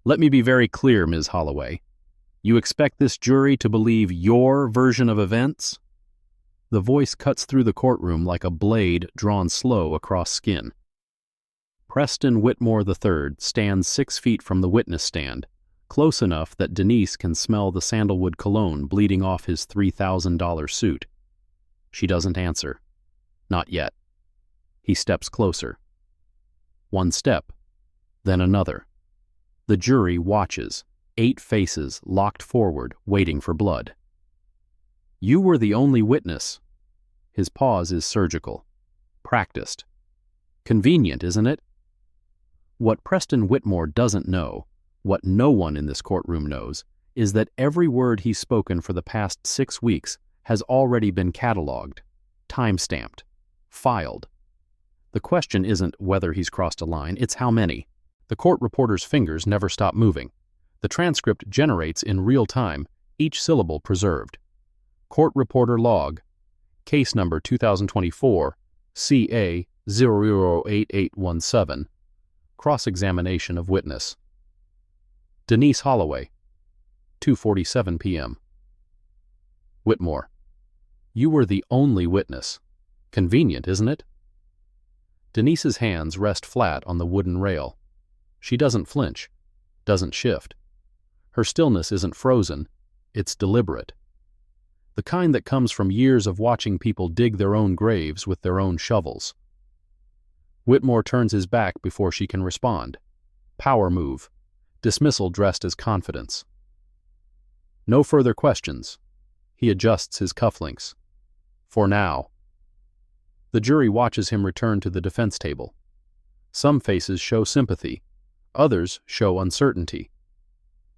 Let me be very clear, Ms. Holloway. You expect this jury to believe your version of events? The voice cuts through the courtroom like a blade drawn slow across skin. Preston Whitmore III stands 6 feet from the witness stand, close enough that Denise can smell the sandalwood cologne bleeding off his $3,000 suit. She doesn't answer. Not yet. He steps closer. One step, then another. The jury watches, 8 faces locked forward, waiting for blood. You were the only witness. His pause is surgical. Practiced. Convenient, isn't it? What Preston Whitmore doesn't know, what no one in this courtroom knows, is that every word he's spoken for the past 6 weeks has already been cataloged, time-stamped, filed. The question isn't whether he's crossed a line, it's how many. The court reporter's fingers never stop moving. The transcript generates in real time, each syllable preserved. Court reporter log, case number 2024, CA 008817, cross-examination of witness. Denise Holloway, 2:47 p.m. Whitmore, you were the only witness. Convenient, isn't it? Denise's hands rest flat on the wooden rail. She doesn't flinch, doesn't shift. Her stillness isn't frozen, it's deliberate. The kind that comes from years of watching people dig their own graves with their own shovels. Whitmore turns his back before she can respond. Power move. Dismissal dressed as confidence. No further questions. He adjusts his cufflinks. For now. The jury watches him return to the defense table. Some faces show sympathy. Others show uncertainty.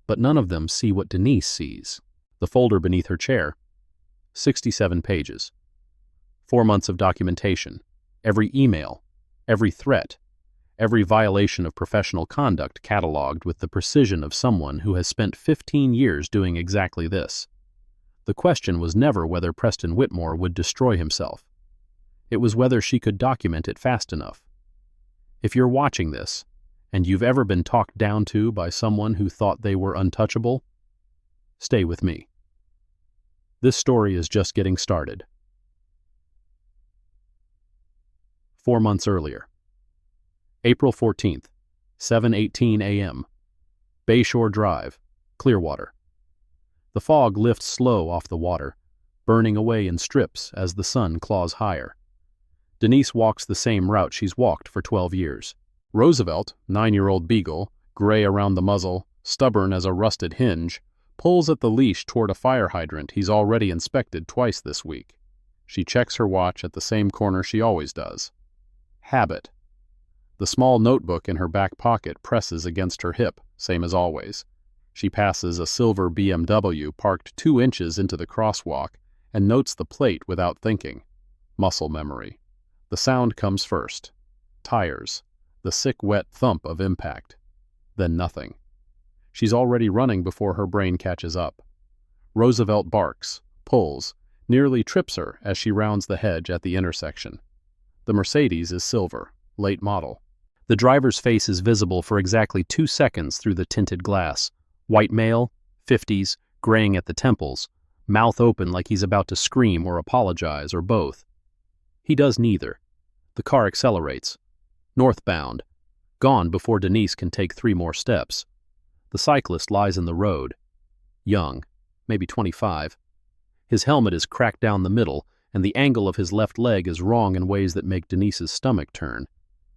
But none of them see what Denise sees. The folder beneath her chair. 67 pages. 4 months of documentation. Every email. Every threat. Every violation of professional conduct cataloged with the precision of someone who has spent 15 years doing exactly this. The question was never whether Preston Whitmore would destroy himself. It was whether she could document it fast enough. If you're watching this, and you've ever been talked down to by someone who thought they were untouchable, stay with me. This story is just getting started. 4 months earlier. April 14th, 7:18 a.m. Bayshore Drive, Clearwater. The fog lifts slow off the water, burning away in strips as the sun claws higher. Denise walks the same route she's walked for 12 years. Roosevelt, 9-year-old beagle, gray around the muzzle, stubborn as a rusted hinge, pulls at the leash toward a fire hydrant he's already inspected twice this week. She checks her watch at the same corner she always does. Habit. The small notebook in her back pocket presses against her hip, same as always. She passes a silver BMW parked 2 inches into the crosswalk and notes the plate without thinking. Muscle memory. The sound comes first. Tires. The sick, wet thump of impact. Then nothing. She's already running before her brain catches up. Roosevelt barks, pulls, nearly trips her as she rounds the hedge at the intersection. The Mercedes is silver, late model. The driver's face is visible for exactly 2 seconds through the tinted glass. White male, 50s, graying at the temples, mouth open like he's about to scream or apologize or both. He does neither. The car accelerates. Northbound. Gone before Denise can take 3 more steps. The cyclist lies in the road. Young, maybe 25. His helmet is cracked down the middle, and the angle of his left leg is wrong in ways that make Denise's stomach turn.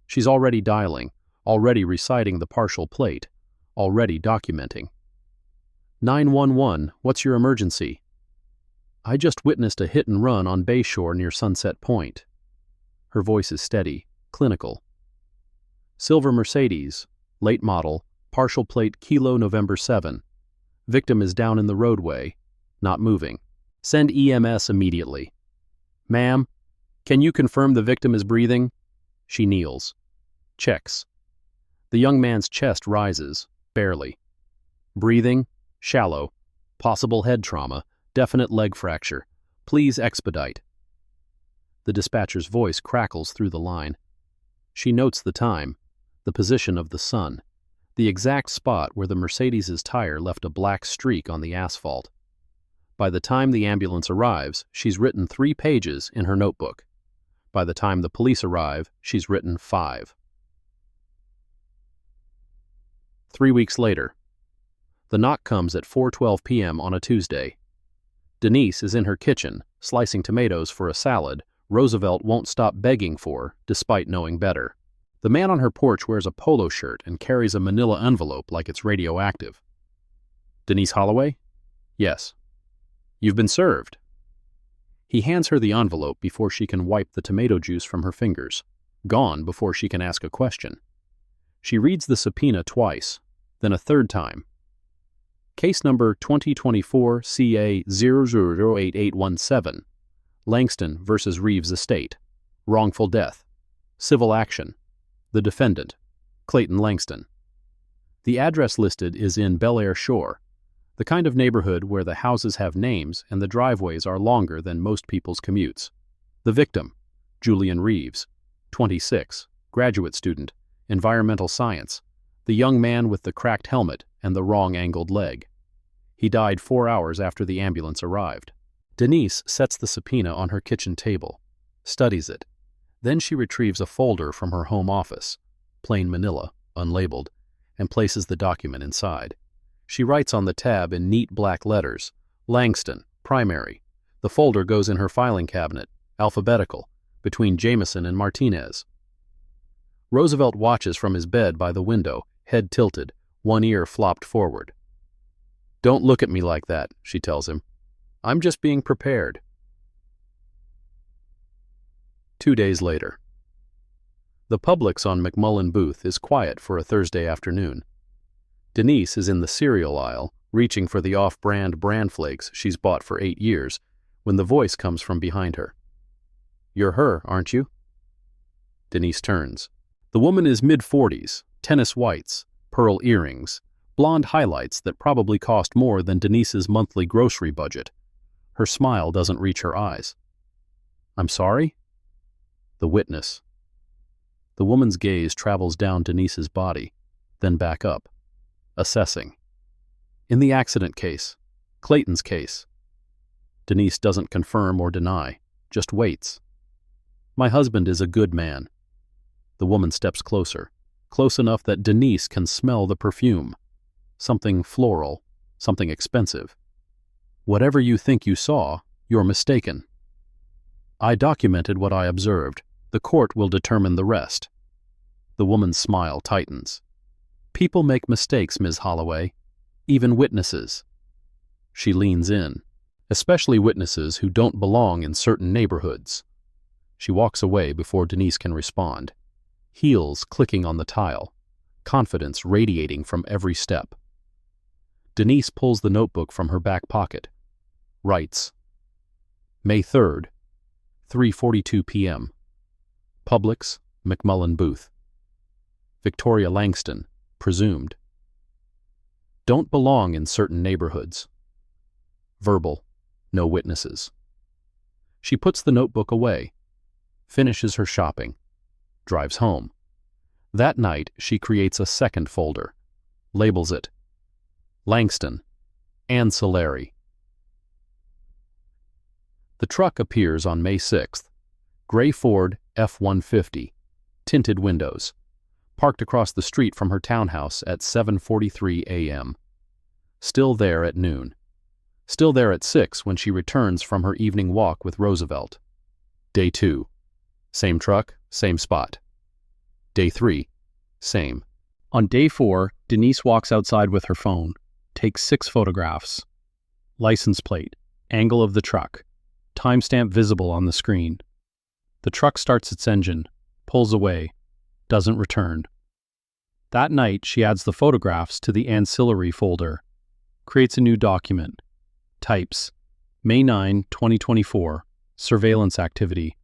She's already dialing, already reciting the partial plate, already documenting. 911, what's your emergency? I just witnessed a hit and run on Bayshore near Sunset Point. Her voice is steady, clinical. Silver Mercedes, late model, partial plate Kilo November 7. Victim is down in the roadway, not moving. Send EMS immediately. Ma'am, can you confirm the victim is breathing? She kneels. Checks. The young man's chest rises, barely. Breathing, shallow. Possible head trauma, definite leg fracture. Please expedite. The dispatcher's voice crackles through the line. She notes the time, the position of the sun, the exact spot where the Mercedes's tire left a black streak on the asphalt. By the time the ambulance arrives, she's written 3 pages in her notebook. By the time the police arrive, she's written 5. 3 weeks later. The knock comes at 4:12 p.m. on a Tuesday. Denise is in her kitchen, slicing tomatoes for a salad Roosevelt won't stop begging for, despite knowing better. The man on her porch wears a polo shirt and carries a manila envelope like it's radioactive. Denise Holloway? Yes. You've been served. He hands her the envelope before she can wipe the tomato juice from her fingers, gone before she can ask a question. She reads the subpoena twice, then a third time. Case number 2024 CA 008817, Langston v. Reeves Estate, wrongful death, civil action. The defendant, Clayton Langston. The address listed is in Bel Air Shore, the kind of neighborhood where the houses have names and the driveways are longer than most people's commutes. The victim, Julian Reeves, 26, graduate student, environmental science, the young man with the cracked helmet and the wrong-angled leg. He died 4 hours after the ambulance arrived. Denise sets the subpoena on her kitchen table, studies it. Then she retrieves a folder from her home office, plain manila, unlabeled, and places the document inside. She writes on the tab in neat black letters, Langston, primary. The folder goes in her filing cabinet, alphabetical, between Jameson and Martinez. Roosevelt watches from his bed by the window, head tilted, one ear flopped forward. Don't look at me like that, she tells him. I'm just being prepared. 2 days later. The Publix on McMullen Booth is quiet for a Thursday afternoon. Denise is in the cereal aisle, reaching for the off-brand bran flakes she's bought for 8 years, when the voice comes from behind her. You're her, aren't you? Denise turns. The woman is mid-40s, tennis whites, pearl earrings, blonde highlights that probably cost more than Denise's monthly grocery budget. Her smile doesn't reach her eyes. I'm sorry? The witness. The woman's gaze travels down Denise's body, then back up, assessing. In the accident case, Clayton's case. Denise doesn't confirm or deny, just waits. My husband is a good man. The woman steps closer, close enough that Denise can smell the perfume. Something floral, something expensive. Whatever you think you saw, you're mistaken. I documented what I observed. The court will determine the rest. The woman's smile tightens. People make mistakes, Ms. Holloway. Even witnesses. She leans in, especially witnesses who don't belong in certain neighborhoods. She walks away before Denise can respond, heels clicking on the tile, confidence radiating from every step. Denise pulls the notebook from her back pocket, writes, May 3rd, 3:42 p.m. Publix, McMullen Booth. Victoria Langston, presumed. Don't belong in certain neighborhoods. Verbal, no witnesses. She puts the notebook away, finishes her shopping, drives home. That night, she creates a second folder, labels it Langston, Ancillary. The truck appears on May 6th, gray Ford F-150, tinted windows, parked across the street from her townhouse at 7:43 a.m. Still there at noon. Still there at 6 when she returns from her evening walk with Roosevelt. Day 2. Same truck, same spot. Day 3. Same. On day 4, Denise walks outside with her phone, takes 6 photographs. License plate, angle of the truck, timestamp visible on the screen. The truck starts its engine, pulls away, doesn't return. That night, she adds the photographs to the ancillary folder, creates a new document, types, May 9, 2024, surveillance activity,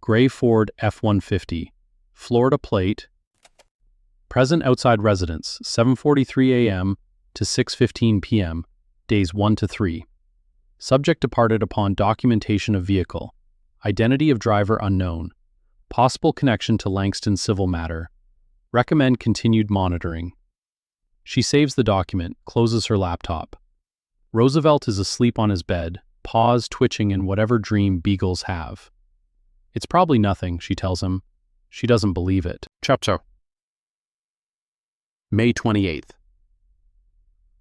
gray Ford F-150, Florida plate, present outside residence, 7:43 a.m. to 6:15 p.m., days 1 to 3. Subject departed upon documentation of vehicle, identity of driver unknown, possible connection to Langston civil matter. Recommend continued monitoring. She saves the document, closes her laptop. Roosevelt is asleep on his bed, paws twitching in whatever dream beagles have. It's probably nothing, she tells him. She doesn't believe it. Chapter May 28th.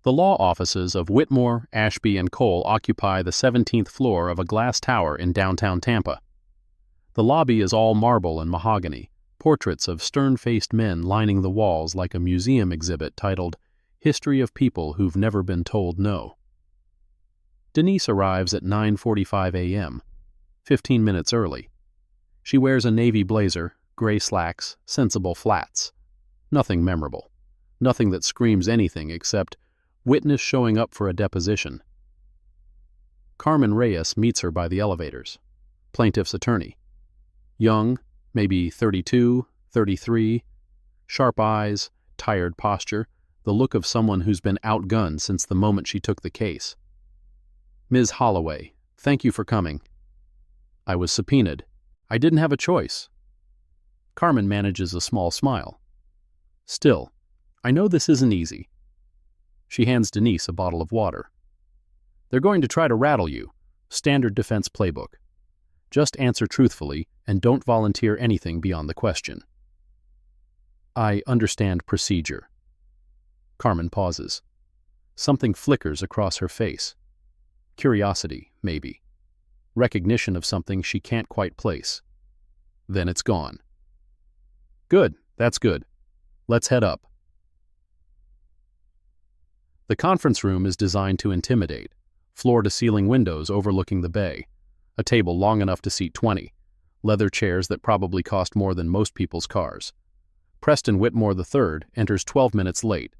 The law offices of Whitmore, Ashby, and Cole occupy the 17th floor of a glass tower in downtown Tampa. The lobby is all marble and mahogany, portraits of stern-faced men lining the walls like a museum exhibit titled History of People Who've Never Been Told No. Denise arrives at 9:45 a.m., 15 minutes early. She wears a navy blazer, gray slacks, sensible flats. Nothing memorable. Nothing that screams anything except witness showing up for a deposition. Carmen Reyes meets her by the elevators. Plaintiff's attorney. Young, maybe 32, 33, sharp eyes, tired posture, the look of someone who's been outgunned since the moment she took the case. Ms. Holloway, thank you for coming. I was subpoenaed. I didn't have a choice. Carmen manages a small smile. Still, I know this isn't easy. She hands Denise a bottle of water. They're going to try to rattle you. Standard defense playbook. Just answer truthfully and don't volunteer anything beyond the question. I understand procedure. Carmen pauses. Something flickers across her face. Curiosity, maybe. Recognition of something she can't quite place. Then it's gone. Good, that's good. Let's head up. The conference room is designed to intimidate. Floor-to-ceiling windows overlooking the bay. A table long enough to seat 20. Leather chairs that probably cost more than most people's cars. Preston Whitmore III enters 12 minutes late.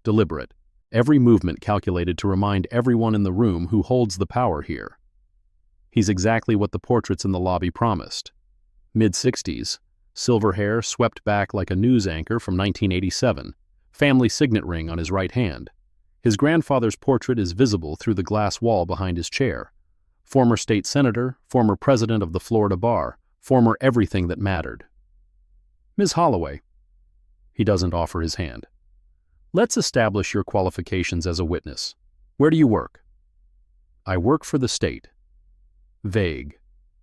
Deliberate. Every movement calculated to remind everyone in the room who holds the power here. He's exactly what the portraits in the lobby promised. Mid-60s, silver hair swept back like a news anchor from 1987, family signet ring on his right hand. His grandfather's portrait is visible through the glass wall behind his chair. Former state senator, former president of the Florida bar, former everything that mattered. Ms. Holloway. He doesn't offer his hand. Let's establish your qualifications as a witness. Where do you work? I work for the state. Vague.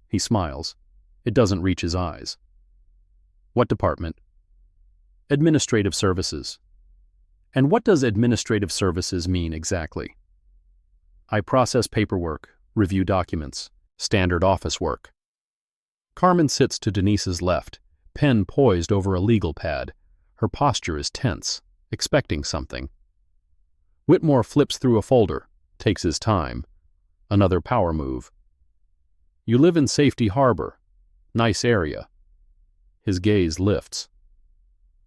He smiles. It doesn't reach his eyes. What department? Administrative services. And what does administrative services mean exactly? I process paperwork, review documents, standard office work. Carmen sits to Denise's left, pen poised over a legal pad. Her posture is tense, expecting something. Whitmore flips through a folder, takes his time. Another power move. You live in Safety Harbor. Nice area. His gaze lifts.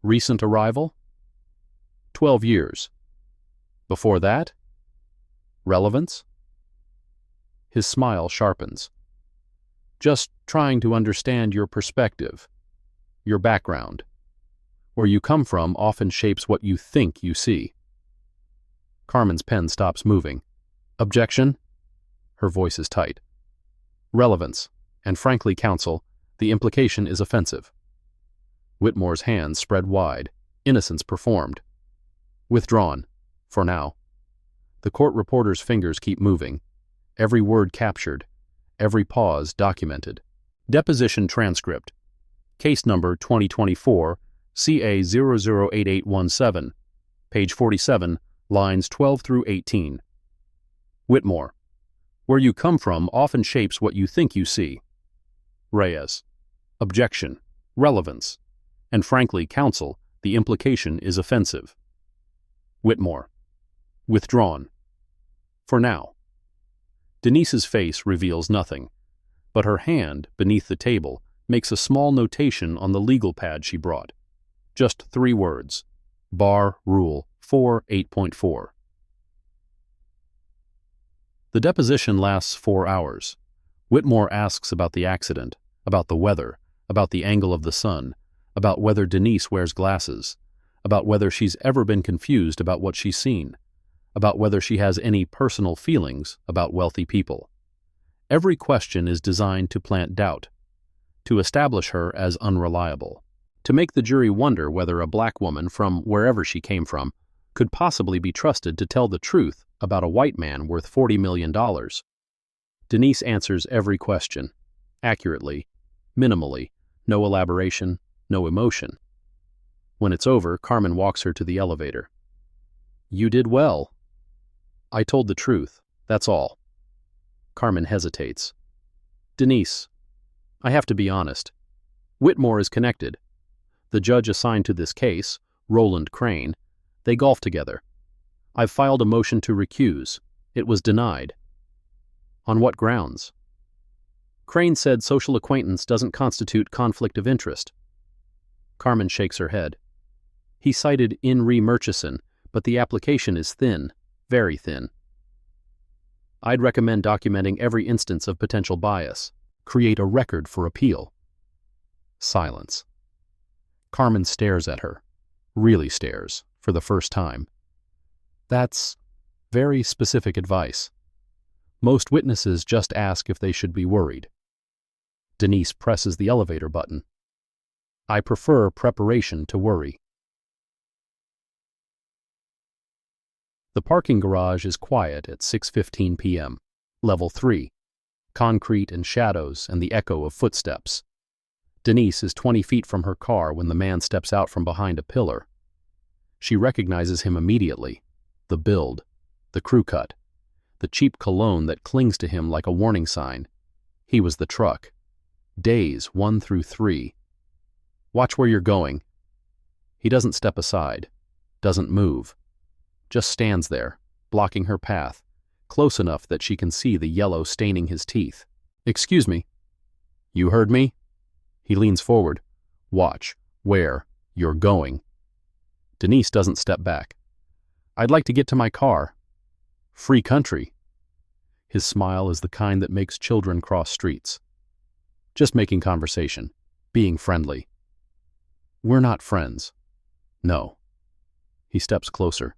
Recent arrival? 12 years. Before that? Relevance? His smile sharpens. Just trying to understand your perspective, your background. Where you come from often shapes what you think you see. Carmen's pen stops moving. Objection? Her voice is tight. Relevance, and frankly, counsel, the implication is offensive. Whitmore's hands spread wide, innocence performed. Withdrawn, for now. The court reporter's fingers keep moving, every word captured, every pause documented. Deposition transcript. Case number 2024, CA 008817, page 47, lines 12 through 18. Whitmore. Where you come from often shapes what you think you see. Reyes. Objection. Relevance. And frankly, counsel, the implication is offensive. Whitmore. Withdrawn. For now. Denise's face reveals nothing, but her hand, beneath the table, makes a small notation on the legal pad she brought. Just 3 words. Bar Rule 4.8.4. The deposition lasts 4 hours. Whitmore asks about the accident, about the weather, about the angle of the sun, about whether Denise wears glasses, about whether she's ever been confused about what she's seen, about whether she has any personal feelings about wealthy people. Every question is designed to plant doubt, to establish her as unreliable, to make the jury wonder whether a black woman from wherever she came from could possibly be trusted to tell the truth about a white man worth $40 million? Denise answers every question, accurately, minimally, no elaboration, no emotion. When it's over, Carmen walks her to the elevator. "You did well." "I told the truth, that's all." Carmen hesitates. "Denise, I have to be honest. Whitmore is connected. The judge assigned to this case, Roland Crane, they golf together. I've filed a motion to recuse. It was denied." "On what grounds?" "Crane said social acquaintance doesn't constitute conflict of interest." Carmen shakes her head. "He cited in re Murchison, but the application is thin, very thin." "I'd recommend documenting every instance of potential bias. Create a record for appeal." Silence. Carmen stares at her, really stares, for the first time. That's very specific advice. Most witnesses just ask if they should be worried. Denise presses the elevator button. "I prefer preparation to worry." The parking garage is quiet at 6:15 p.m. Level 3. Concrete and shadows and the echo of footsteps. Denise is 20 feet from her car when the man steps out from behind a pillar. She recognizes him immediately. The build, the crew cut, the cheap cologne that clings to him like a warning sign. He was the truck. Days 1 through 3. "Watch where you're going." He doesn't step aside, doesn't move. Just stands there, blocking her path, close enough that she can see the yellow staining his teeth. "Excuse me." "You heard me?" He leans forward. "Watch where you're going." Denise doesn't step back. "I'd like to get to my car." "Free country." His smile is the kind that makes children cross streets. "Just making conversation, being friendly." "We're not friends." "No." He steps closer.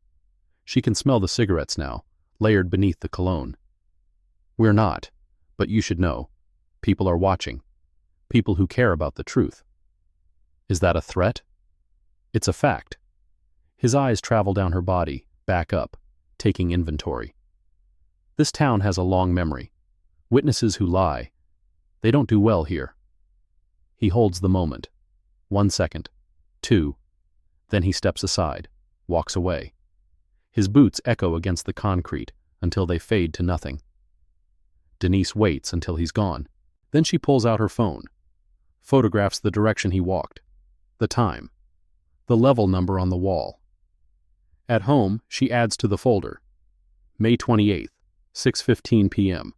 She can smell the cigarettes now, layered beneath the cologne. "We're not, but you should know. People are watching. People who care about the truth." "Is that a threat?" "It's a fact." His eyes travel down her body, back up, taking inventory. This town has a long memory. Witnesses who lie, they don't do well here. He holds the moment. 1 second. 2. Then he steps aside, walks away. His boots echo against the concrete until they fade to nothing. Denise waits until he's gone. Then she pulls out her phone, photographs the direction he walked, the time, the level number on the wall. At home, she adds to the folder. May 28th, 6:15 p.m.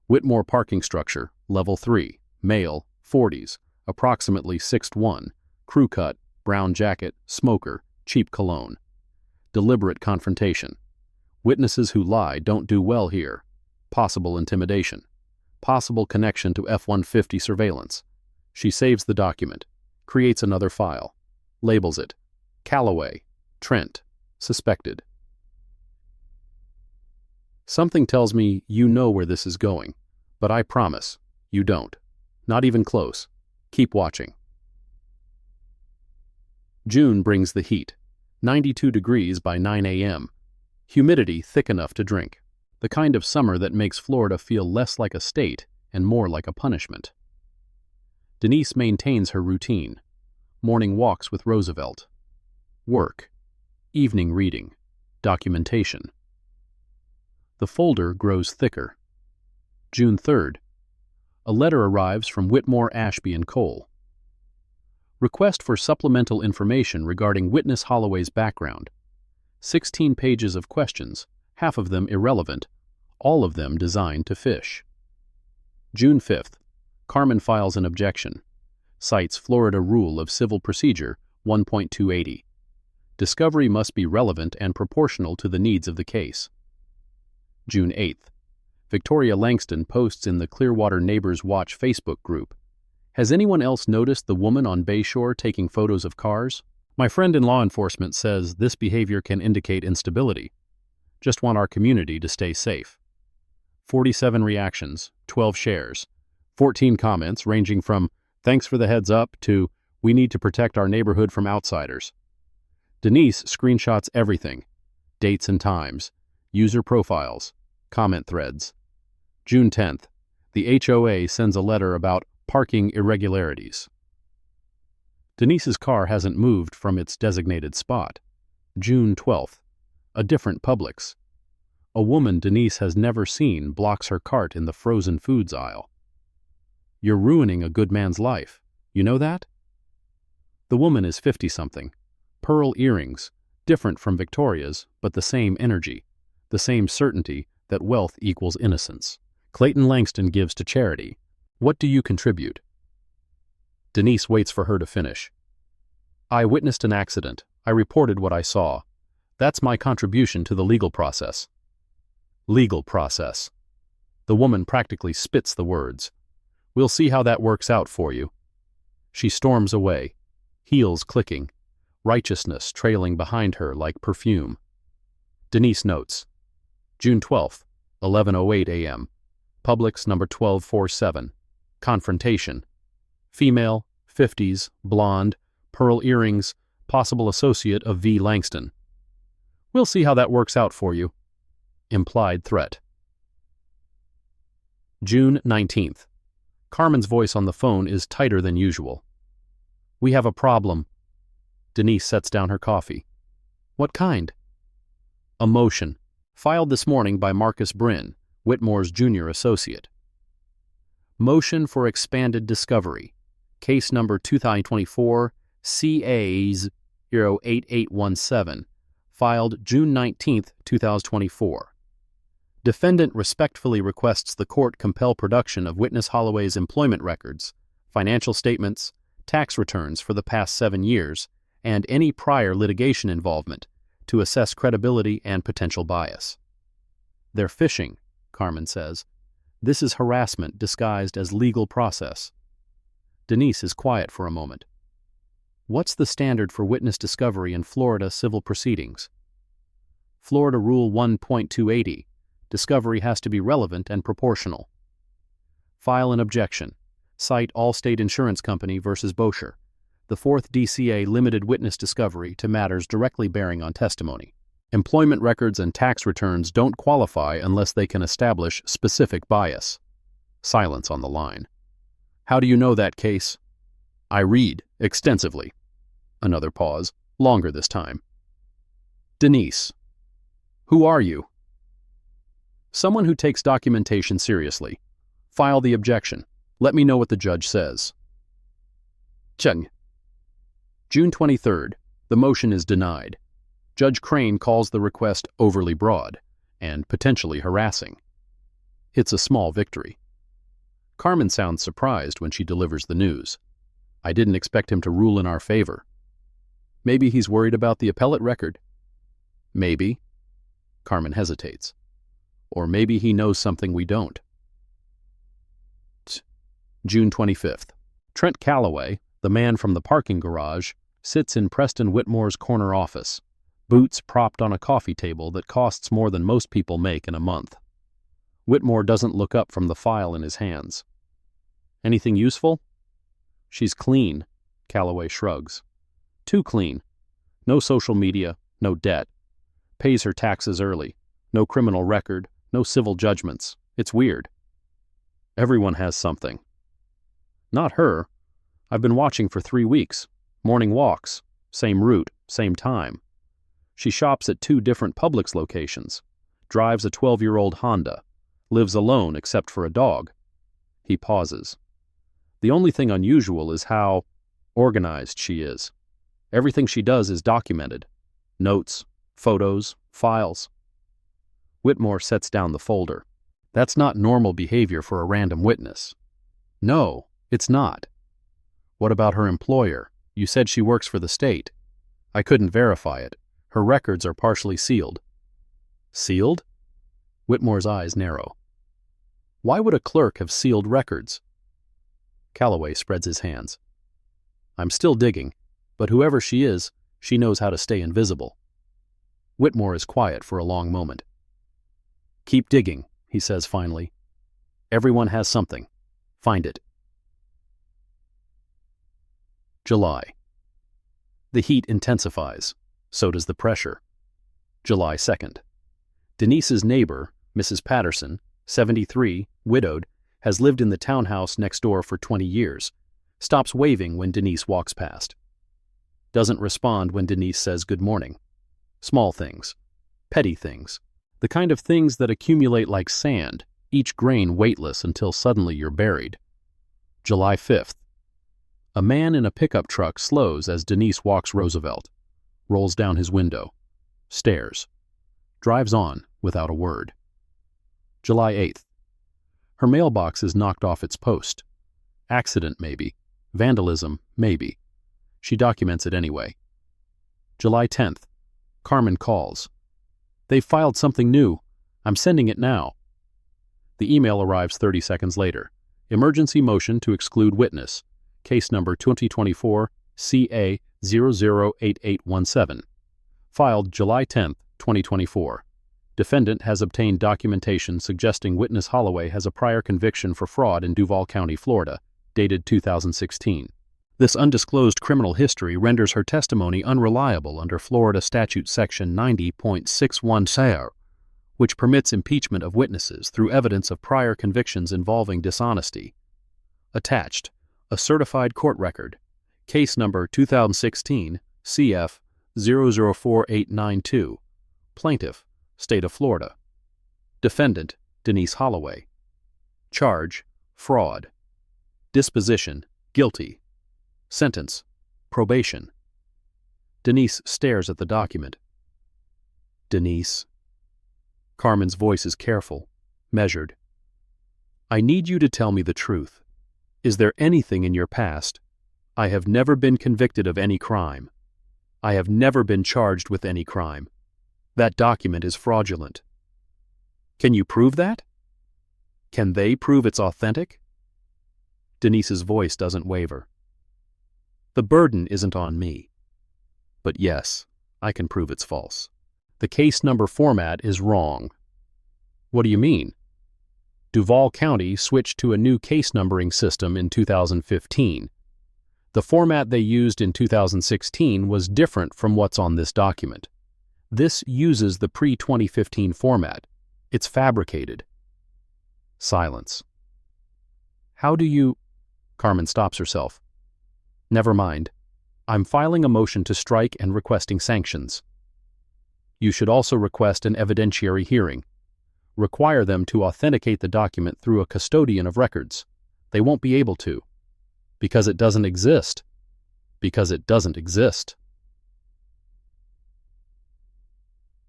Whitmore parking structure, level 3, male, 40s, approximately 6'1", crew cut, brown jacket, smoker, cheap cologne. Deliberate confrontation. Witnesses who lie don't do well here. Possible intimidation. Possible connection to F-150 surveillance. She saves the document, creates another file, labels it Callaway, Trent, suspected. Something tells me you know where this is going, but I promise you don't. Not even close. Keep watching. June brings the heat. 92 degrees by 9 a.m. Humidity thick enough to drink. The kind of summer that makes Florida feel less like a state and more like a punishment. Denise maintains her routine. Morning walks with Roosevelt. Work. Evening reading. Documentation. The folder grows thicker. June 3rd. A letter arrives from Whitmore, Ashby & Cole. Request for supplemental information regarding witness Holloway's background. 16 pages of questions, half of them irrelevant, all of them designed to fish. June 5th. Carmen files an objection. Cites Florida Rule of Civil Procedure 1.280. Discovery must be relevant and proportional to the needs of the case. June 8th. Victoria Langston posts in the Clearwater Neighbors Watch Facebook group. Has anyone else noticed the woman on Bayshore taking photos of cars? My friend in law enforcement says this behavior can indicate instability. Just want our community to stay safe. 47 reactions, 12 shares, 14 comments ranging from "thanks for the heads up" to "we need to protect our neighborhood from outsiders." Denise screenshots everything, dates and times, user profiles, comment threads. June 10th, the HOA sends a letter about parking irregularities. Denise's car hasn't moved from its designated spot. June 12th, a different Publix. A woman Denise has never seen blocks her cart in the frozen foods aisle. You're ruining a good man's life. You know that? The woman is 50-something. Pearl earrings, different from Victoria's, but the same energy, the same certainty that wealth equals innocence. Clayton Langston gives to charity. What do you contribute? Denise waits for her to finish. I witnessed an accident. I reported what I saw. That's my contribution to the legal process. Legal process. The woman practically spits the words. We'll see how that works out for you. She storms away, heels clicking, righteousness trailing behind her like perfume. Denise notes. June 12th, 11:08 a.m. Publix number 1247. Confrontation. Female, 50s, blonde, pearl earrings, possible associate of V. Langston. We'll see how that works out for you. Implied threat. June 19th. Carmen's voice on the phone is tighter than usual. We have a problem. Denise sets down her coffee. What kind? A motion. Filed this morning by Marcus Bryn, Whitmore's junior associate. Motion for expanded discovery. Case number 2024 CAs 08817. Filed June 19, 2024. Defendant respectfully requests the court compel production of witness Holloway's employment records, financial statements, tax returns for the past 7 years, and any prior litigation involvement to assess credibility and potential bias. They're fishing, Carmen says. This is harassment disguised as legal process. Denise is quiet for a moment. What's the standard for witness discovery in Florida civil proceedings? Florida Rule 1.280. Discovery has to be relevant and proportional. File an objection. Cite Allstate Insurance Company versus Bosher, the 4th DCA limited witness discovery to matters directly bearing on testimony. Employment records and tax returns don't qualify unless they can establish specific bias. Silence on the line. How do you know that case? I read extensively. Another pause, longer this time. Denise. Who are you? Someone who takes documentation seriously. File the objection. Let me know what the judge says. Chung. June 23rd. The motion is denied. Judge Crane calls the request overly broad and potentially harassing. It's a small victory. Carmen sounds surprised when she delivers the news. I didn't expect him to rule in our favor. Maybe he's worried about the appellate record. Maybe. Carmen hesitates. Or maybe he knows something we don't. June 25th. Trent Calloway, the man from the parking garage, sits in Preston Whitmore's corner office, boots propped on a coffee table that costs more than most people make in a month. Whitmore doesn't look up from the file in his hands. Anything useful? She's clean, Calloway shrugs. Too clean. No social media, no debt. Pays her taxes early. No criminal record, no civil judgments. It's weird. Everyone has something. Not her. I've been watching for 3 weeks. Morning walks. Same route, same time. She shops at 2 different Publix locations. Drives a 12-year-old Honda. Lives alone except for a dog. He pauses. The only thing unusual is how organized she is. Everything she does is documented. Notes, photos, files. Whitmore sets down the folder. That's not normal behavior for a random witness. No, it's not. What about her employer? You said she works for the state. I couldn't verify it. Her records are partially sealed. Sealed? Whitmore's eyes narrow. Why would a clerk have sealed records? Calloway spreads his hands. I'm still digging, but whoever she is, she knows how to stay invisible. Whitmore is quiet for a long moment. Keep digging, he says finally. Everyone has something. Find it. July. The heat intensifies. So does the pressure. July 2nd. Denise's neighbor, Mrs. Patterson, 73, widowed, has lived in the townhouse next door for 20 years. Stops waving when Denise walks past. Doesn't respond when Denise says good morning. Small things. Petty things. The kind of things that accumulate like sand, each grain weightless until suddenly you're buried. July 5th. A man in a pickup truck slows as Denise walks Roosevelt. Rolls down his window. Stares. Drives on without a word. July 8th. Her mailbox is knocked off its post. Accident, maybe. Vandalism, maybe. She documents it anyway. July 10th. Carmen calls. They've filed something new. I'm sending it now. The email arrives 30 seconds later. Emergency motion to exclude witness. Case number 2024 CA 008817. Filed July 10, 2024. Defendant has obtained documentation suggesting witness Holloway has a prior conviction for fraud in Duval County, Florida, dated 2016. This undisclosed criminal history renders her testimony unreliable under Florida Statute Section 90.61 which permits impeachment of witnesses through evidence of prior convictions involving dishonesty. Attached, a certified court record, case number 2016 CF 004892, plaintiff, State of Florida. Defendant, Denise Holloway. Charge, fraud. Disposition, guilty. Sentence, probation. Denise stares at the document. Denise. Carmen's voice is careful, measured. I need you to tell me the truth. Is there anything in your past? I have never been convicted of any crime. I have never been charged with any crime. That document is fraudulent. Can you prove that? Can they prove it's authentic? Denise's voice doesn't waver. The burden isn't on me. But yes, I can prove it's false. The case number format is wrong. What do you mean? Duval County switched to a new case numbering system in 2015. The format they used in 2016 was different from what's on this document. This uses the pre-2015 format. It's fabricated. Silence. How do you... Carmen stops herself. Never mind. I'm filing a motion to strike and requesting sanctions. You should also request an evidentiary hearing. Require them to authenticate the document through a custodian of records. They won't be able to. Because it doesn't exist. Because it doesn't exist.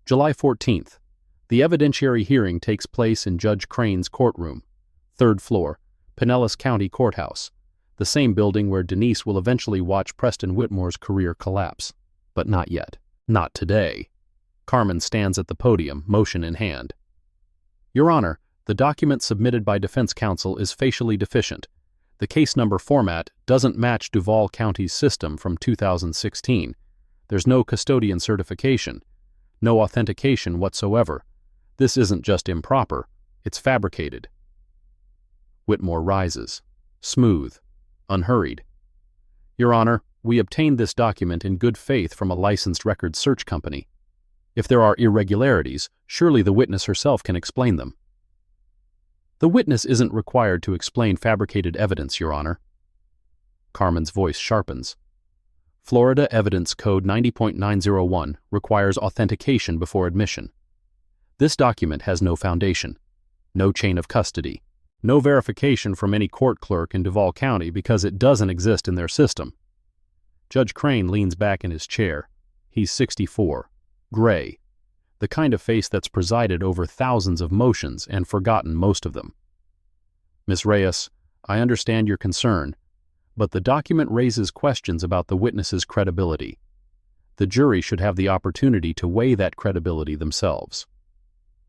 July 14th. The evidentiary hearing takes place in Judge Crane's courtroom, 3rd floor, Pinellas County Courthouse, the same building where Denise will eventually watch Preston Whitmore's career collapse. But not yet. Not today. Carmen stands at the podium, motion in hand. Your Honor, the document submitted by defense counsel is facially deficient. The case number format doesn't match Duval County's system from 2016. There's no custodian certification, no authentication whatsoever. This isn't just improper, it's fabricated. Whitmore rises, smooth, unhurried. Your Honor, we obtained this document in good faith from a licensed records search company. If there are irregularities, surely the witness herself can explain them. The witness isn't required to explain fabricated evidence, Your Honor. Carmen's voice sharpens. Florida Evidence Code 90.901 requires authentication before admission. This document has no foundation, no chain of custody, no verification from any court clerk in Duval County because it doesn't exist in their system. Judge Crane leans back in his chair. He's 64. Gray, the kind of face that's presided over thousands of motions and forgotten most of them. Ms. Reyes, I understand your concern, but the document raises questions about the witness's credibility. The jury should have the opportunity to weigh that credibility themselves.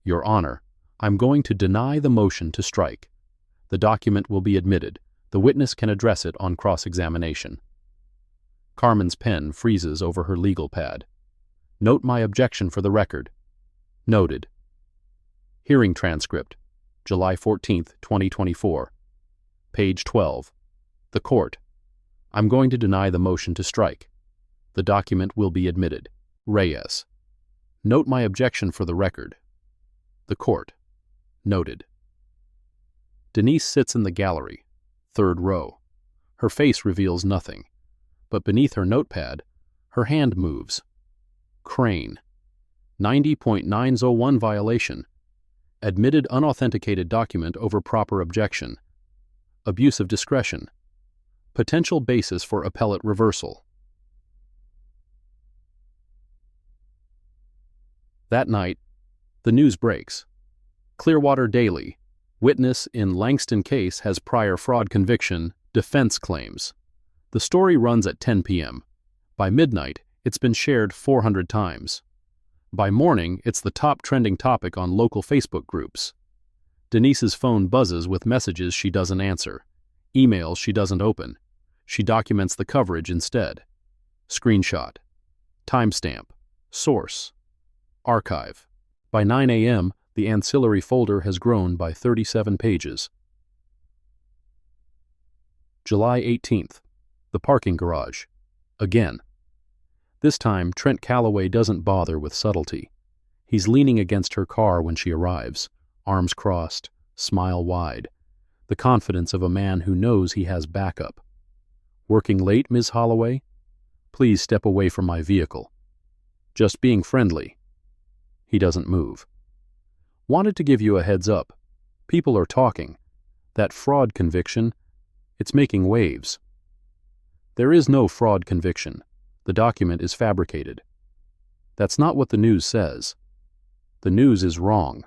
Your Honor, I'm going to deny the motion to strike. The document will be admitted. The witness can address it on cross-examination. Carmen's pen freezes over her legal pad. Note my objection for the record. Noted. Hearing transcript, July 14, 2024. Page 12. The Court. I'm going to deny the motion to strike. The document will be admitted. Reyes. Note my objection for the record. The court. Noted. Denise sits in the gallery, third row. Her face reveals nothing, but beneath her notepad, her hand moves. Crane. 90.901 violation. Admitted unauthenticated document over proper objection. Abuse of discretion. Potential basis for appellate reversal. That night, the news breaks. Clearwater Daily. Witness in Langston case has prior fraud conviction, defense claims. The story runs at 10 p.m. By midnight, it's been shared 400 times. By morning, it's the top trending topic on local Facebook groups. Denise's phone buzzes with messages she doesn't answer, emails she doesn't open. She documents the coverage instead. Screenshot. Timestamp. Source. Archive. By 9 a.m., the ancillary folder has grown by 37 pages. July 18th. The parking garage. Again. This time, Trent Calloway doesn't bother with subtlety. He's leaning against her car when she arrives, arms crossed, smile wide, the confidence of a man who knows he has backup. Working late, Ms. Holloway? Please step away from my vehicle. Just being friendly. He doesn't move. Wanted to give you a heads up. People are talking. That fraud conviction, it's making waves. There is no fraud conviction. The document is fabricated. That's not what the news says. The news is wrong.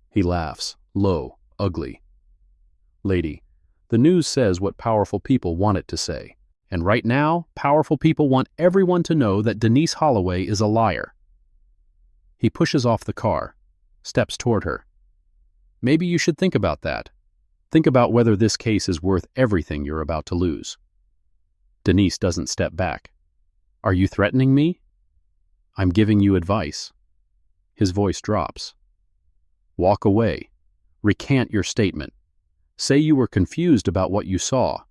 He laughs, low, ugly. Lady, the news says what powerful people want it to say. And right now, powerful people want everyone to know that Denise Holloway is a liar. He pushes off the car, steps toward her. Maybe you should think about that. Think about whether this case is worth everything you're about to lose. Denise doesn't step back. Are you threatening me? I'm giving you advice. His voice drops. Walk away. Recant your statement. Say you were confused about what you saw.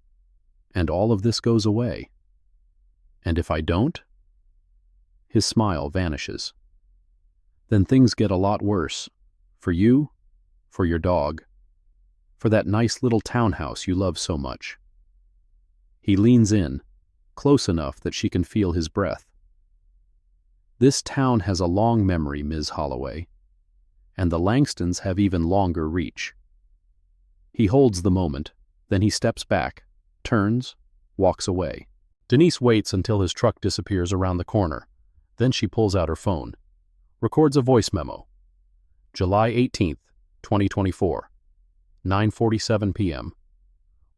And all of this goes away. And if I don't? His smile vanishes. Then things get a lot worse. For you, for your dog, for that nice little townhouse you love so much. He leans in, close enough that she can feel his breath. This town has a long memory, Ms. Holloway, and the Langstons have even longer reach. He holds the moment, then he steps back, turns, walks away. Denise waits until his truck disappears around the corner. Then she pulls out her phone, records a voice memo. July 18th, 2024, 9:47 p.m.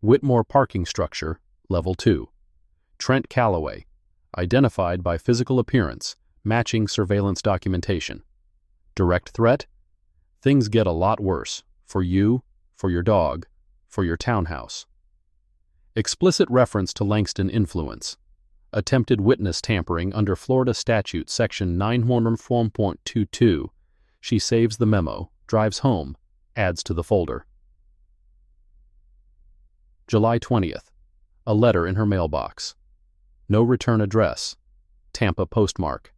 Whitmore Parking Structure, Level 2. Trent Calloway, identified by physical appearance, matching surveillance documentation. Direct threat? Things get a lot worse. For you, for your dog, for your townhouse. Explicit reference to Langston influence. Attempted witness tampering under Florida Statute Section 914.22. She saves the memo, drives home, adds to the folder. July 20th. A letter in her mailbox. No return address. Tampa postmark.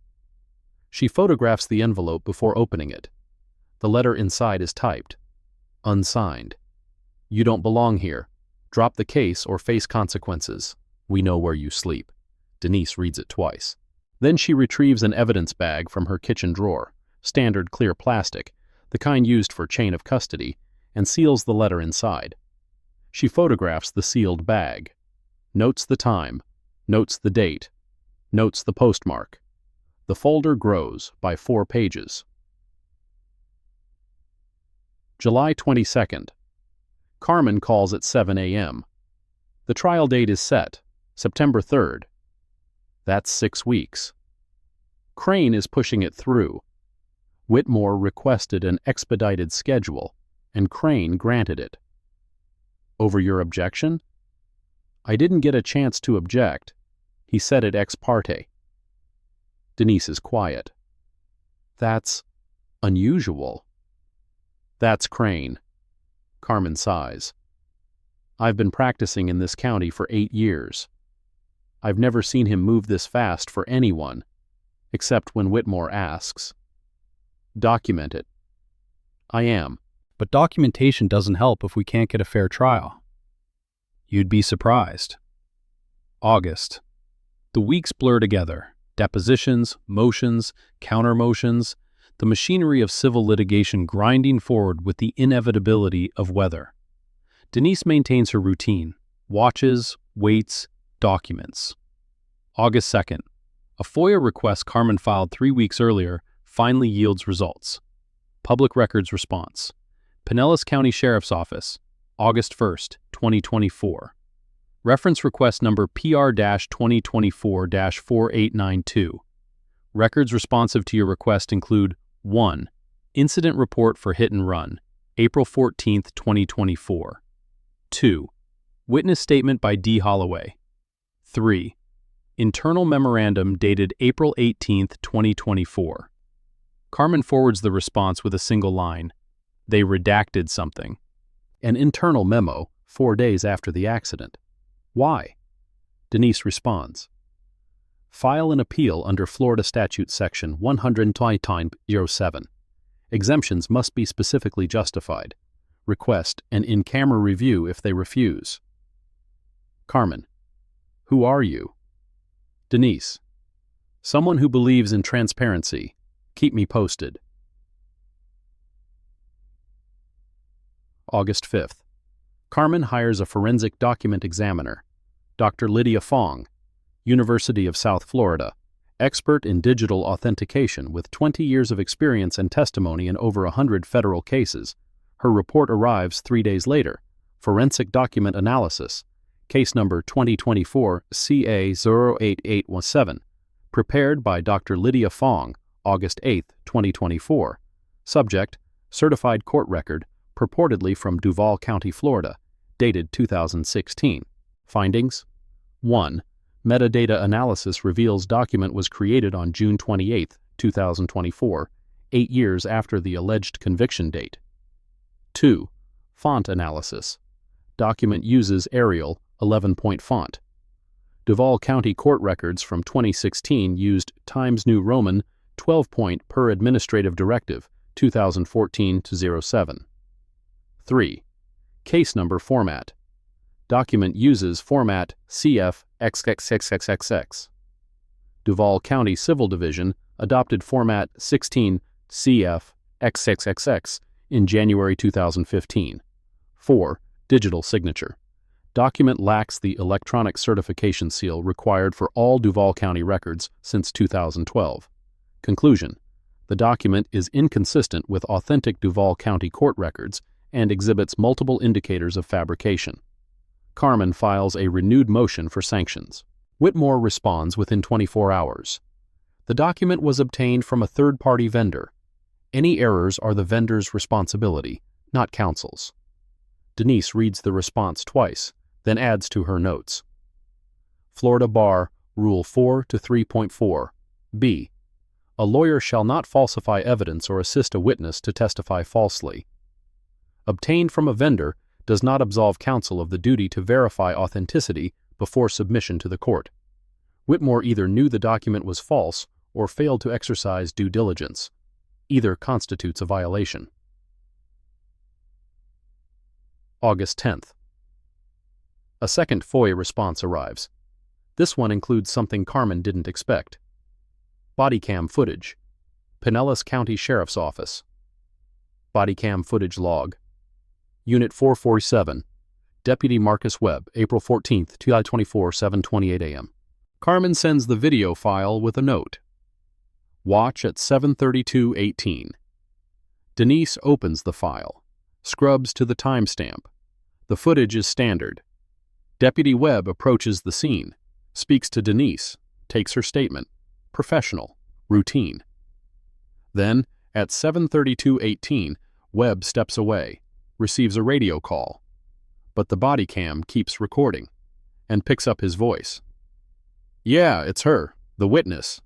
She photographs the envelope before opening it. The letter inside is typed. Unsigned. You don't belong here. Drop the case or face consequences. We know where you sleep. Denise reads it twice. Then she retrieves an evidence bag from her kitchen drawer, standard clear plastic, the kind used for chain of custody, and seals the letter inside. She photographs the sealed bag. Notes the time. Notes the date. Notes the postmark. The folder grows by 4 pages. July 22nd. Carmen calls at 7 a.m. The trial date is set, September 3rd. That's 6 weeks. Crane is pushing it through. Whitmore requested an expedited schedule, and Crane granted it. Over your objection? I didn't get a chance to object. He said it ex parte. Denise is quiet. That's unusual. That's Crane. Carmen sighs. I've been practicing in this county for 8 years. I've never seen him move this fast for anyone, except when Whitmore asks. Document it. I am. But documentation doesn't help if we can't get a fair trial. You'd be surprised. August. The weeks blur together. Depositions, motions, counter-motions, the machinery of civil litigation grinding forward with the inevitability of weather. Denise maintains her routine, watches, waits, documents. August 2nd. A FOIA request Carmen filed 3 weeks earlier finally yields results. Public Records Response. Pinellas County Sheriff's Office, August 1st, 2024. Reference request number PR-2024-4892. Records responsive to your request include 1. Incident report for hit and run, April 14, 2024. 2. Witness statement by D. Holloway. 3. Internal memorandum dated April 18, 2024. Carmen forwards the response with a single line. They redacted something. An internal memo 4 days after the accident. Why? Denise responds. File an appeal under Florida Statute Section 120.07. Exemptions must be specifically justified. Request an in-camera review if they refuse. Carmen. Who are you? Denise. Someone who believes in transparency. Keep me posted. August 5th. Carmen hires a forensic document examiner, Dr. Lydia Fong, University of South Florida, expert in digital authentication with 20 years of experience and testimony in over 100 federal cases. Her report arrives 3 days later. Forensic document analysis, case number 2024 CA08817, prepared by Dr. Lydia Fong, August 8, 2024. Subject, certified court record, purportedly from Duval County, Florida, dated 2016. Findings: 1. Metadata analysis reveals document was created on June 28, 2024, 8 years after the alleged conviction date. 2. Font analysis. Document uses Arial 11-point font. Duval County court records from 2016 used Times New Roman 12-point per administrative directive 2014-07. 3. Case number format. Document uses format CF XXXXXX. Duval County Civil Division adopted format 16 CF XXXX in January 2015. 4. Digital signature. Document lacks the electronic certification seal required for all Duval County records since 2012. Conclusion: the document is inconsistent with authentic Duval County court records and exhibits multiple indicators of fabrication. Carmen files a renewed motion for sanctions. Whitmore responds within 24 hours. The document was obtained from a third-party vendor. Any errors are the vendor's responsibility, not counsel's. Denise reads the response twice, then adds to her notes. Florida Bar, Rule 4 to 3.4. B. A lawyer shall not falsify evidence or assist a witness to testify falsely. Obtained from a vendor does not absolve counsel of the duty to verify authenticity before submission to the court. Whitmore either knew the document was false or failed to exercise due diligence. Either constitutes a violation. August 10th. A second FOIA response arrives. This one includes something Carmen didn't expect. Body cam footage. Pinellas County Sheriff's Office. Body cam footage log. Unit 447. Deputy Marcus Webb, April 14, 2024, 7:28 a.m. Carmen sends the video file with a note. Watch at 7:32:18. Denise opens the file, scrubs to the timestamp. The footage is standard. Deputy Webb approaches the scene, speaks to Denise, takes her statement. Professional, routine. Then, at 7:32:18, Webb steps away, receives a radio call, but the body cam keeps recording, and picks up his voice. Yeah, it's her, the witness.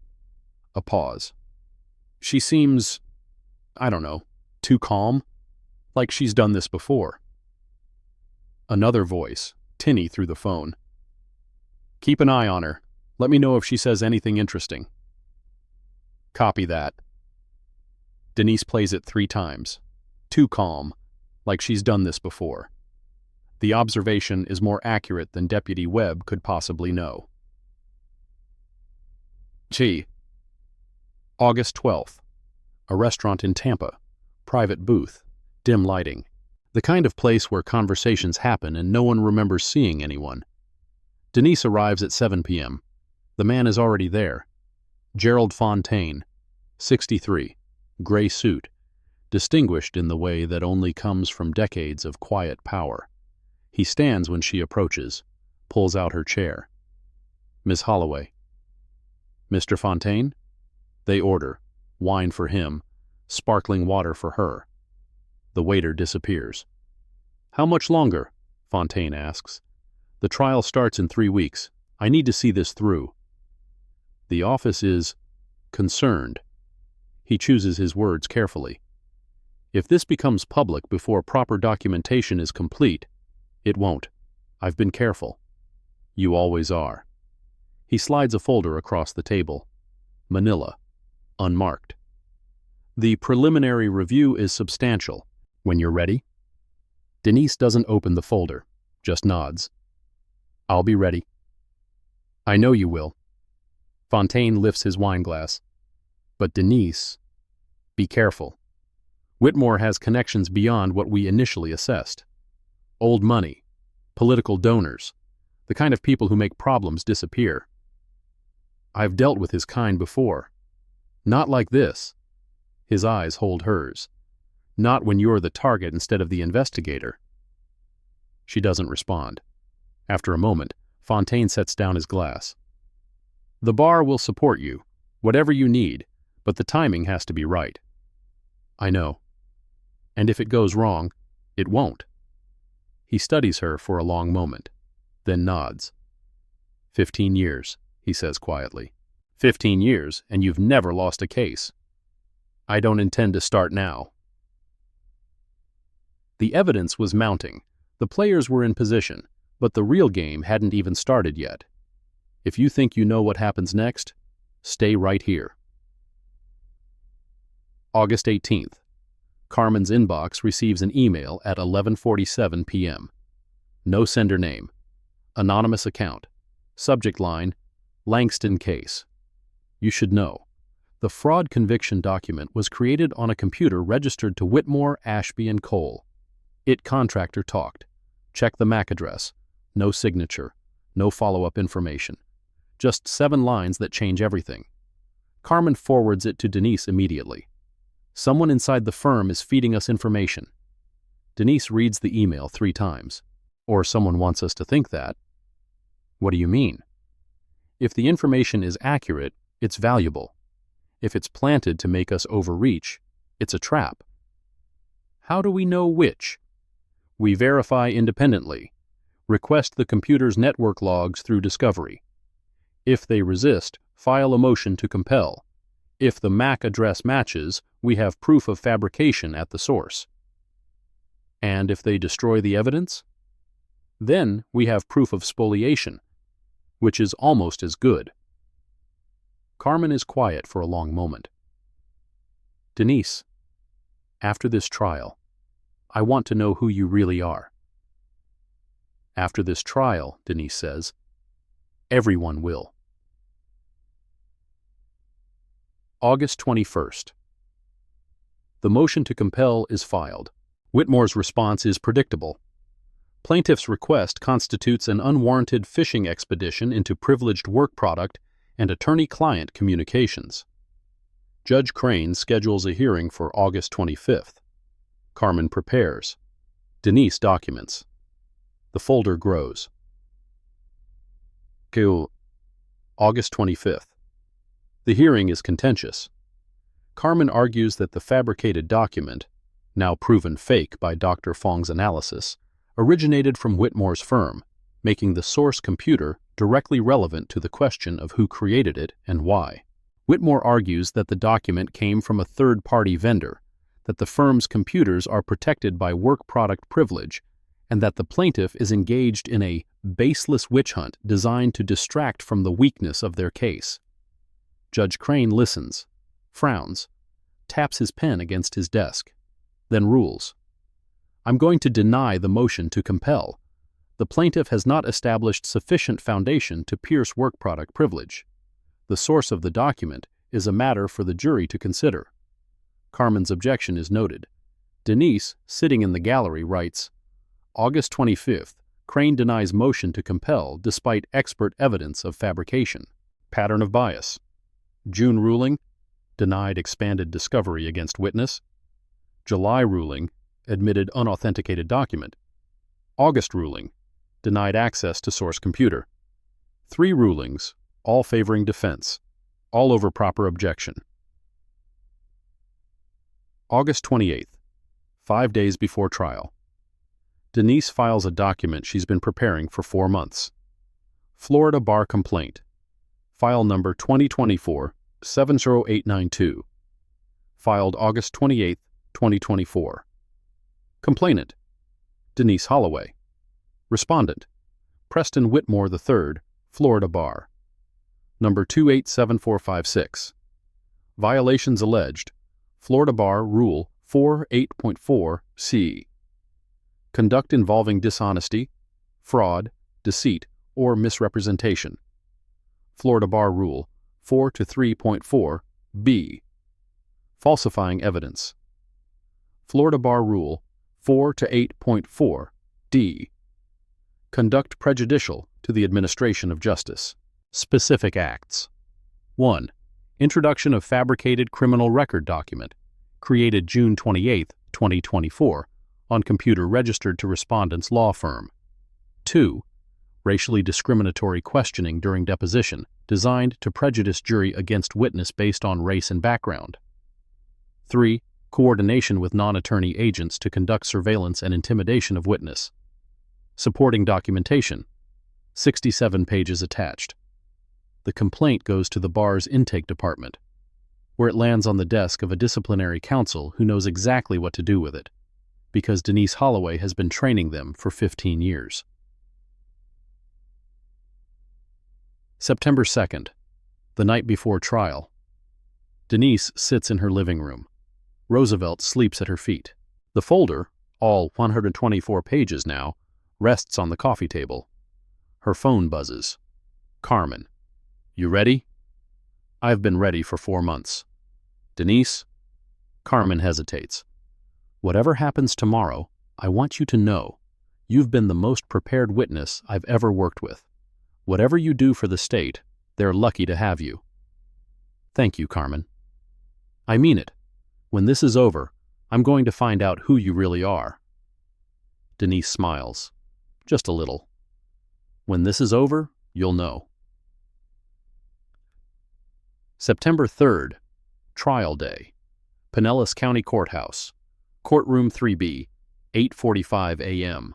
A pause. She seems, I don't know, too calm, like she's done this before. Another voice, tinny through the phone. Keep an eye on her. Let me know if she says anything interesting. Copy that. Denise plays it 3 times. Too calm, like she's done this before. The observation is more accurate than Deputy Webb could possibly know. Gee. August 12th. A restaurant in Tampa. Private booth. Dim lighting. The kind of place where conversations happen and no one remembers seeing anyone. Denise arrives at 7 p.m. The man is already there. Gerald Fontaine, 63, gray suit, distinguished in the way that only comes from decades of quiet power. He stands when she approaches, pulls out her chair. Miss Holloway. Mr. Fontaine? They order, wine for him, sparkling water for her. The waiter disappears. How much longer? Fontaine asks. The trial starts in 3 weeks. I need to see this through. The office is concerned. He chooses his words carefully. If this becomes public before proper documentation is complete, it won't. I've been careful. You always are. He slides a folder across the table. Manila, unmarked. The preliminary review is substantial. When you're ready? Denise doesn't open the folder, just nods. I'll be ready. I know you will. Fontaine lifts his wine glass. But Denise, be careful. Whitmore has connections beyond what we initially assessed. Old money, political donors, the kind of people who make problems disappear. I've dealt with his kind before. Not like this. His eyes hold hers. Not when you're the target instead of the investigator. She doesn't respond. After a moment, Fontaine sets down his glass. The bar will support you, whatever you need, but the timing has to be right. I know. And if it goes wrong, it won't. He studies her for a long moment, then nods. 15 years, he says quietly. 15 years, and you've never lost a case. I don't intend to start now. The evidence was mounting. The players were in position, but the real game hadn't even started yet. If you think you know what happens next, stay right here. August 18th. Carmen's inbox receives an email at 11:47 p.m. No sender name. Anonymous account. Subject line, Langston case. You should know. The fraud conviction document was created on a computer registered to Whitmore, Ashby & Cole. It contractor talked. Check the MAC address. No signature. No follow-up information. Just 7 lines that change everything. Carmen forwards it to Denise immediately. Someone inside the firm is feeding us information. Denise reads the email 3 times. Or someone wants us to think that. What do you mean? If the information is accurate, it's valuable. If it's planted to make us overreach, it's a trap. How do we know which? We verify independently. Request the computer's network logs through discovery. If they resist, file a motion to compel. If the MAC address matches, we have proof of fabrication at the source. And if they destroy the evidence? Then we have proof of spoliation, which is almost as good. Carmen is quiet for a long moment. Denise, after this trial, I want to know who you really are. After this trial, Denise says, everyone will. August 21st. The motion to compel is filed. Whitmore's response is predictable. Plaintiff's request constitutes an unwarranted fishing expedition into privileged work product and attorney-client communications. Judge Crane schedules a hearing for August 25th. Carmen prepares. Denise documents. The folder grows. August 25th. The hearing is contentious. Carmen argues that the fabricated document, now proven fake by Dr. Fong's analysis, originated from Whitmore's firm, making the source computer directly relevant to the question of who created it and why. Whitmore argues that the document came from a third-party vendor, that the firm's computers are protected by work product privilege, and that the plaintiff is engaged in a baseless witch hunt designed to distract from the weakness of their case. Judge Crane listens, frowns, taps his pen against his desk, then rules. I'm going to deny the motion to compel. The plaintiff has not established sufficient foundation to pierce work product privilege. The source of the document is a matter for the jury to consider. Carmen's objection is noted. Denise, sitting in the gallery, writes, August 25th, Crane denies motion to compel despite expert evidence of fabrication. Pattern of bias. June ruling, denied expanded discovery against witness. July ruling, admitted unauthenticated document. August ruling, denied access to source computer. 3 rulings, all favoring defense, all over proper objection. August 28th, 5 days before trial. Denise files a document she's been preparing for 4 months. Florida Bar Complaint. File number 2024-70892. Filed August 28, 2024. Complainant: Denise Holloway. Respondent: Preston Whitmore III, Florida Bar. Number 287456. Violations alleged: Florida Bar Rule 4.8.4c. Conduct involving dishonesty, fraud, deceit, or misrepresentation. Florida Bar Rule 4-3.4b. Falsifying evidence. Florida Bar Rule 4-8.4d. Conduct prejudicial to the administration of justice. Specific acts. 1. Introduction of fabricated criminal record document, created June 28, 2024, on computer registered to respondent's law firm. 2. Racially discriminatory questioning during deposition, designed to prejudice jury against witness based on race and background. 3. Coordination with non-attorney agents to conduct surveillance and intimidation of witness. Supporting documentation. 67 pages attached. The complaint goes to the bar's intake department, where it lands on the desk of a disciplinary counsel who knows exactly what to do with it, because Denise Holloway has been training them for 15 years. September 2nd, the night before trial. Denise sits in her living room. Roosevelt sleeps at her feet. The folder, all 124 pages now, rests on the coffee table. Her phone buzzes. Carmen: You ready? I've been ready for 4 months. Denise? Carmen hesitates. Whatever happens tomorrow, I want you to know you've been the most prepared witness I've ever worked with. Whatever you do for the state, they're lucky to have you. Thank you, Carmen. I mean it. When this is over, I'm going to find out who you really are. Denise smiles. Just a little. When this is over, you'll know. September 3rd, trial day. Pinellas County Courthouse. Courtroom 3B, 8:45 a.m.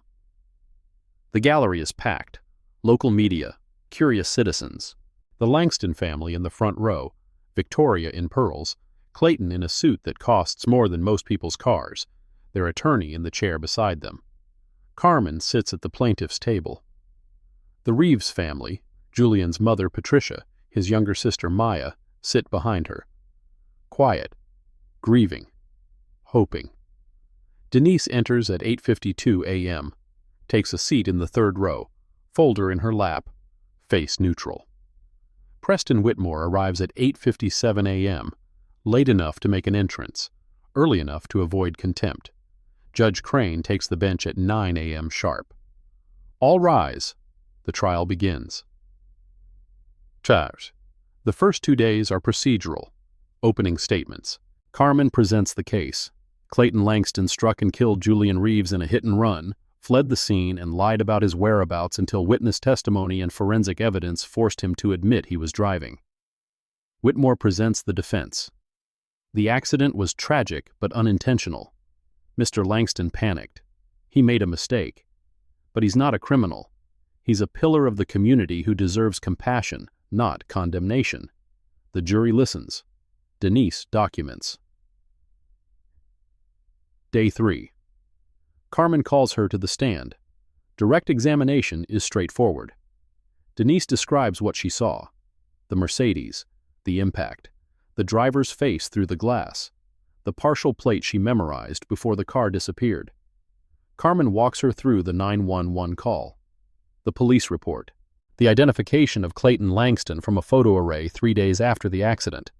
The gallery is packed. Local media, curious citizens. The Langston family in the front row, Victoria in pearls, Clayton in a suit that costs more than most people's cars, their attorney in the chair beside them. Carmen sits at the plaintiff's table. The Reeves family, Julian's mother Patricia, his younger sister Maya, sit behind her. Quiet, grieving, hoping. Denise enters at 8:52 a.m., takes a seat in the third row, folder in her lap, face neutral. Preston Whitmore arrives at 8:57 a.m., late enough to make an entrance, early enough to avoid contempt. Judge Crane takes the bench at 9 a.m. sharp. All rise. The trial begins. Charge. The first 2 days are procedural. Opening statements. Carmen presents the case. Clayton Langston struck and killed Julian Reeves in a hit-and-run, fled the scene, and lied about his whereabouts until witness testimony and forensic evidence forced him to admit he was driving. Whitmore presents the defense. The accident was tragic but unintentional. Mr. Langston panicked. He made a mistake. But he's not a criminal. He's a pillar of the community who deserves compassion, not condemnation. The jury listens. Denise documents. Day 3. Carmen calls her to the stand. Direct examination is straightforward. Denise describes what she saw. The Mercedes, the impact, the driver's face through the glass, the partial plate she memorized before the car disappeared. Carmen walks her through the 911 call, the police report, the identification of Clayton Langston from a photo array 3 days after the accident.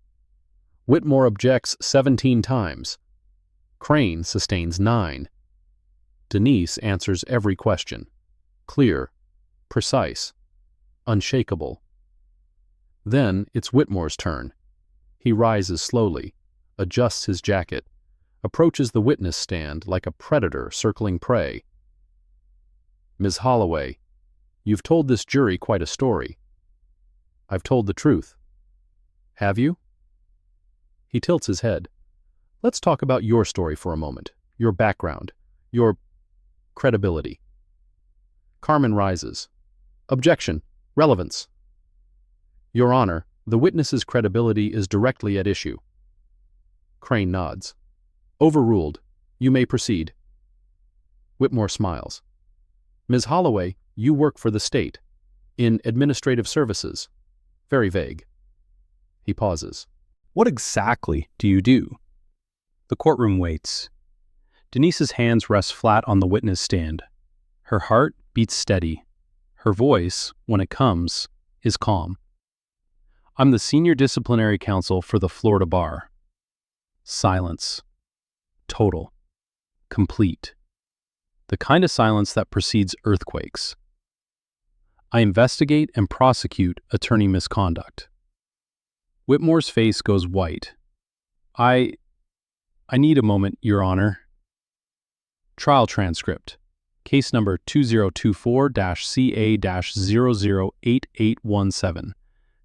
Whitmore objects 17 times. Crane sustains 9. Denise answers every question. Clear, precise, unshakable. Then it's Whitmore's turn. He rises slowly, adjusts his jacket, approaches the witness stand like a predator circling prey. Ms. Holloway, you've told this jury quite a story. I've told the truth. Have you? He tilts his head. Let's talk about your story for a moment, your background, your credibility. Carmen rises. Objection. Relevance. Your Honor, the witness's credibility is directly at issue. Crane nods. Overruled. You may proceed. Whitmore smiles. Ms. Holloway, you work for the state. In administrative services. Very vague. He pauses. What exactly do you do? The courtroom waits. Denise's hands rest flat on the witness stand. Her heart beats steady. Her voice, when it comes, is calm. I'm the senior disciplinary counsel for the Florida Bar. Silence. Total. Complete. The kind of silence that precedes earthquakes. I investigate and prosecute attorney misconduct. Whitmore's face goes white. I need a moment, Your Honor. Trial transcript. Case number 2024-CA-008817.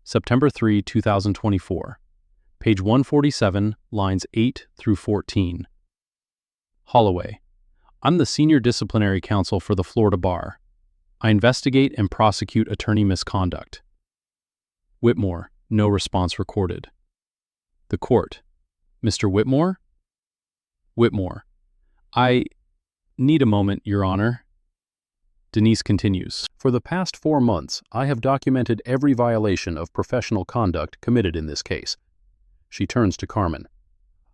September 3, 2024. Page 147, lines 8 through 14. Holloway. I'm the senior disciplinary counsel for the Florida Bar. I investigate and prosecute attorney misconduct. Whitmore. No response recorded. The court. Mr. Whitmore? Whitmore. I need a moment, Your Honor. Denise continues. For the past 4 months, I have documented every violation of professional conduct committed in this case. She turns to Carmen.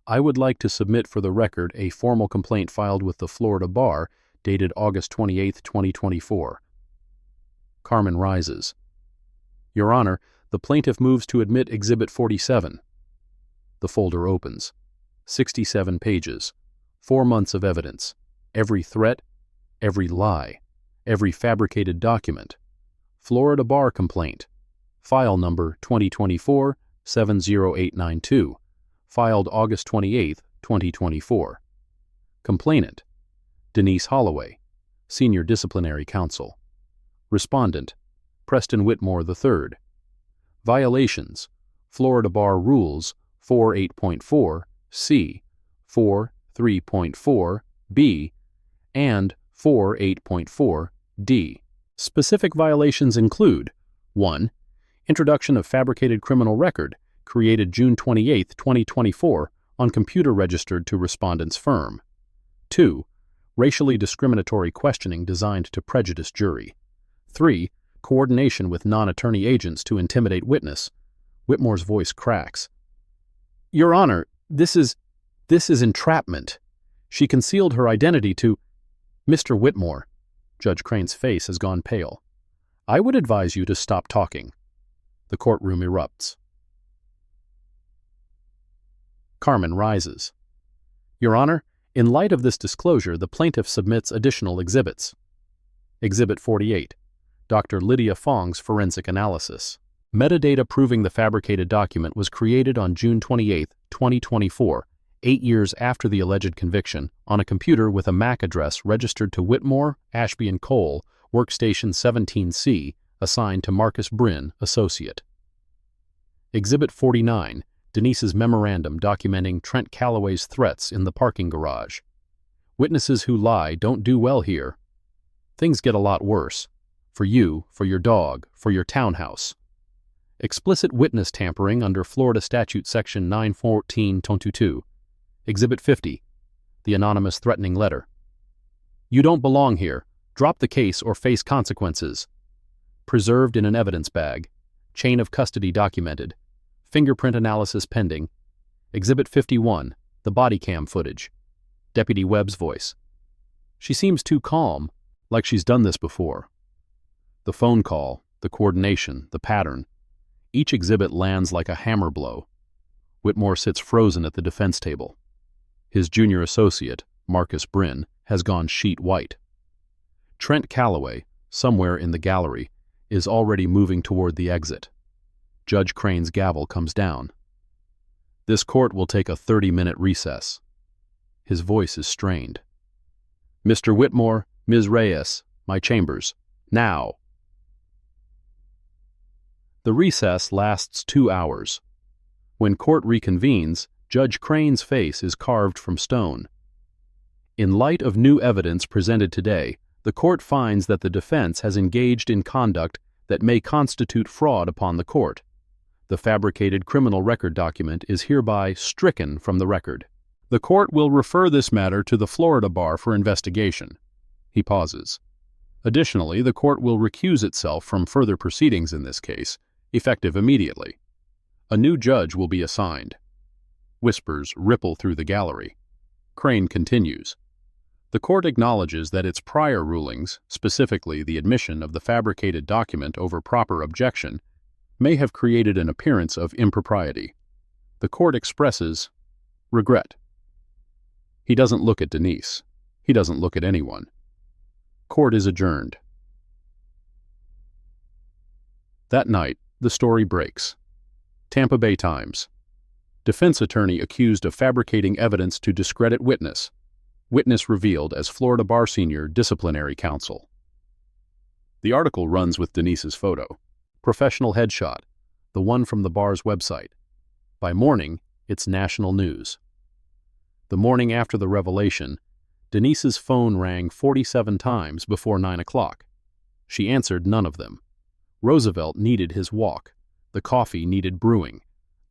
I would like to submit for the record a formal complaint filed with the Florida Bar dated August 28, 2024. Carmen rises. Your Honor, the plaintiff moves to admit Exhibit 47. The folder opens. 67 pages. 4 months of evidence. Every threat, every lie, every fabricated document. Florida Bar complaint. File number 2024-70892. Filed August 28, 2024. Complainant. Denise Holloway, Senior Disciplinary Counsel. Respondent. Preston Whitmore III. Violations. Florida Bar Rules 4.8.4 C, 4.3.4 B, and 4.8.4 D. Specific violations include 1. Introduction of fabricated criminal record, created June 28, 2024, on computer registered to respondent's firm. 2. Racially discriminatory questioning designed to prejudice jury. 3. Coordination with non-attorney agents to intimidate witness. Whitmore's voice cracks. Your Honor, this is entrapment. She concealed her identity to Mr. Whitmore. Judge Crane's face has gone pale. I would advise you to stop talking. The courtroom erupts. Carmen rises. Your Honor, in light of this disclosure, the plaintiff submits additional exhibits. Exhibit 48. Dr. Lydia Fong's forensic analysis. Metadata proving the fabricated document was created on June 28, 2024, 8 years after the alleged conviction, on a computer with a MAC address registered to Whitmore, Ashby & Cole, Workstation 17C, assigned to Marcus Bryn, Associate. Exhibit 49. Denise's memorandum documenting Trent Calloway's threats in the parking garage. Witnesses who lie don't do well here. Things get a lot worse. For you, for your dog, for your townhouse. Explicit witness tampering under Florida Statute Section 914-22. Exhibit 50. The anonymous threatening letter. You don't belong here. Drop the case or face consequences. Preserved in an evidence bag. Chain of custody documented. Fingerprint analysis pending. Exhibit 51, the body cam footage. Deputy Webb's voice. She seems too calm, like she's done this before. The phone call, the coordination, the pattern. Each exhibit lands like a hammer blow. Whitmore sits frozen at the defense table. His junior associate, Marcus Bryn, has gone sheet white. Trent Calloway, somewhere in the gallery, is already moving toward the exit. Judge Crane's gavel comes down. This court will take a 30-minute recess. His voice is strained. Mr. Whitmore, Ms. Reyes, my chambers. Now. The recess lasts 2 hours. When court reconvenes, Judge Crane's face is carved from stone. In light of new evidence presented today, the court finds that the defense has engaged in conduct that may constitute fraud upon the court. The fabricated criminal record document is hereby stricken from the record. The court will refer this matter to the Florida Bar for investigation. He pauses. Additionally, the court will recuse itself from further proceedings in this case, effective immediately. A new judge will be assigned. Whispers ripple through the gallery. Crane continues. The court acknowledges that its prior rulings, specifically the admission of the fabricated document over proper objection, may have created an appearance of impropriety. The court expresses regret. He doesn't look at Denise. He doesn't look at anyone. Court is adjourned. That night, the story breaks. Tampa Bay Times. Defense attorney accused of fabricating evidence to discredit witness. Witness revealed as Florida Bar Senior Disciplinary Counsel. The article runs with Denise's photo. Professional headshot, the one from the bar's website. By morning, it's national news. The morning after the revelation, Denise's phone rang 47 times before 9 o'clock. She answered none of them. Roosevelt needed his walk. The coffee needed brewing.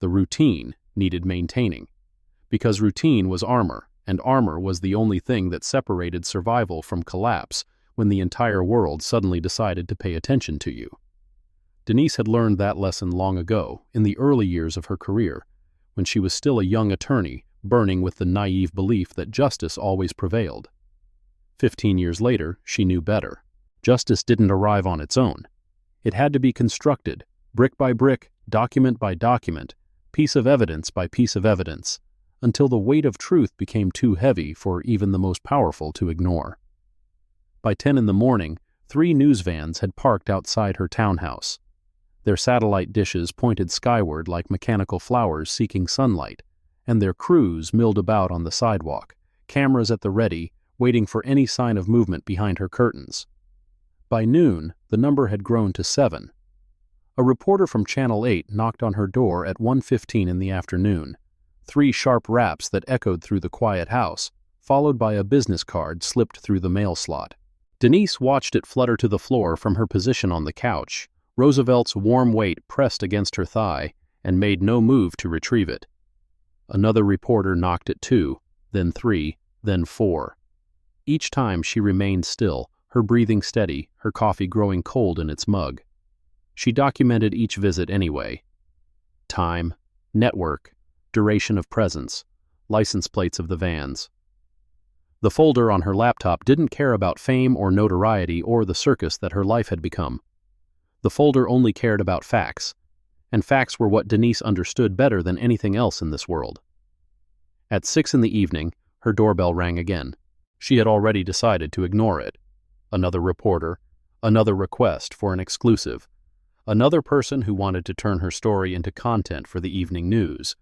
The routine needed maintaining. Because routine was armor, and armor was the only thing that separated survival from collapse when the entire world suddenly decided to pay attention to you. Denise had learned that lesson long ago, in the early years of her career, when she was still a young attorney, burning with the naive belief that justice always prevailed. 15 years later, she knew better. Justice didn't arrive on its own. It had to be constructed, brick by brick, document by document, piece of evidence by piece of evidence, until the weight of truth became too heavy for even the most powerful to ignore. By 10 in the morning, 3 news vans had parked outside her townhouse. Their satellite dishes pointed skyward like mechanical flowers seeking sunlight, and their crews milled about on the sidewalk, cameras at the ready, waiting for any sign of movement behind her curtains. By noon, the number had grown to 7. A reporter from Channel 8 knocked on her door at 1:15 in the afternoon. 3 sharp raps that echoed through the quiet house, followed by a business card slipped through the mail slot. Denise watched it flutter to the floor from her position on the couch. Roosevelt's warm weight pressed against her thigh and made no move to retrieve it. Another reporter knocked at 2, then 3, then 4. Each time she remained still, her breathing steady, her coffee growing cold in its mug. She documented each visit anyway. Time, network, duration of presence, license plates of the vans. The folder on her laptop didn't care about fame or notoriety or the circus that her life had become. The folder only cared about facts, and facts were what Denise understood better than anything else in this world. At 6 in the evening, her doorbell rang again. She had already decided to ignore it. Another reporter, another request for an exclusive, another person who wanted to turn her story into content for the evening news.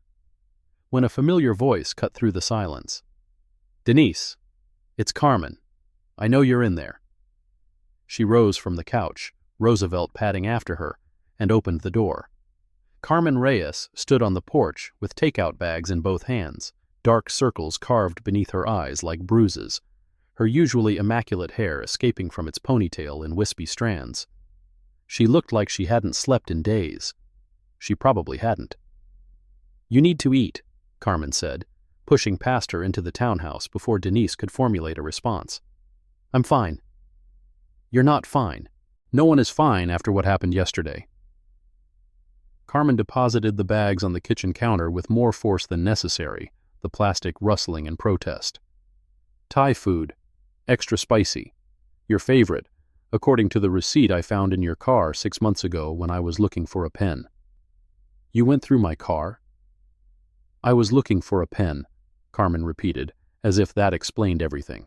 When a familiar voice cut through the silence. "Denise, it's Carmen. I know you're in there." She rose from the couch, Roosevelt padding after her, and opened the door. Carmen Reyes stood on the porch with takeout bags in both hands, dark circles carved beneath her eyes like bruises, her usually immaculate hair escaping from its ponytail in wispy strands. She looked like she hadn't slept in days. She probably hadn't. "You need to eat," Carmen said, pushing past her into the townhouse before Denise could formulate a response. "I'm fine." "You're not fine. No one is fine after what happened yesterday." Carmen deposited the bags on the kitchen counter with more force than necessary, the plastic rustling in protest. Thai food. Extra spicy. Your favorite, according to the receipt I found in your car 6 months ago when I was looking for a pen. You went through my car? I was looking for a pen, Carmen repeated, as if that explained everything.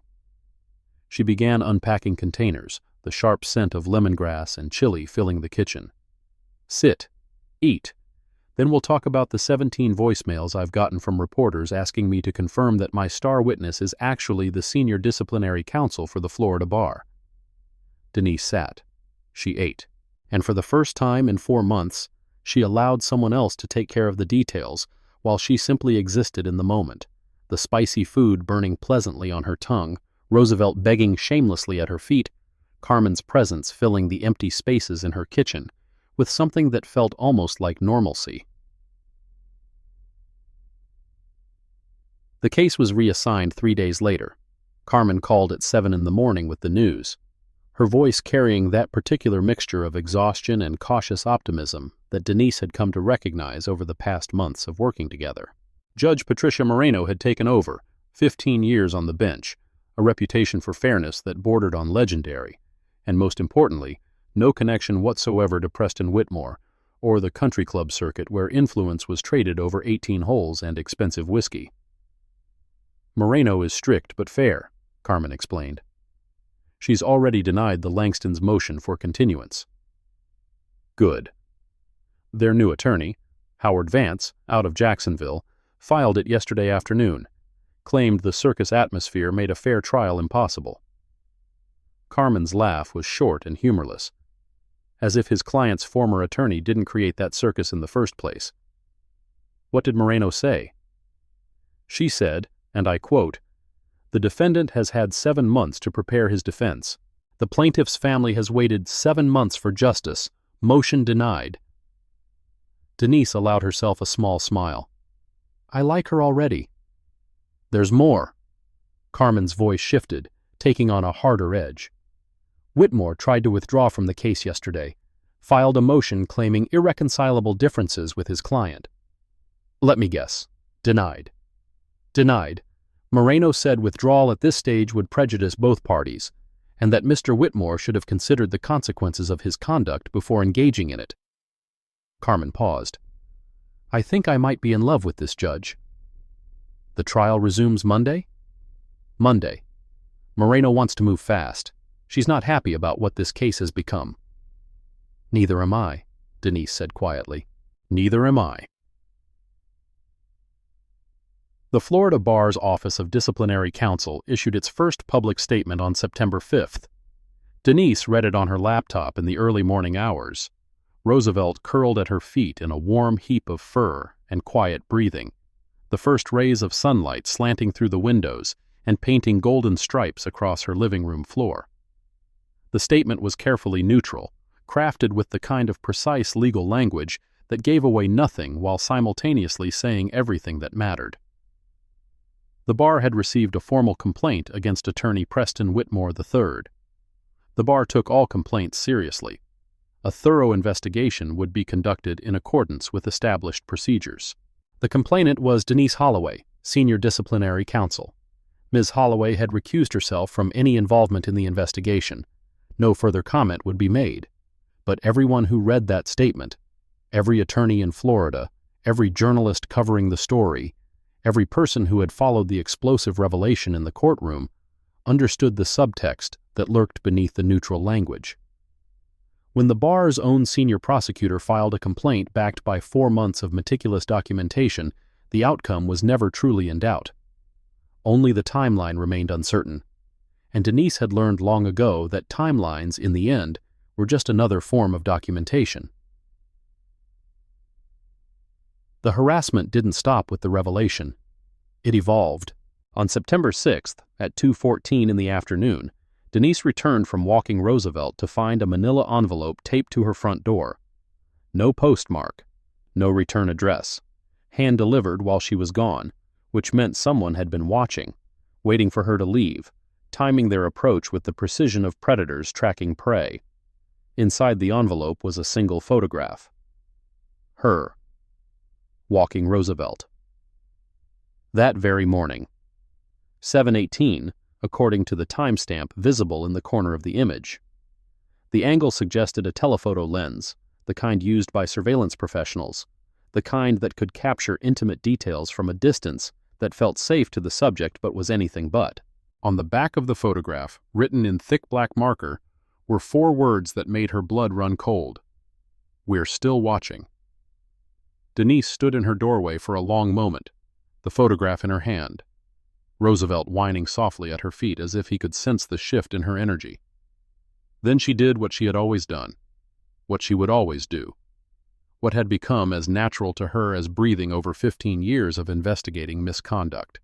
She began unpacking containers, the sharp scent of lemongrass and chili filling the kitchen. Sit. Eat. Then we'll talk about the 17 voicemails I've gotten from reporters asking me to confirm that my star witness is actually the senior disciplinary counsel for the Florida bar. Denise sat. She ate. And for the first time in 4 months, she allowed someone else to take care of the details while she simply existed in the moment, the spicy food burning pleasantly on her tongue, Roosevelt begging shamelessly at her feet, Carmen's presence filling the empty spaces in her kitchen with something that felt almost like normalcy. The case was reassigned 3 days later. Carmen called at 7 in the morning with the news, her voice carrying that particular mixture of exhaustion and cautious optimism that Denise had come to recognize over the past months of working together. Judge Patricia Moreno had taken over, 15 years on the bench, a reputation for fairness that bordered on legendary, and most importantly, no connection whatsoever to Preston Whitmore or the country club circuit where influence was traded over 18 holes and expensive whiskey. Moreno is strict but fair, Carmen explained. She's already denied the Langstons' motion for continuance. Good. Their new attorney, Howard Vance, out of Jacksonville, filed it yesterday afternoon, claimed the circus atmosphere made a fair trial impossible. Carmen's laugh was short and humorless, as if his client's former attorney didn't create that circus in the first place. What did Moreno say? She said, and I quote, "The defendant has had 7 months to prepare his defense. The plaintiff's family has waited 7 months for justice. Motion denied." Denise allowed herself a small smile. I like her already. There's more. Carmen's voice shifted, taking on a harder edge. Whitmore tried to withdraw from the case yesterday, filed a motion claiming irreconcilable differences with his client. Let me guess. Denied. Denied. Moreno said withdrawal at this stage would prejudice both parties, and that Mr. Whitmore should have considered the consequences of his conduct before engaging in it. Carmen paused. I think I might be in love with this judge. The trial resumes Monday? Monday. Moreno wants to move fast. She's not happy about what this case has become. Neither am I, Denise said quietly. Neither am I. The Florida Bar's Office of Disciplinary Counsel issued its first public statement on September 5th. Denise read it on her laptop in the early morning hours. Roosevelt curled at her feet in a warm heap of fur and quiet breathing, the first rays of sunlight slanting through the windows and painting golden stripes across her living room floor. The statement was carefully neutral, crafted with the kind of precise legal language that gave away nothing while simultaneously saying everything that mattered. The bar had received a formal complaint against attorney Preston Whitmore III. The bar took all complaints seriously. A thorough investigation would be conducted in accordance with established procedures. The complainant was Denise Holloway, senior disciplinary counsel. Ms. Holloway had recused herself from any involvement in the investigation. No further comment would be made. But everyone who read that statement, every attorney in Florida, every journalist covering the story, every person who had followed the explosive revelation in the courtroom, understood the subtext that lurked beneath the neutral language. When the bar's own senior prosecutor filed a complaint backed by 4 months of meticulous documentation, the outcome was never truly in doubt. Only the timeline remained uncertain. And Denise had learned long ago that timelines, in the end, were just another form of documentation. The harassment didn't stop with the revelation. It evolved. On September 6th, at 2:14 in the afternoon, Denise returned from walking Roosevelt to find a manila envelope taped to her front door. No postmark, no return address, hand-delivered while she was gone, which meant someone had been watching, waiting for her to leave, timing their approach with the precision of predators tracking prey. Inside the envelope was a single photograph. Her. Walking Roosevelt. That very morning. 7:18, according to the timestamp visible in the corner of the image. The angle suggested a telephoto lens, the kind used by surveillance professionals, the kind that could capture intimate details from a distance that felt safe to the subject but was anything but. On the back of the photograph, written in thick black marker, were 4 words that made her blood run cold. "We're still watching." Denise stood in her doorway for a long moment, the photograph in her hand, Roosevelt whining softly at her feet as if he could sense the shift in her energy. Then she did what she had always done, what she would always do, what had become as natural to her as breathing over 15 years of investigating misconduct.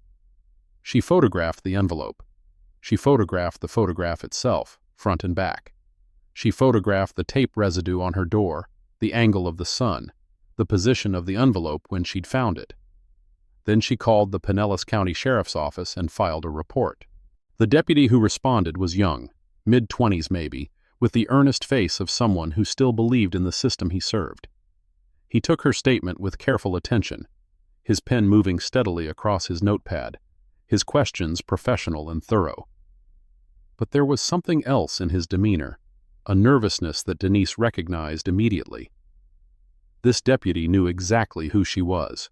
She photographed the envelope. She photographed the photograph itself, front and back. She photographed the tape residue on her door, the angle of the sun, the position of the envelope when she'd found it. Then she called the Pinellas County Sheriff's Office and filed a report. The deputy who responded was young, mid-20s maybe, with the earnest face of someone who still believed in the system he served. He took her statement with careful attention, his pen moving steadily across his notepad, his questions professional and thorough. But there was something else in his demeanor, a nervousness that Denise recognized immediately. This deputy knew exactly who she was.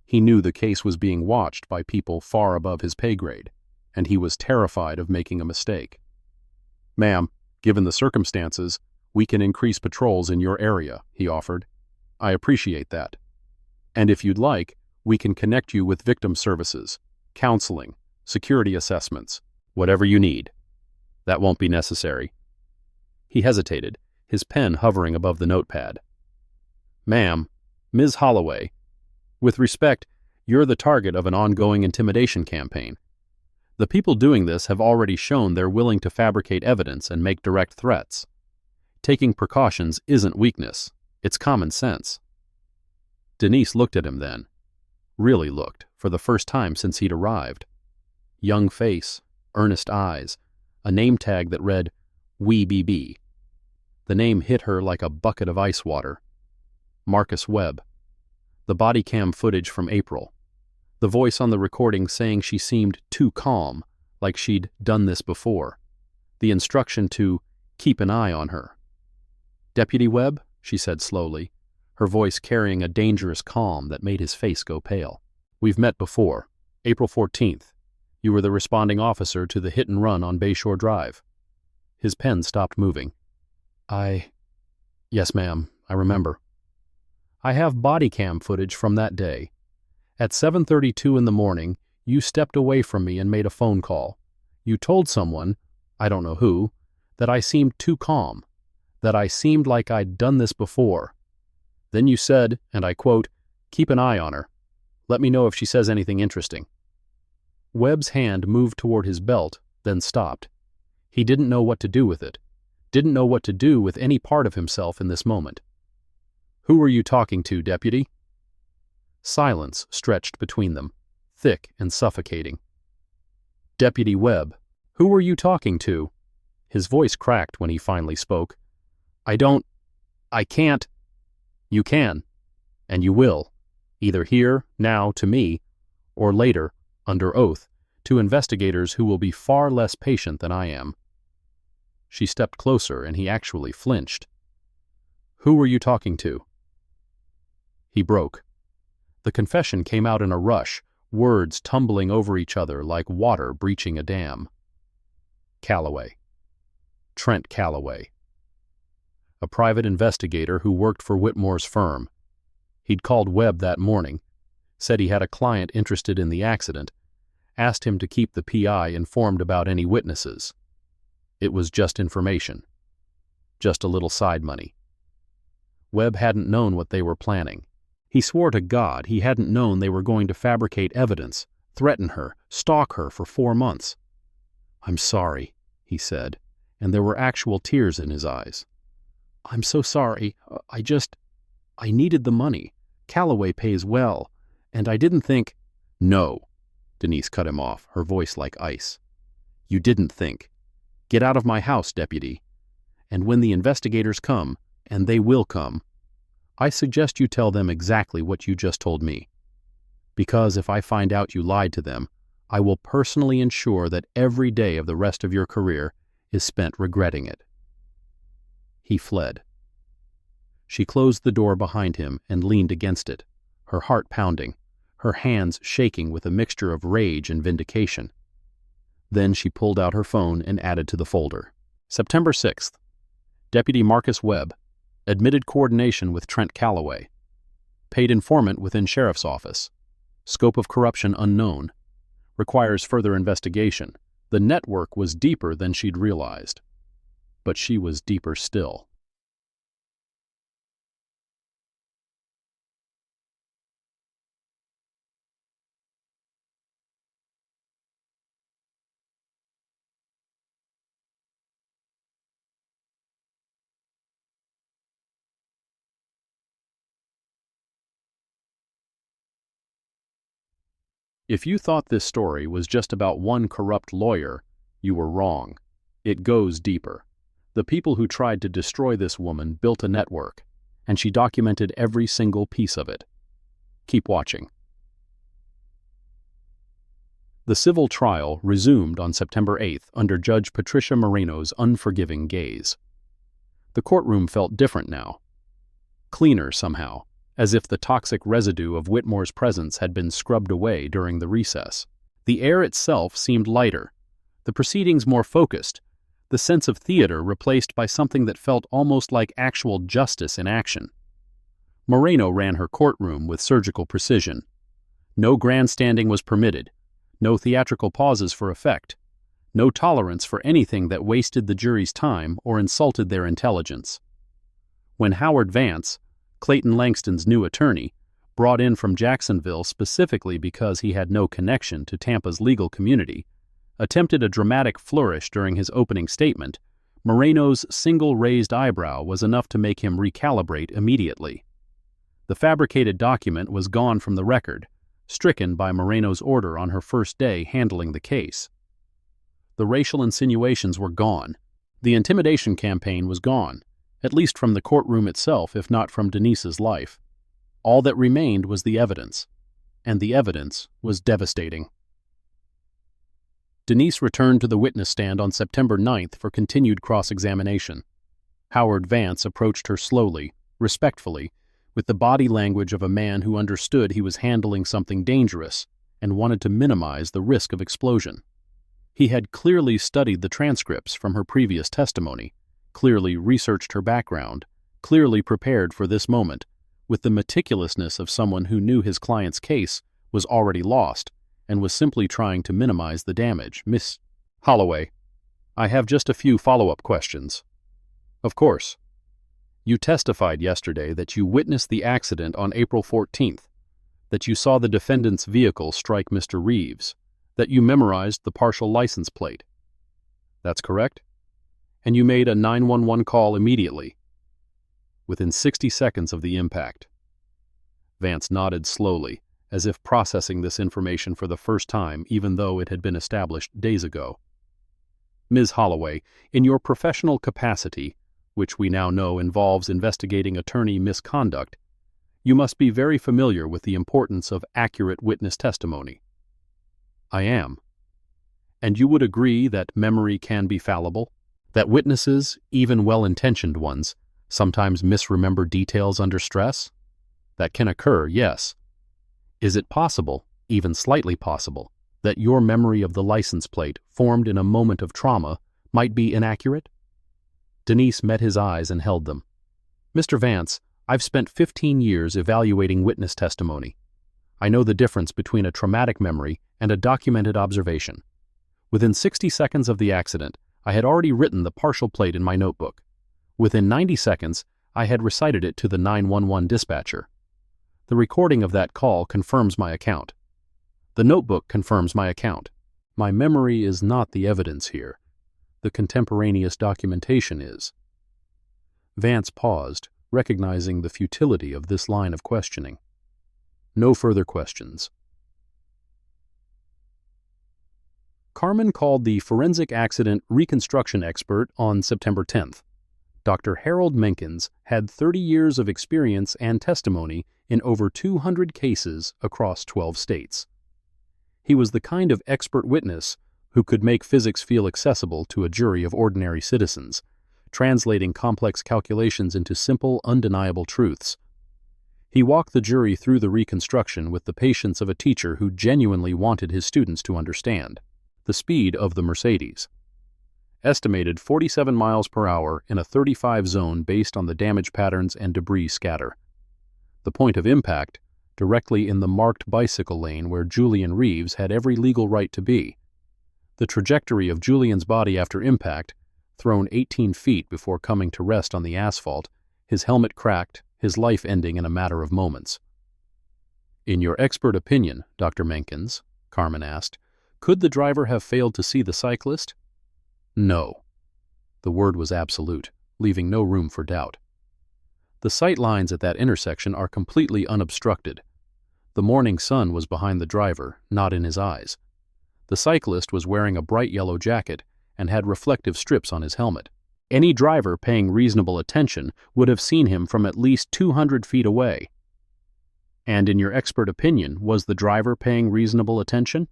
He knew the case was being watched by people far above his pay grade, and he was terrified of making a mistake. "Ma'am, given the circumstances, we can increase patrols in your area," he offered. "I appreciate that. And if you'd like, we can connect you with victim services, counseling, security assessments, whatever you need." "That won't be necessary." He hesitated, his pen hovering above the notepad. "Ma'am, Ms. Holloway, with respect, you're the target of an ongoing intimidation campaign. The people doing this have already shown they're willing to fabricate evidence and make direct threats. Taking precautions isn't weakness, it's common sense." Denise looked at him then. Really looked, for the first time since he'd arrived. Young face, earnest eyes, a name tag that read, "Wee BB." The name hit her like a bucket of ice water. Marcus Webb. The body cam footage from April. The voice on the recording saying she seemed too calm, like she'd done this before. The instruction to keep an eye on her. "Deputy Webb," she said slowly, her voice carrying a dangerous calm that made his face go pale. "We've met before. April 14th. You were the responding officer to the hit and run on Bayshore Drive." His pen stopped moving. Yes, ma'am, I remember. I have body cam footage from that day. At 7:32 in the morning, you stepped away from me and made a phone call. You told someone, I don't know who, that I seemed too calm, that I seemed like I'd done this before. Then you said, and I quote, "Keep an eye on her. Let me know if she says anything interesting." Webb's hand moved toward his belt, then stopped. He didn't know what to do with it, didn't know what to do with any part of himself in this moment. "Who were you talking to, deputy?" Silence stretched between them, thick and suffocating. "Deputy Webb, who were you talking to?" His voice cracked when he finally spoke. I can't." "You can, and you will, either here, now, to me, or later, under oath, to investigators who will be far less patient than I am." She stepped closer, and he actually flinched. "Who were you talking to?" He broke. The confession came out in a rush, words tumbling over each other like water breaching a dam. Calloway. Trent Calloway. A private investigator who worked for Whitmore's firm. He'd called Webb that morning, said he had a client interested in the accident, asked him to keep the PI informed about any witnesses. It was just information. Just a little side money. Webb hadn't known what they were planning. He swore to God he hadn't known they were going to fabricate evidence, threaten her, stalk her for 4 months. "I'm sorry," he said, and there were actual tears in his eyes. "I'm so sorry. I needed the money. Calloway pays well, and I didn't think—" "No," Denise cut him off, her voice like ice. "You didn't think. Get out of my house, deputy. And when the investigators come, and they will come, I suggest you tell them exactly what you just told me. Because if I find out you lied to them, I will personally ensure that every day of the rest of your career is spent regretting it." He fled. She closed the door behind him and leaned against it, her heart pounding, her hands shaking with a mixture of rage and vindication. Then she pulled out her phone and added to the folder. September 6th. Deputy Marcus Webb. Admitted coordination with Trent Calloway. Paid informant within Sheriff's Office. Scope of corruption unknown. Requires further investigation. The network was deeper than she'd realized. But she was deeper still. If you thought this story was just about one corrupt lawyer, you were wrong. It goes deeper. The people who tried to destroy this woman built a network, and she documented every single piece of it. Keep watching. The civil trial resumed on September 8th under Judge Patricia Moreno's unforgiving gaze. The courtroom felt different now. Cleaner somehow, as if the toxic residue of Whitmore's presence had been scrubbed away during the recess. The air itself seemed lighter, the proceedings more focused, the sense of theater replaced by something that felt almost like actual justice in action. Moreno ran her courtroom with surgical precision. No grandstanding was permitted, no theatrical pauses for effect, no tolerance for anything that wasted the jury's time or insulted their intelligence. When Howard Vance, Clayton Langston's new attorney, brought in from Jacksonville specifically because he had no connection to Tampa's legal community, attempted a dramatic flourish during his opening statement, Moreno's single raised eyebrow was enough to make him recalibrate immediately. The fabricated document was gone from the record, stricken by Moreno's order on her first day handling the case. The racial insinuations were gone. The intimidation campaign was gone, at least from the courtroom itself, if not from Denise's life. All that remained was the evidence, and the evidence was devastating. Denise returned to the witness stand on September 9th for continued cross-examination. Howard Vance approached her slowly, respectfully, with the body language of a man who understood he was handling something dangerous and wanted to minimize the risk of explosion. He had clearly studied the transcripts from her previous testimony, clearly researched her background, clearly prepared for this moment, with the meticulousness of someone who knew his client's case was already lost and was simply trying to minimize the damage. "Miss Holloway, I have just a few follow-up questions." "Of course." "You testified yesterday that you witnessed the accident on April 14th, that you saw the defendant's vehicle strike Mr. Reeves, that you memorized the partial license plate." "That's correct." "And you made a 911 call immediately?" "Within 60 seconds of the impact." Vance nodded slowly, as if processing this information for the first time, even though it had been established days ago. "Ms. Holloway, in your professional capacity, which we now know involves investigating attorney misconduct, you must be very familiar with the importance of accurate witness testimony." "I am." "And you would agree that memory can be fallible? That witnesses, even well-intentioned ones, sometimes misremember details under stress?" "That can occur, yes." "Is it possible, even slightly possible, that your memory of the license plate formed in a moment of trauma might be inaccurate?" Denise met his eyes and held them. "Mr. Vance, I've spent 15 years evaluating witness testimony. I know the difference between a traumatic memory and a documented observation. Within 60 seconds of the accident, I had already written the partial plate in my notebook. Within 90 seconds, I had recited it to the 911 dispatcher. The recording of that call confirms my account. The notebook confirms my account. My memory is not the evidence here. The contemporaneous documentation is." Vance paused, recognizing the futility of this line of questioning. No further questions. Carmen called the forensic accident reconstruction expert on September 10th. Dr. Harold Menkins had 30 years of experience and testimony in over 200 cases across 12 states. He was the kind of expert witness who could make physics feel accessible to a jury of ordinary citizens, translating complex calculations into simple, undeniable truths. He walked the jury through the reconstruction with the patience of a teacher who genuinely wanted his students to understand. The speed of the Mercedes. Estimated 47 miles per hour in a 35 zone based on the damage patterns and debris scatter. The point of impact, directly in the marked bicycle lane where Julian Reeves had every legal right to be. The trajectory of Julian's body after impact, thrown 18 feet before coming to rest on the asphalt, his helmet cracked, his life ending in a matter of moments. In your expert opinion, Dr. Menkins, Carmen asked, could the driver have failed to see the cyclist? No. The word was absolute, leaving no room for doubt. The sight lines at that intersection are completely unobstructed. The morning sun was behind the driver, not in his eyes. The cyclist was wearing a bright yellow jacket and had reflective strips on his helmet. Any driver paying reasonable attention would have seen him from at least 200 feet away. And in your expert opinion, was the driver paying reasonable attention?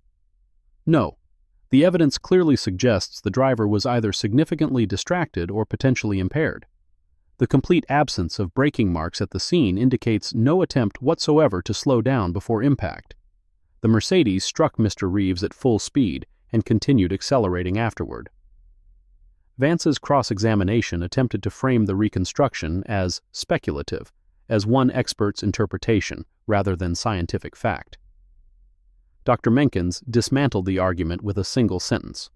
No. The evidence clearly suggests the driver was either significantly distracted or potentially impaired. The complete absence of braking marks at the scene indicates no attempt whatsoever to slow down before impact. The Mercedes struck Mr. Reeves at full speed and continued accelerating afterward. Vance's cross-examination attempted to frame the reconstruction as speculative, as one expert's interpretation rather than scientific fact. Dr. Menkins dismantled the argument with a single sentence.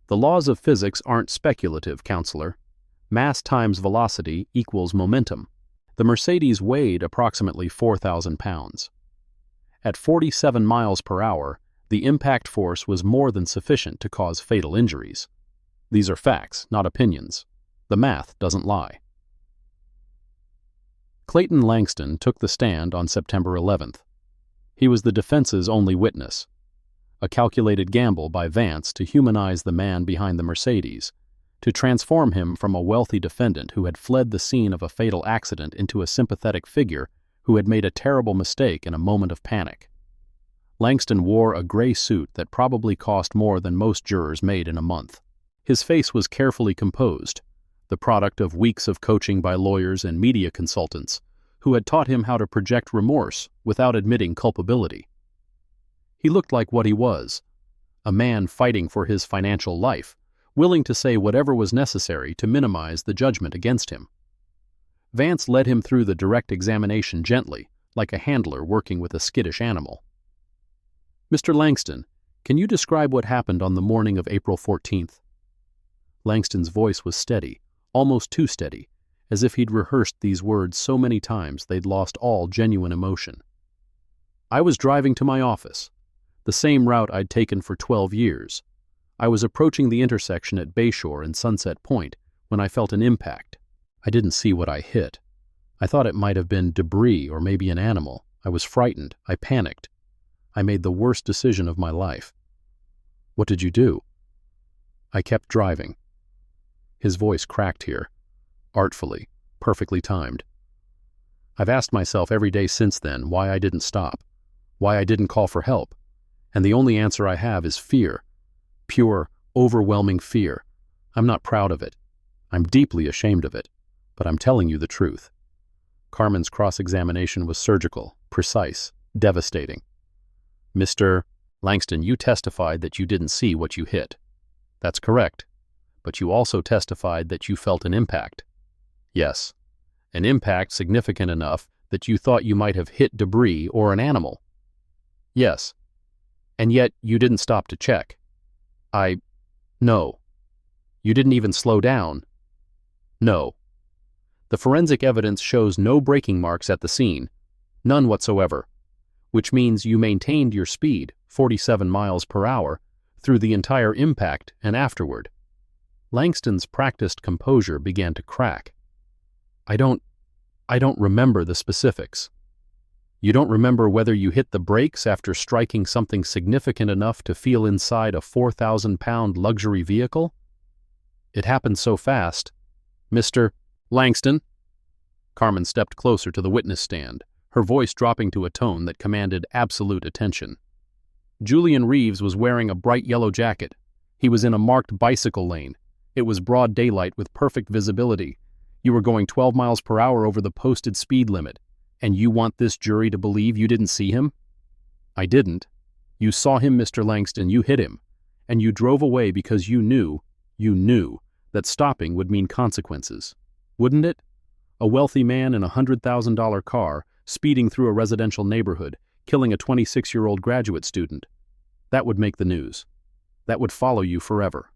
The laws of physics aren't speculative, counselor. Mass times velocity equals momentum. The Mercedes weighed approximately 4,000 pounds. At 47 miles per hour, the impact force was more than sufficient to cause fatal injuries. These are facts, not opinions. The math doesn't lie. Clayton Langston took the stand on September 11th. He was the defense's only witness. A calculated gamble by Vance to humanize the man behind the Mercedes, to transform him from a wealthy defendant who had fled the scene of a fatal accident into a sympathetic figure who had made a terrible mistake in a moment of panic. Langston wore a gray suit that probably cost more than most jurors made in a month. His face was carefully composed, the product of weeks of coaching by lawyers and media consultants who had taught him how to project remorse without admitting culpability. He looked like what he was, a man fighting for his financial life, willing to say whatever was necessary to minimize the judgment against him. Vance led him through the direct examination gently, like a handler working with a skittish animal. Mr. Langston, can you describe what happened on the morning of April 14th? Langston's voice was steady, almost too steady, as if he'd rehearsed these words so many times they'd lost all genuine emotion. I was driving to my office, the same route I'd taken for 12 years. I was approaching the intersection at Bayshore and Sunset Point when I felt an impact. I didn't see what I hit. I thought it might have been debris or maybe an animal. I was frightened. I panicked. I made the worst decision of my life. What did you do? I kept driving. His voice cracked here, artfully, perfectly timed. I've asked myself every day since then why I didn't stop, why I didn't call for help, and the only answer I have is fear. Pure, overwhelming fear. I'm not proud of it. I'm deeply ashamed of it, but I'm telling you the truth. Carmen's cross-examination was surgical, precise, devastating. Mr. Langston, you testified that you didn't see what you hit. That's correct, but you also testified that you felt an impact. Yes, an impact significant enough that you thought you might have hit debris or an animal. Yes, and yet you didn't stop to check. No. You didn't even slow down. No. The forensic evidence shows no braking marks at the scene, none whatsoever, which means you maintained your speed, 47 miles per hour, through the entire impact and afterward. Langston's practiced composure began to crack. I don't remember the specifics. You don't remember whether you hit the brakes after striking something significant enough to feel inside a 4,000-pound luxury vehicle? It happened so fast. Mr. Langston? Carmen stepped closer to the witness stand, her voice dropping to a tone that commanded absolute attention. Julian Reeves was wearing a bright yellow jacket. He was in a marked bicycle lane. It was broad daylight with perfect visibility. You were going 12 miles per hour over the posted speed limit, and you want this jury to believe you didn't see him? I didn't. You saw him, Mr. Langston, you hit him, and you drove away because you knew that stopping would mean consequences. Wouldn't it? A wealthy man in a $100,000 car, speeding through a residential neighborhood, killing a 26-year-old graduate student. That would make the news. That would follow you forever.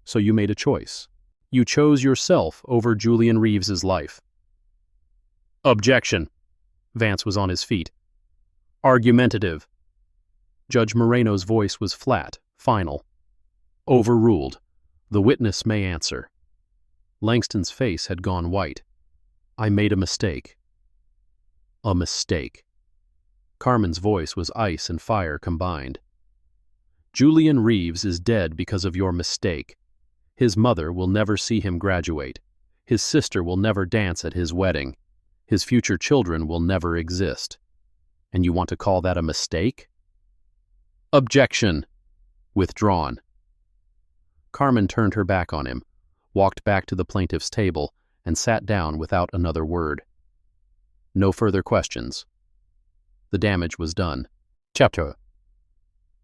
So you made a choice. You chose yourself over Julian Reeves's life. Objection. Vance was on his feet. Argumentative. Judge Moreno's voice was flat, final. Overruled. The witness may answer. Langston's face had gone white. I made a mistake. A mistake. Carmen's voice was ice and fire combined. Julian Reeves is dead because of your mistake. His mother will never see him graduate. His sister will never dance at his wedding. His future children will never exist. And you want to call that a mistake? Objection. Withdrawn. Carmen turned her back on him, walked back to the plaintiff's table, and sat down without another word. No further questions. The damage was done. Chapter.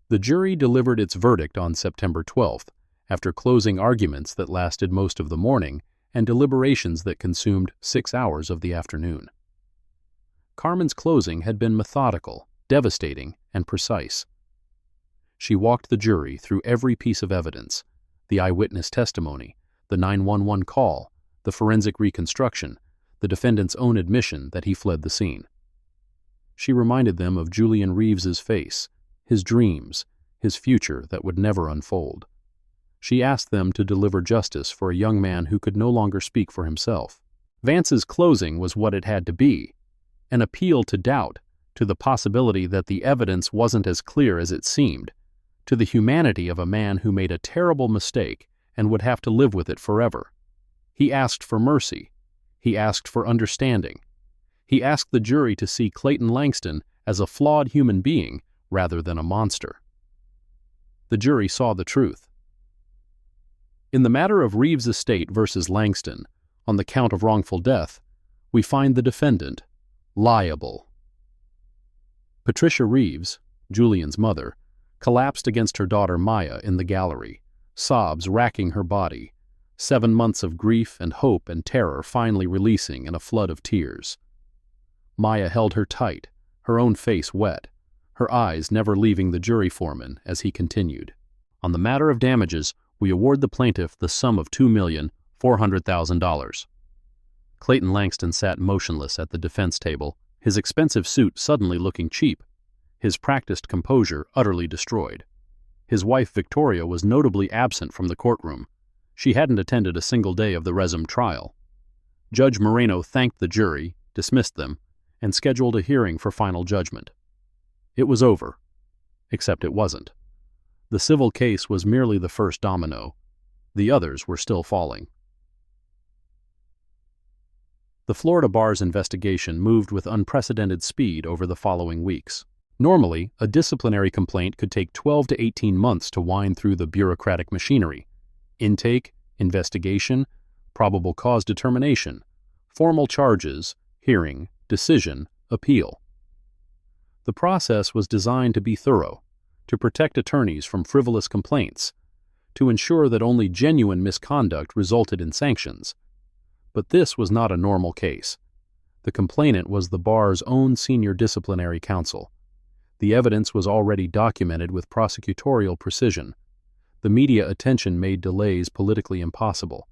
The jury delivered its verdict on September 12th, after closing arguments that lasted most of the morning and deliberations that consumed 6 hours of the afternoon. Carmen's closing had been methodical, devastating, and precise. She walked the jury through every piece of evidence, the eyewitness testimony, the 911 call, the forensic reconstruction, the defendant's own admission that he fled the scene. She reminded them of Julian Reeves's face, his dreams, his future that would never unfold. She asked them to deliver justice for a young man who could no longer speak for himself. Vance's closing was what it had to be, an appeal to doubt, to the possibility that the evidence wasn't as clear as it seemed, to the humanity of a man who made a terrible mistake and would have to live with it forever. He asked for mercy. He asked for understanding. He asked the jury to see Clayton Langston as a flawed human being rather than a monster. The jury saw the truth. In the matter of Reeves' estate versus Langston, on the count of wrongful death, we find the defendant liable. Patricia Reeves, Julian's mother, collapsed against her daughter Maya in the gallery, sobs racking her body, 7 months of grief and hope and terror finally releasing in a flood of tears. Maya held her tight, her own face wet, her eyes never leaving the jury foreman as he continued. On the matter of damages, we award the plaintiff the sum of $2,400,000. Clayton Langston sat motionless at the defense table, his expensive suit suddenly looking cheap, his practiced composure utterly destroyed. His wife Victoria was notably absent from the courtroom. She hadn't attended a single day of the Resum trial. Judge Moreno thanked the jury, dismissed them, and scheduled a hearing for final judgment. It was over. Except it wasn't. The civil case was merely the first domino. The others were still falling. The Florida Bar's investigation moved with unprecedented speed over the following weeks. Normally, a disciplinary complaint could take 12 to 18 months to wind through the bureaucratic machinery. Intake, investigation, probable cause determination, formal charges, hearing, decision, appeal. The process was designed to be thorough, to protect attorneys from frivolous complaints, to ensure that only genuine misconduct resulted in sanctions. But this was not a normal case. The complainant was the bar's own senior disciplinary counsel. The evidence was already documented with prosecutorial precision. The media attention made delays politically impossible,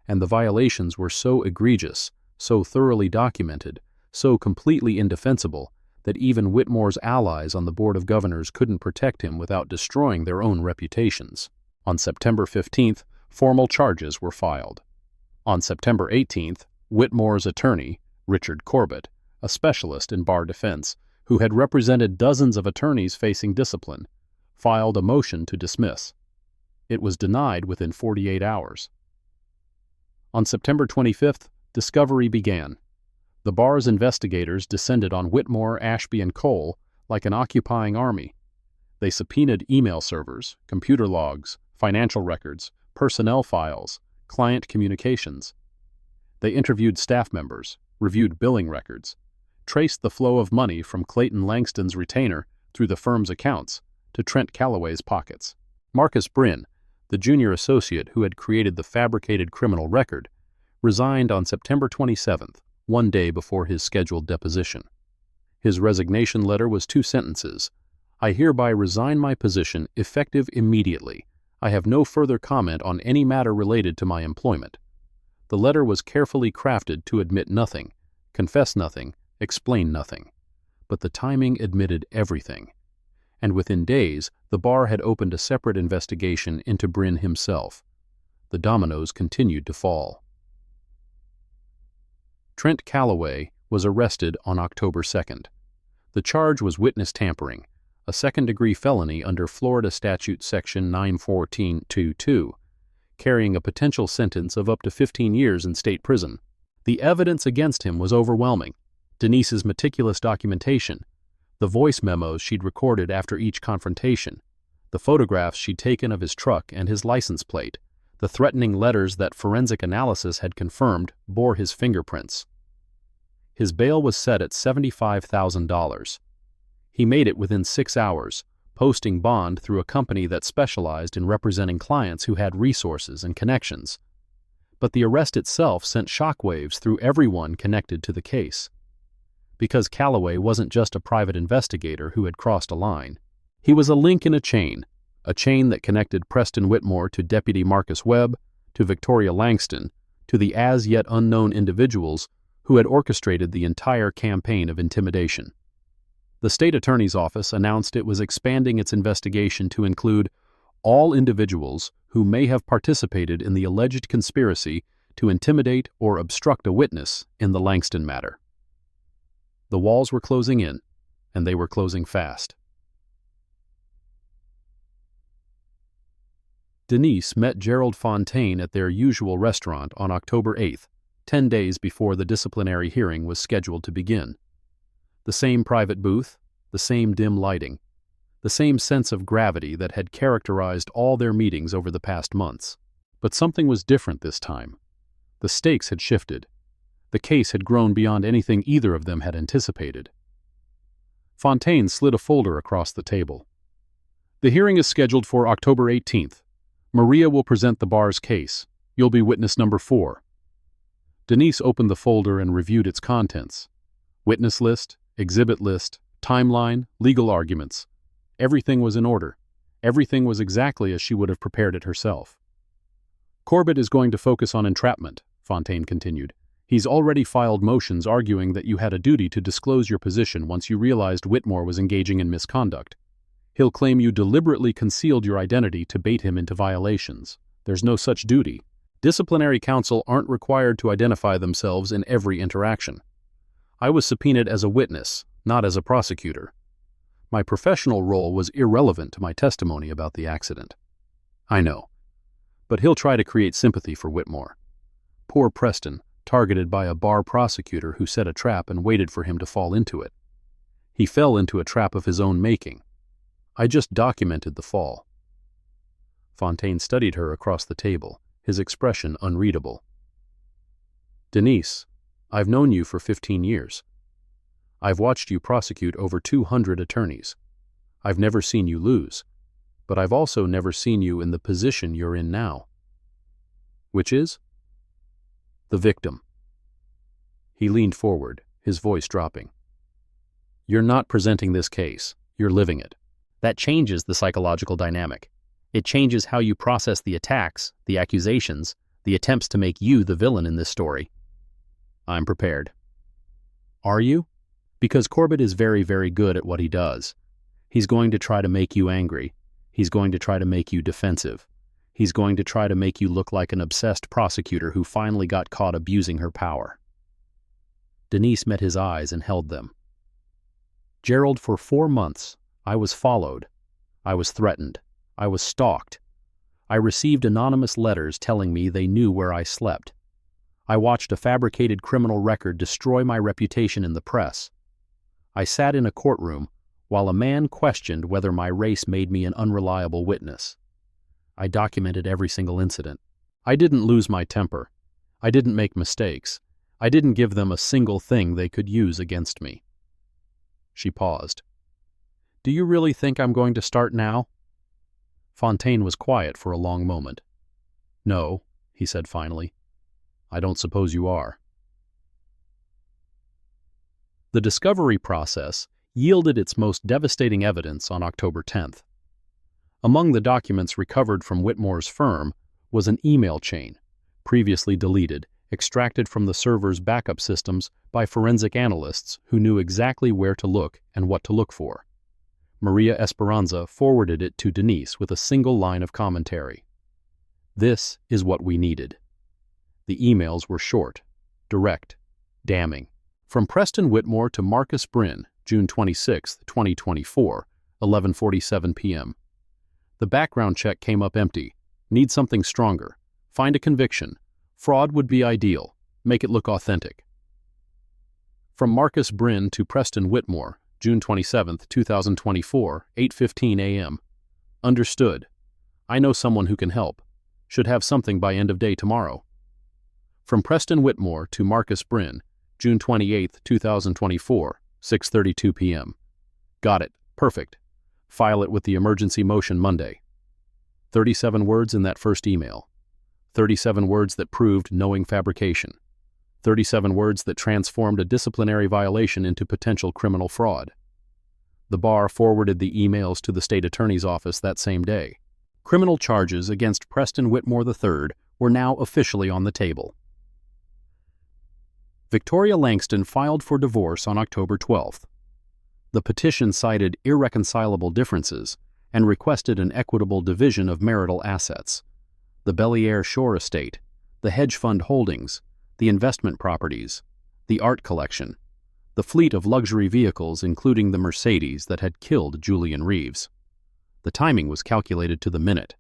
and the violations were so egregious, so thoroughly documented, so completely indefensible, that even Whitmore's allies on the Board of Governors couldn't protect him without destroying their own reputations. On September 15th, formal charges were filed. On September 18th, Whitmore's attorney, Richard Corbett, a specialist in bar defense, who had represented dozens of attorneys facing discipline, filed a motion to dismiss. It was denied within 48 hours. On September 25th, discovery began. The bar's investigators descended on Whitmore, Ashby, and Cole like an occupying army. They subpoenaed email servers, computer logs, financial records, personnel files, client communications. They interviewed staff members, reviewed billing records, traced the flow of money from Clayton Langston's retainer through the firm's accounts to Trent Calloway's pockets. Marcus Bryn, the junior associate who had created the fabricated criminal record, resigned on September 27th, one day before his scheduled deposition. His resignation letter was 2 sentences. I hereby resign my position effective immediately. I have no further comment on any matter related to my employment. The letter was carefully crafted to admit nothing, confess nothing, explain nothing. But the timing admitted everything. And within days, the bar had opened a separate investigation into Bryn himself. The dominoes continued to fall. Trent Calloway was arrested on October 2nd. The charge was witness tampering, a second-degree felony under Florida Statute Section 914(2), carrying a potential sentence of up to 15 years in state prison. The evidence against him was overwhelming. Denise's meticulous documentation, the voice memos she'd recorded after each confrontation, the photographs she'd taken of his truck and his license plate, the threatening letters that forensic analysis had confirmed bore his fingerprints. His bail was set at $75,000. He made it within 6 hours, posting bond through a company that specialized in representing clients who had resources and connections. But the arrest itself sent shockwaves through everyone connected to the case. Because Calloway wasn't just a private investigator who had crossed a line. He was a link in a chain that connected Preston Whitmore to Deputy Marcus Webb, to Victoria Langston, to the as-yet unknown individuals who had orchestrated the entire campaign of intimidation. The state attorney's office announced it was expanding its investigation to include all individuals who may have participated in the alleged conspiracy to intimidate or obstruct a witness in the Langston matter. The walls were closing in, and they were closing fast. Denise met Gerald Fontaine at their usual restaurant on October 8th, 10 days before the disciplinary hearing was scheduled to begin. The same private booth, the same dim lighting, the same sense of gravity that had characterized all their meetings over the past months. But something was different this time. The stakes had shifted. The case had grown beyond anything either of them had anticipated. Fontaine slid a folder across the table. The hearing is scheduled for October 18th. Maria will present the bar's case. You'll be witness number 4. Denise opened the folder and reviewed its contents. Witness list, exhibit list, timeline, legal arguments. Everything was in order. Everything was exactly as she would have prepared it herself. Corbett is going to focus on entrapment, Fontaine continued. He's already filed motions arguing that you had a duty to disclose your position once you realized Whitmore was engaging in misconduct. He'll claim you deliberately concealed your identity to bait him into violations. There's no such duty. Disciplinary counsel aren't required to identify themselves in every interaction. I was subpoenaed as a witness, not as a prosecutor. My professional role was irrelevant to my testimony about the accident. I know. But he'll try to create sympathy for Whitmore. Poor Preston, targeted by a bar prosecutor who set a trap and waited for him to fall into it. He fell into a trap of his own making. I just documented the fall. Fontaine studied her across the table, his expression unreadable. Denise, I've known you for 15 years. I've watched you prosecute over 200 attorneys. I've never seen you lose, but I've also never seen you in the position you're in now. Which is? The victim. He leaned forward, his voice dropping. You're not presenting this case, you're living it. That changes the psychological dynamic. It changes how you process the attacks, the accusations, the attempts to make you the villain in this story. I'm prepared. Are you? Because Corbett is very, very good at what he does. He's going to try to make you angry. He's going to try to make you defensive. He's going to try to make you look like an obsessed prosecutor who finally got caught abusing her power. Denise met his eyes and held them. Gerald, for 4 months, I was followed. I was threatened. I was stalked. I received anonymous letters telling me they knew where I slept. I watched a fabricated criminal record destroy my reputation in the press. I sat in a courtroom while a man questioned whether my race made me an unreliable witness. I documented every single incident. I didn't lose my temper. I didn't make mistakes. I didn't give them a single thing they could use against me. She paused. Do you really think I'm going to start now? Fontaine was quiet for a long moment. No, he said finally. I don't suppose you are. The discovery process yielded its most devastating evidence on October 10th. Among the documents recovered from Whitmore's firm was an email chain, previously deleted, extracted from the server's backup systems by forensic analysts who knew exactly where to look and what to look for. Maria Esperanza forwarded it to Denise with a single line of commentary. This is what we needed. The emails were short, direct, damning. From Preston Whitmore to Marcus Bryn, June 26, 2024, 11:47 p.m. The background check came up empty. Need something stronger. Find a conviction. Fraud would be ideal. Make it look authentic. From Marcus Bryn to Preston Whitmore, June 27, 2024, 8:15 a.m. Understood. I know someone who can help. Should have something by end of day tomorrow. From Preston Whitmore to Marcus Bryn, June 28, 2024, 6:32 p.m. Got it. Perfect. File it with the emergency motion Monday. 37 words in that first email. 37 words that proved knowing fabrication. 37 words that transformed a disciplinary violation into potential criminal fraud. The bar forwarded the emails to the state attorney's office that same day. Criminal charges against Preston Whitmore III were now officially on the table. Victoria Langston filed for divorce on October 12th. The petition cited irreconcilable differences and requested an equitable division of marital assets. The Belliere Shore estate, the hedge fund holdings, the investment properties, the art collection, the fleet of luxury vehicles including the Mercedes that had killed Julian Reeves. The timing was calculated to the minute.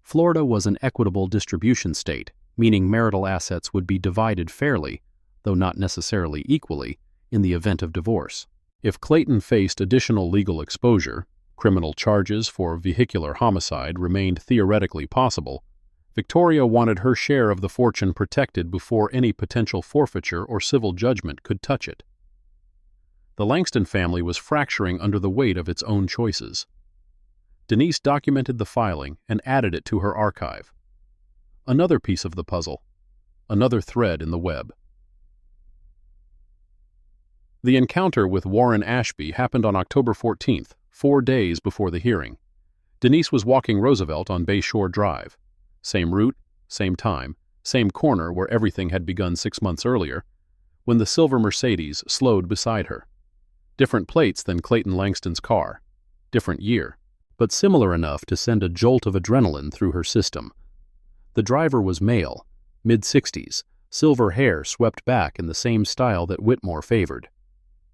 Florida was an equitable distribution state, meaning marital assets would be divided fairly, though not necessarily equally, in the event of divorce. If Clayton faced additional legal exposure, criminal charges for vehicular homicide remained theoretically possible, Victoria wanted her share of the fortune protected before any potential forfeiture or civil judgment could touch it. The Langston family was fracturing under the weight of its own choices. Denise documented the filing and added it to her archive. Another piece of the puzzle, another thread in the web. The encounter with Warren Ashby happened on October 14th, 4 days before the hearing. Denise was walking Roosevelt on Bayshore Drive. Same route, same time, same corner where everything had begun 6 months earlier, when the silver Mercedes slowed beside her. Different plates than Clayton Langston's car. Different year, but similar enough to send a jolt of adrenaline through her system. The driver was male, mid-60s, silver hair swept back in the same style that Whitmore favored.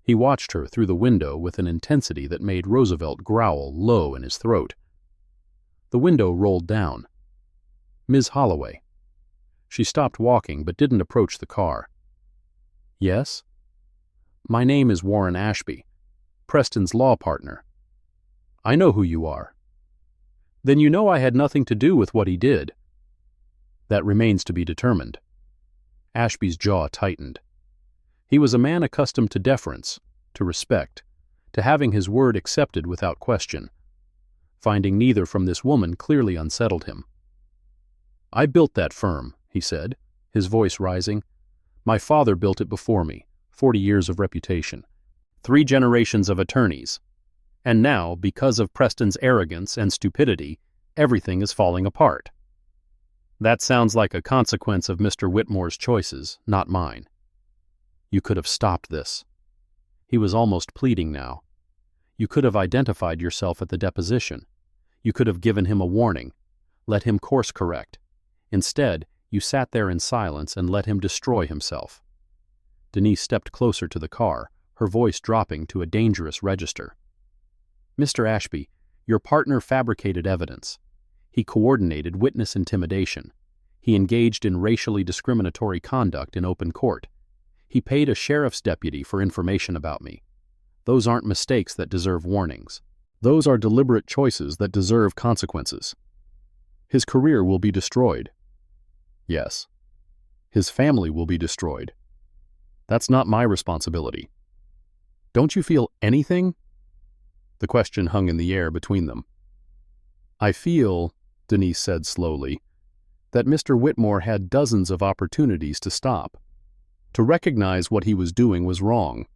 He watched her through the window with an intensity that made Roosevelt growl low in his throat. The window rolled down. Ms. Holloway. She stopped walking but didn't approach the car. Yes? My name is Warren Ashby, Preston's law partner. I know who you are. Then you know I had nothing to do with what he did. That remains to be determined. Ashby's jaw tightened. He was a man accustomed to deference, to respect, to having his word accepted without question. Finding neither from this woman clearly unsettled him. I built that firm, he said, his voice rising. My father built it before me, 40 years of reputation, 3 generations of attorneys. And now, because of Preston's arrogance and stupidity, everything is falling apart. That sounds like a consequence of Mr. Whitmore's choices, not mine. You could have stopped this. He was almost pleading now. You could have identified yourself at the deposition. You could have given him a warning, let him course correct. Instead, you sat there in silence and let him destroy himself. Denise stepped closer to the car, her voice dropping to a dangerous register. Mr. Ashby, your partner fabricated evidence. He coordinated witness intimidation. He engaged in racially discriminatory conduct in open court. He paid a sheriff's deputy for information about me. Those aren't mistakes that deserve warnings. Those are deliberate choices that deserve consequences. His career will be destroyed. Yes. His family will be destroyed. That's not my responsibility. Don't you feel anything? The question hung in the air between them. I feel, Denise said slowly, that Mr. Whitmore had dozens of opportunities to stop, to recognize what he was doing was wrong,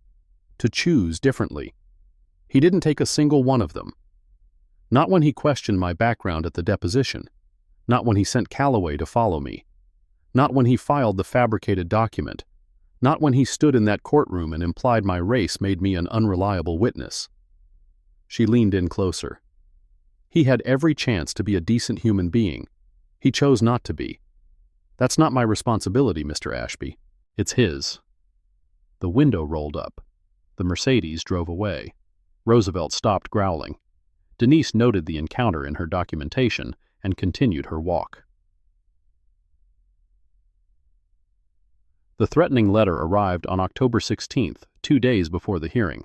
to choose differently. He didn't take a single one of them. Not when he questioned my background at the deposition, not when he sent Calloway to follow me, not when he filed the fabricated document, not when he stood in that courtroom and implied my race made me an unreliable witness. She leaned in closer. He had every chance to be a decent human being. He chose not to be. That's not my responsibility, Mr. Ashby. It's his. The window rolled up. The Mercedes drove away. Roosevelt stopped growling. Denise noted the encounter in her documentation and continued her walk. The threatening letter arrived on October 16th, 2 days before the hearing.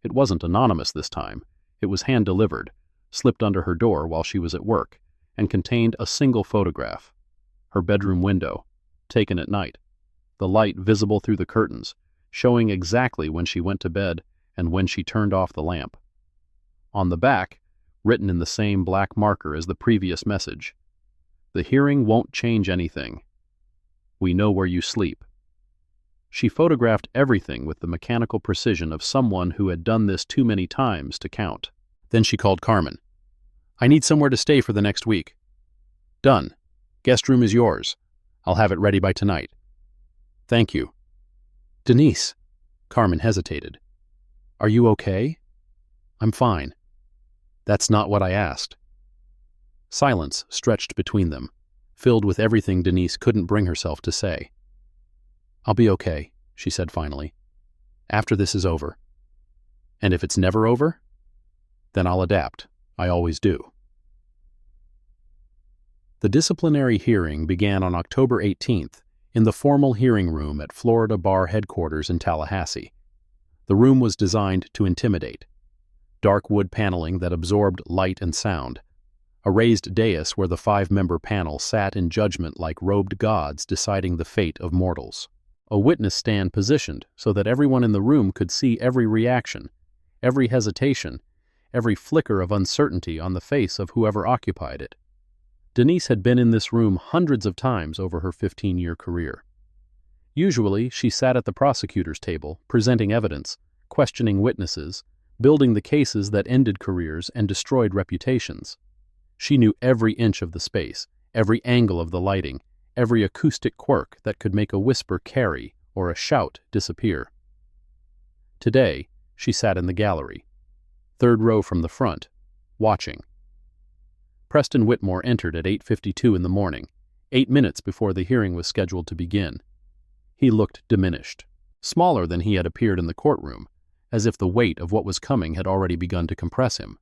It wasn't anonymous this time. It was hand-delivered, slipped under her door while she was at work, and contained a single photograph. Her bedroom window, taken at night. The light visible through the curtains, showing exactly when she went to bed and when she turned off the lamp. On the back, written in the same black marker as the previous message, "The hearing won't change anything. We know where you sleep." She photographed everything with the mechanical precision of someone who had done this too many times to count. Then she called Carmen. "I need somewhere to stay for the next week." "Done. Guest room is yours. I'll have it ready by tonight." "Thank you." "Denise." Carmen hesitated. "Are you okay?" "I'm fine." "That's not what I asked." Silence stretched between them, filled with everything Denise couldn't bring herself to say. "I'll be okay," she said finally, "after this is over." "And if it's never over?" "Then I'll adapt. I always do." The disciplinary hearing began on October 18th in the formal hearing room at Florida Bar headquarters in Tallahassee. The room was designed to intimidate. Dark wood paneling that absorbed light and sound. A raised dais where the 5-member panel sat in judgment like robed gods deciding the fate of mortals. A witness stand positioned so that everyone in the room could see every reaction, every hesitation, every flicker of uncertainty on the face of whoever occupied it. Denise had been in this room hundreds of times over her 15-year career. Usually, she sat at the prosecutor's table, presenting evidence, questioning witnesses, building the cases that ended careers and destroyed reputations. She knew every inch of the space, every angle of the lighting, every acoustic quirk that could make a whisper carry or a shout disappear. Today, she sat in the gallery, 3rd row from the front, watching. Preston Whitmore entered at 8:52 in the morning, 8 minutes before the hearing was scheduled to begin. He looked diminished, smaller than he had appeared in the courtroom, as if the weight of what was coming had already begun to compress him.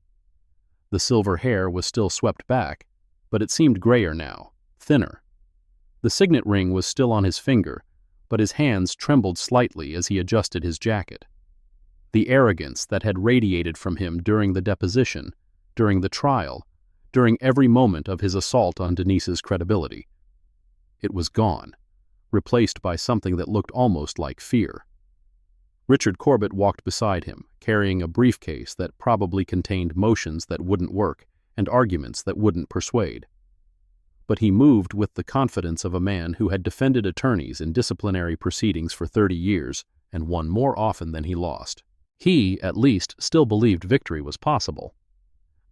The silver hair was still swept back, but it seemed grayer now, thinner. The signet ring was still on his finger, but his hands trembled slightly as he adjusted his jacket. The arrogance that had radiated from him during the deposition, during the trial, during every moment of his assault on Denise's credibility. It was gone, replaced by something that looked almost like fear. Richard Corbett walked beside him, carrying a briefcase that probably contained motions that wouldn't work and arguments that wouldn't persuade. But he moved with the confidence of a man who had defended attorneys in disciplinary proceedings for 30 years and won more often than he lost. He, at least, still believed victory was possible.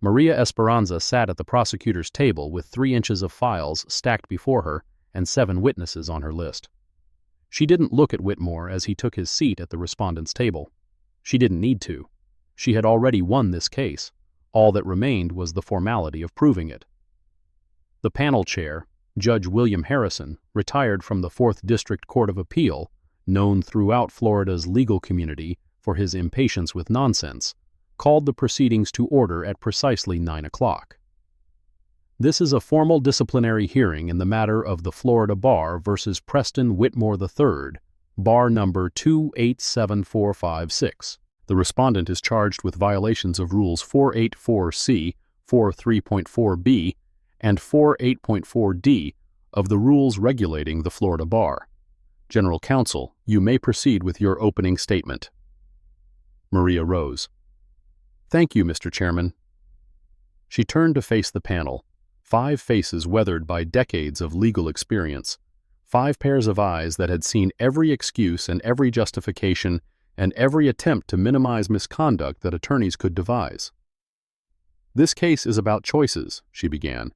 Maria Esperanza sat at the prosecutor's table with 3 inches of files stacked before her and 7 witnesses on her list. She didn't look at Whitmore as he took his seat at the respondent's table. She didn't need to. She had already won this case. All that remained was the formality of proving it. The panel chair, Judge William Harrison, retired from the 4th District Court of Appeal, known throughout Florida's legal community for his impatience with nonsense, called the proceedings to order at precisely 9 o'clock. This is a formal disciplinary hearing in the matter of the Florida Bar versus Preston Whitmore III, bar number 287456. The respondent is charged with violations of Rules 484C, 43.4b, and 48.4d of the rules regulating the Florida Bar. General Counsel, you may proceed with your opening statement. Maria rose. Thank you, Mr. Chairman. She turned to face the panel, 5 faces weathered by decades of legal experience, 5 pairs of eyes that had seen every excuse and every justification and every attempt to minimize misconduct that attorneys could devise. This case is about choices, she began.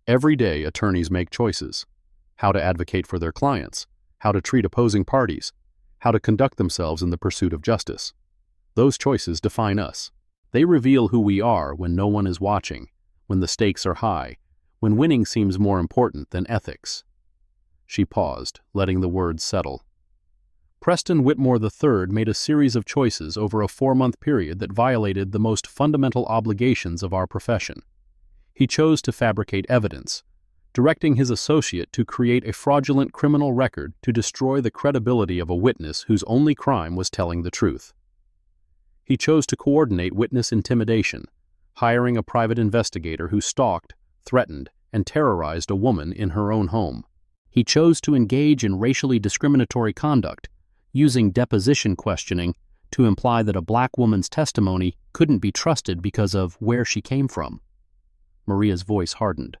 Every day attorneys make choices. How to advocate for their clients, how to treat opposing parties, how to conduct themselves in the pursuit of justice. Those choices define us. They reveal who we are when no one is watching, when the stakes are high, when winning seems more important than ethics. She paused, letting the words settle. Preston Whitmore III made a series of choices over a 4-month period that violated the most fundamental obligations of our profession. He chose to fabricate evidence, directing his associate to create a fraudulent criminal record to destroy the credibility of a witness whose only crime was telling the truth. He chose to coordinate witness intimidation, hiring a private investigator who stalked, threatened, and terrorized a woman in her own home. He chose to engage in racially discriminatory conduct, using deposition questioning to imply that a black woman's testimony couldn't be trusted because of where she came from. Maria's voice hardened.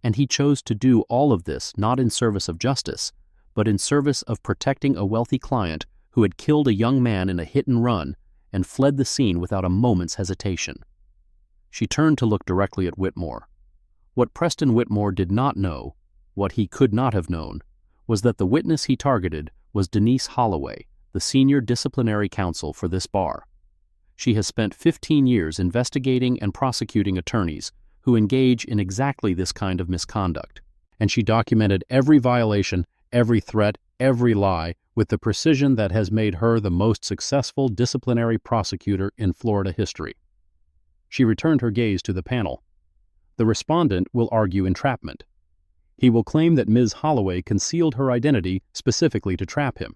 And he chose to do all of this not in service of justice, but in service of protecting a wealthy client who had killed a young man in a hit-and-run and fled the scene without a moment's hesitation. She turned to look directly at Whitmore. What Preston Whitmore did not know, what he could not have known, was that the witness he targeted was Denise Holloway, the senior disciplinary counsel for this bar. She has spent 15 years investigating and prosecuting attorneys who engage in exactly this kind of misconduct, and she documented every violation, every threat, every lie with the precision that has made her the most successful disciplinary prosecutor in Florida history. She returned her gaze to the panel. The respondent will argue entrapment. He will claim that Ms. Holloway concealed her identity specifically to trap him.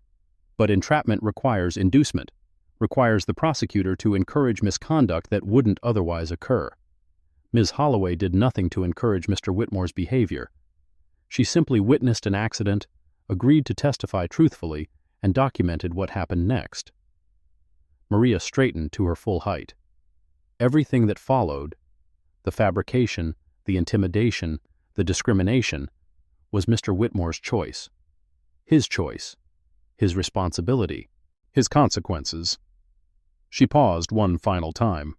But entrapment requires inducement, requires the prosecutor to encourage misconduct that wouldn't otherwise occur. Ms. Holloway did nothing to encourage Mr. Whitmore's behavior. She simply witnessed an accident, agreed to testify truthfully, and documented what happened next. Maria straightened to her full height. Everything that followed, the fabrication, the intimidation, the discrimination, was Mr. Whitmore's choice. His choice. His responsibility. His consequences. She paused one final time.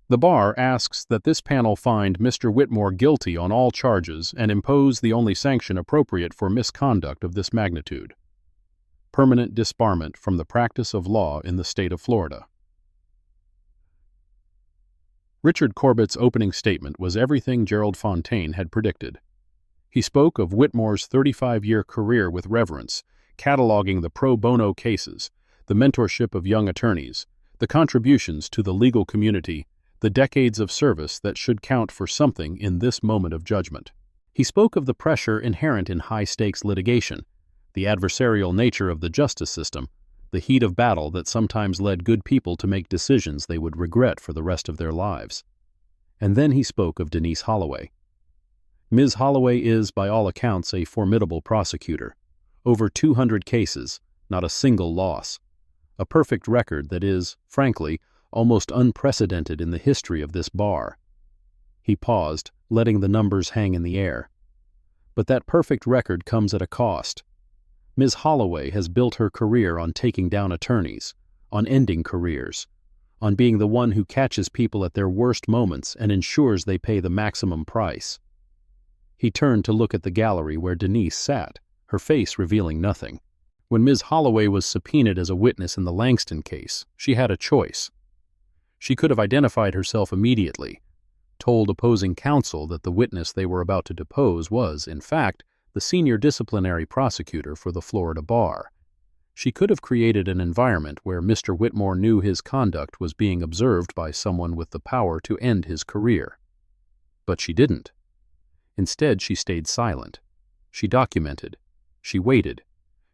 The bar asks that this panel find Mr. Whitmore guilty on all charges and impose the only sanction appropriate for misconduct of this magnitude: permanent disbarment from the practice of law in the state of Florida. Richard Corbett's opening statement was everything Gerald Fontaine had predicted. He spoke of Whitmore's 35-year career with reverence, cataloging the pro bono cases, the mentorship of young attorneys, the contributions to the legal community, the decades of service that should count for something in this moment of judgment. He spoke of the pressure inherent in high-stakes litigation, the adversarial nature of the justice system, the heat of battle that sometimes led good people to make decisions they would regret for the rest of their lives. And then he spoke of Denise Holloway. Ms. Holloway is, by all accounts, a formidable prosecutor. Over 200 cases, not a single loss. A perfect record that is, frankly, almost unprecedented in the history of this bar. He paused, letting the numbers hang in the air. But that perfect record comes at a cost. Ms. Holloway has built her career on taking down attorneys, on ending careers, on being the one who catches people at their worst moments and ensures they pay the maximum price. He turned to look at the gallery where Denise sat, her face revealing nothing. When Ms. Holloway was subpoenaed as a witness in the Langston case, she had a choice. She could have identified herself immediately, told opposing counsel that the witness they were about to depose was, in fact, the senior disciplinary prosecutor for the Florida Bar. She could have created an environment where Mr. Whitmore knew his conduct was being observed by someone with the power to end his career. But she didn't. Instead, she stayed silent. She documented. She waited.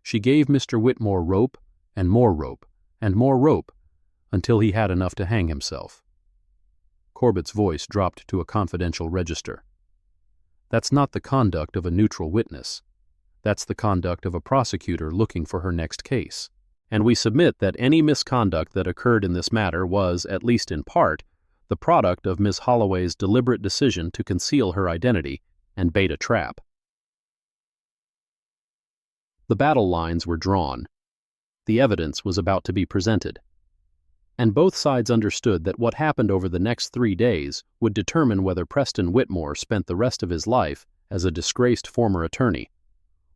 She gave Mr. Whitmore rope and more rope and more rope until he had enough to hang himself. Corbett's voice dropped to a confidential register. That's not the conduct of a neutral witness. That's the conduct of a prosecutor looking for her next case. And we submit that any misconduct that occurred in this matter was, at least in part, the product of Ms. Holloway's deliberate decision to conceal her identity and bait a trap. The battle lines were drawn. The evidence was about to be presented. And both sides understood that what happened over the next 3 days would determine whether Preston Whitmore spent the rest of his life as a disgraced former attorney,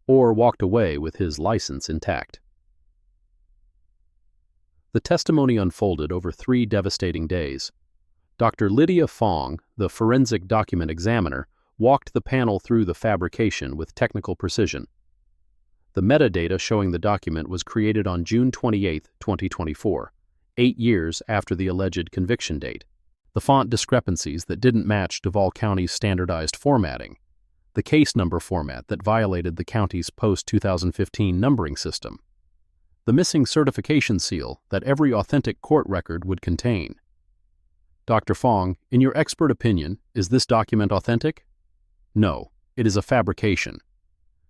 or walked away with his license intact. The testimony unfolded over 3 devastating days. Dr. Lydia Fong, the forensic document examiner, walked the panel through the fabrication with technical precision. The metadata showing the document was created on June 28, 2024, 8 years after the alleged conviction date. The font discrepancies that didn't match Duval County's standardized formatting, the case number format that violated the county's post-2015 numbering system, the missing certification seal that every authentic court record would contain. Dr. Fong, in your expert opinion, is this document authentic? No, it is a fabrication.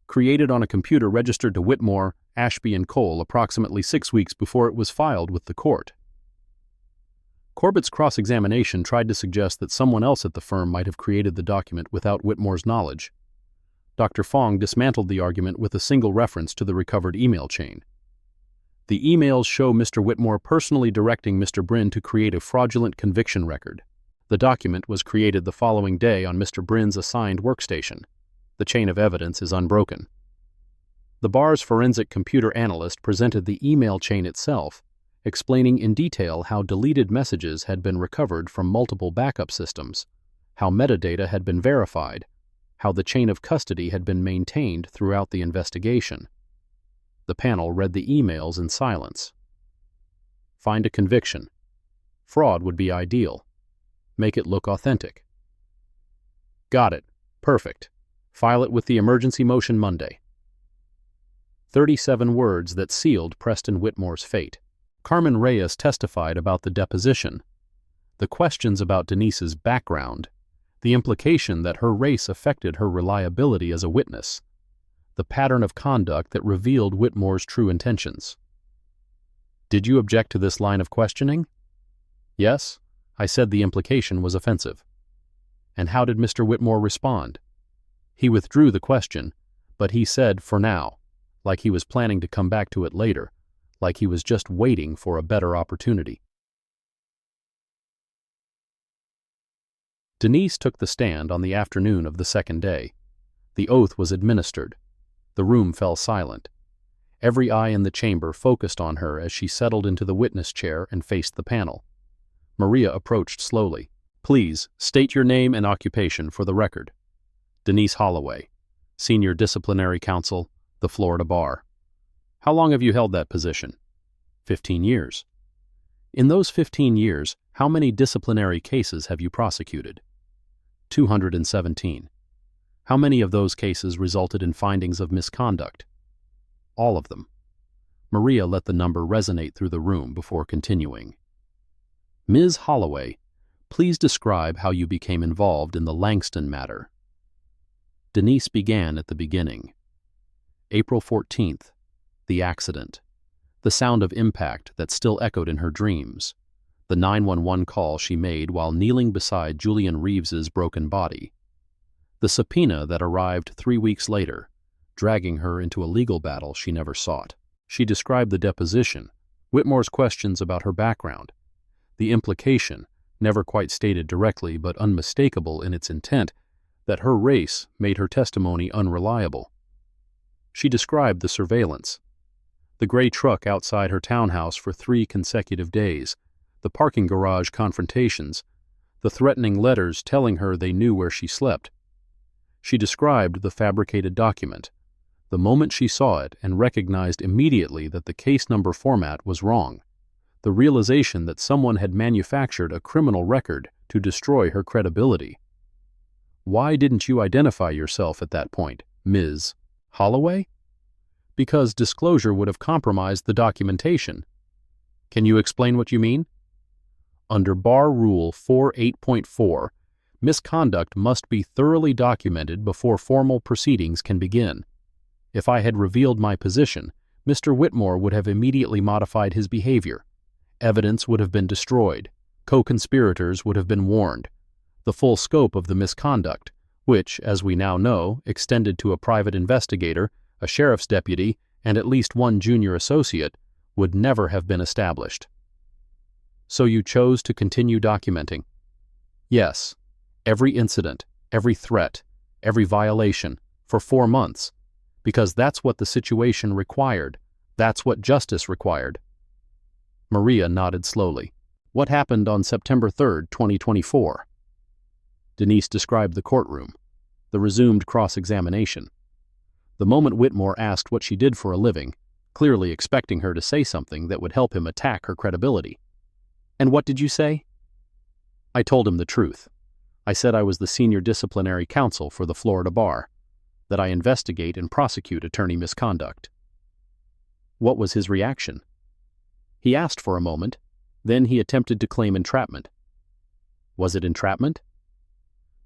Created on a computer registered to Whitmore, Ashby & Cole approximately 6 weeks before it was filed with the court. Corbett's cross-examination tried to suggest that someone else at the firm might have created the document without Whitmore's knowledge. Dr. Fong dismantled the argument with a single reference to the recovered email chain. The emails show Mr. Whitmore personally directing Mr. Bryn to create a fraudulent conviction record. The document was created the following day on Mr. Bryn's assigned workstation. The chain of evidence is unbroken. The bar's forensic computer analyst presented the email chain itself, explaining in detail how deleted messages had been recovered from multiple backup systems, how metadata had been verified, how the chain of custody had been maintained throughout the investigation. The panel read the emails in silence. Find a conviction. Fraud would be ideal. Make it look authentic. Got it. Perfect. File it with the emergency motion Monday. 37 words that sealed Preston Whitmore's fate. Carmen Reyes testified about the deposition, the questions about Denise's background, the implication that her race affected her reliability as a witness, the pattern of conduct that revealed Whitmore's true intentions. Did you object to this line of questioning? Yes, I said the implication was offensive. And how did Mr. Whitmore respond? He withdrew the question, but he said, for now, like he was planning to come back to it later, like he was just waiting for a better opportunity. Denise took the stand on the afternoon of the second day. The oath was administered. The room fell silent. Every eye in the chamber focused on her as she settled into the witness chair and faced the panel. Maria approached slowly. Please, state your name and occupation for the record. Denise Holloway, Senior Disciplinary Counsel, the Florida Bar. How long have you held that position? 15 years. In those 15 years, how many disciplinary cases have you prosecuted? 217. How many of those cases resulted in findings of misconduct? All of them. Maria let the number resonate through the room before continuing. Ms. Holloway, please describe how you became involved in the Langston matter. Denise began at the beginning. April 14th, the accident. The sound of impact that still echoed in her dreams. The 911 call she made while kneeling beside Julian Reeves's broken body. The subpoena that arrived 3 weeks later, dragging her into a legal battle she never sought. She described the deposition, Whitmore's questions about her background, the implication, never quite stated directly but unmistakable in its intent, that her race made her testimony unreliable. She described the surveillance, the gray truck outside her townhouse for 3 consecutive days, the parking garage confrontations, the threatening letters telling her they knew where she slept. She described the fabricated document, the moment she saw it and recognized immediately that the case number format was wrong, the realization that someone had manufactured a criminal record to destroy her credibility. Why didn't you identify yourself at that point, Ms. Holloway? Because disclosure would have compromised the documentation. Can you explain what you mean? Under Bar Rule 48.4, misconduct must be thoroughly documented before formal proceedings can begin. If I had revealed my position, Mr. Whitmore would have immediately modified his behavior. Evidence would have been destroyed. Co-conspirators would have been warned. The full scope of the misconduct, which, as we now know, extended to a private investigator, a sheriff's deputy, and at least one junior associate, would never have been established. So you chose to continue documenting? Yes. Every incident, every threat, every violation, for 4 months, because that's what the situation required. That's what justice required. Maria nodded slowly. What happened on September 3rd, 2024? Denise described the courtroom, the resumed cross-examination. The moment Whitmore asked what she did for a living, clearly expecting her to say something that would help him attack her credibility. And what did you say? I told him the truth. I said I was the senior disciplinary counsel for the Florida Bar, that I investigate and prosecute attorney misconduct. What was his reaction? He asked for a moment, then he attempted to claim entrapment. Was it entrapment?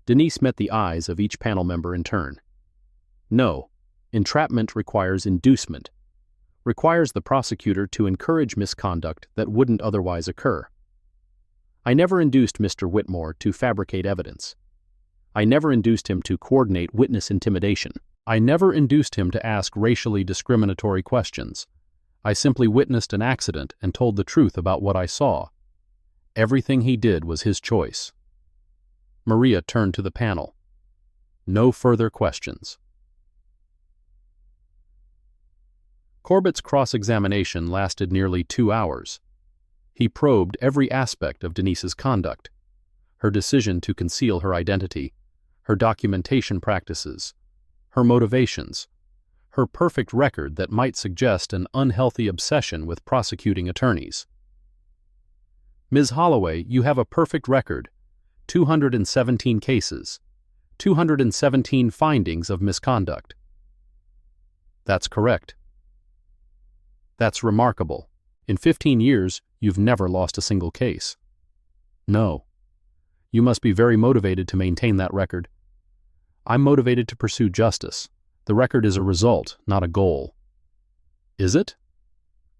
Denise met the eyes of each panel member in turn. No, entrapment requires inducement, requires the prosecutor to encourage misconduct that wouldn't otherwise occur. I never induced Mr. Whitmore to fabricate evidence. I never induced him to coordinate witness intimidation. I never induced him to ask racially discriminatory questions. I simply witnessed an accident and told the truth about what I saw. Everything he did was his choice. Maria turned to the panel. No further questions. Corbett's cross-examination lasted nearly 2 hours. He probed every aspect of Denise's conduct, her decision to conceal her identity, her documentation practices, her motivations, her perfect record that might suggest an unhealthy obsession with prosecuting attorneys. Ms. Holloway, you have a perfect record, 217 cases, 217 findings of misconduct. That's correct. That's remarkable. In 15 years, you've never lost a single case. No. You must be very motivated to maintain that record. I'm motivated to pursue justice. The record is a result, not a goal. Is it?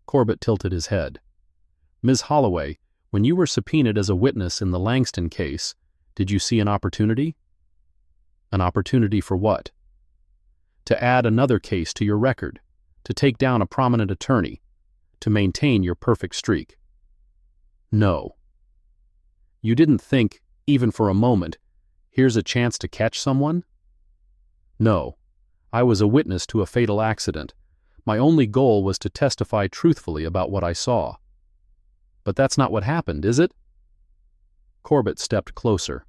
Corbett tilted his head. Ms. Holloway, when you were subpoenaed as a witness in the Langston case, did you see an opportunity? An opportunity for what? To add another case to your record, to take down a prominent attorney, to maintain your perfect streak. No. You didn't think, even for a moment, here's a chance to catch someone? No. I was a witness to a fatal accident. My only goal was to testify truthfully about what I saw. But that's not what happened, is it? Corbett stepped closer.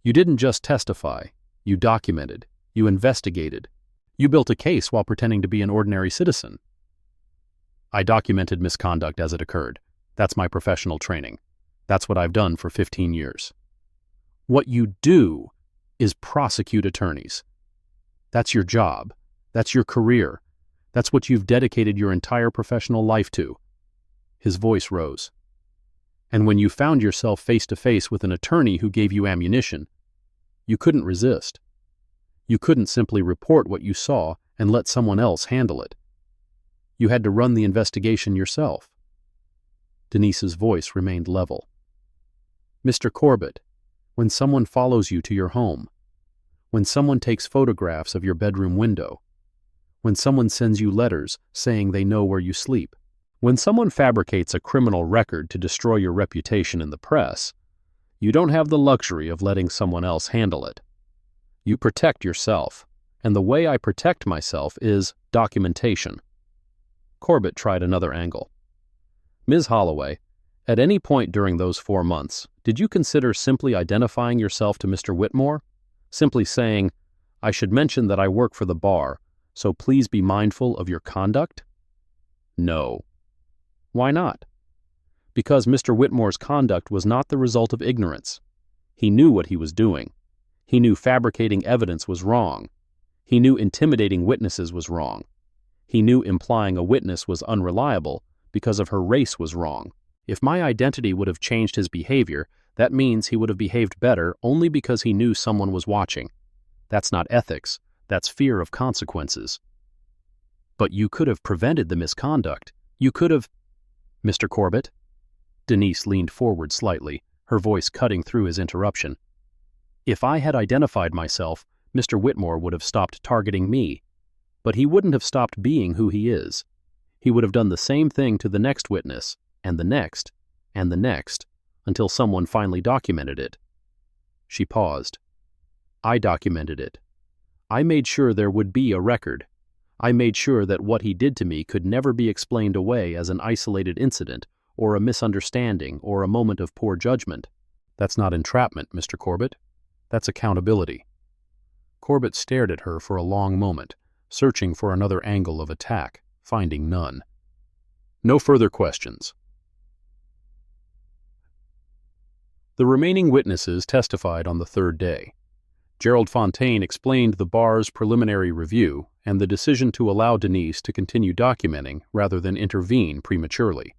You didn't just testify. You documented. You investigated. You built a case while pretending to be an ordinary citizen. I documented misconduct as it occurred. That's my professional training. That's what I've done for 15 years. What you do is prosecute attorneys. That's your job. That's your career. That's what you've dedicated your entire professional life to. His voice rose. And when you found yourself face to face with an attorney who gave you ammunition, you couldn't resist. You couldn't simply report what you saw and let someone else handle it. You had to run the investigation yourself. Denise's voice remained level. Mr. Corbett, when someone follows you to your home, when someone takes photographs of your bedroom window, when someone sends you letters saying they know where you sleep, when someone fabricates a criminal record to destroy your reputation in the press, you don't have the luxury of letting someone else handle it. You protect yourself, and the way I protect myself is documentation. Corbett tried another angle. Ms. Holloway, at any point during those 4 months, did you consider simply identifying yourself to Mr. Whitmore? Simply saying, I should mention that I work for the bar, so please be mindful of your conduct? No. Why not? Because Mr. Whitmore's conduct was not the result of ignorance. He knew what he was doing. He knew fabricating evidence was wrong. He knew intimidating witnesses was wrong. He knew implying a witness was unreliable because of her race was wrong. If my identity would have changed his behavior, that means he would have behaved better only because he knew someone was watching. That's not ethics, that's fear of consequences. But you could have prevented the misconduct. You could have... Mr. Corbett? Denise leaned forward slightly, her voice cutting through his interruption. If I had identified myself, Mr. Whitmore would have stopped targeting me. But he wouldn't have stopped being who he is. He would have done the same thing to the next witness, and the next, and the next, until someone finally documented it. She paused. I documented it. I made sure there would be a record. I made sure that what he did to me could never be explained away as an isolated incident, or a misunderstanding, or a moment of poor judgment. That's not entrapment, Mr. Corbett. That's accountability. Corbett stared at her for a long moment, searching for another angle of attack, finding none. No further questions. The remaining witnesses testified on the third day. Gerald Fontaine explained the bar's preliminary review and the decision to allow Denise to continue documenting rather than intervene prematurely.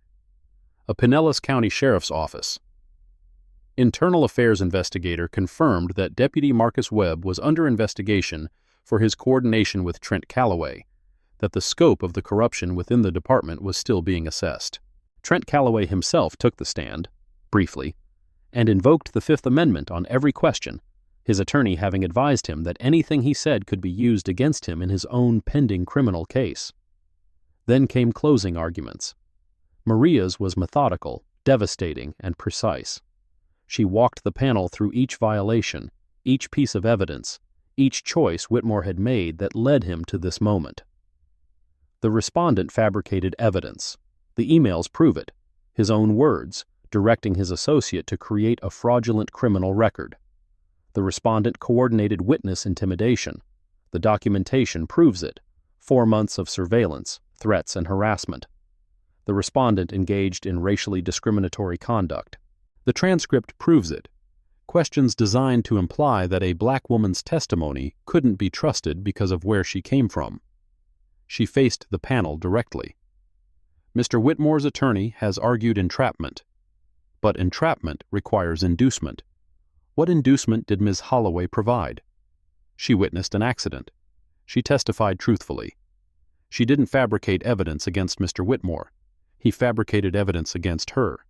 A Pinellas County Sheriff's Office. Internal Affairs investigator confirmed that Deputy Marcus Webb was under investigation for his coordination with Trent Calloway, that the scope of the corruption within the department was still being assessed. Trent Calloway himself took the stand, briefly, and invoked the Fifth Amendment on every question, his attorney having advised him that anything he said could be used against him in his own pending criminal case. Then came closing arguments. Maria's was methodical, devastating, and precise. She walked the panel through each violation, each piece of evidence, each choice Whitmore had made that led him to this moment. The respondent fabricated evidence. The emails prove it. His own words, directing his associate to create a fraudulent criminal record. The respondent coordinated witness intimidation. The documentation proves it. 4 months of surveillance, threats, and harassment. The respondent engaged in racially discriminatory conduct. The transcript proves it. Questions designed to imply that a black woman's testimony couldn't be trusted because of where she came from. She faced the panel directly. Mr. Whitmore's attorney has argued entrapment. But entrapment requires inducement. What inducement did Ms. Holloway provide? She witnessed an accident. She testified truthfully. She didn't fabricate evidence against Mr. Whitmore. He fabricated evidence against her.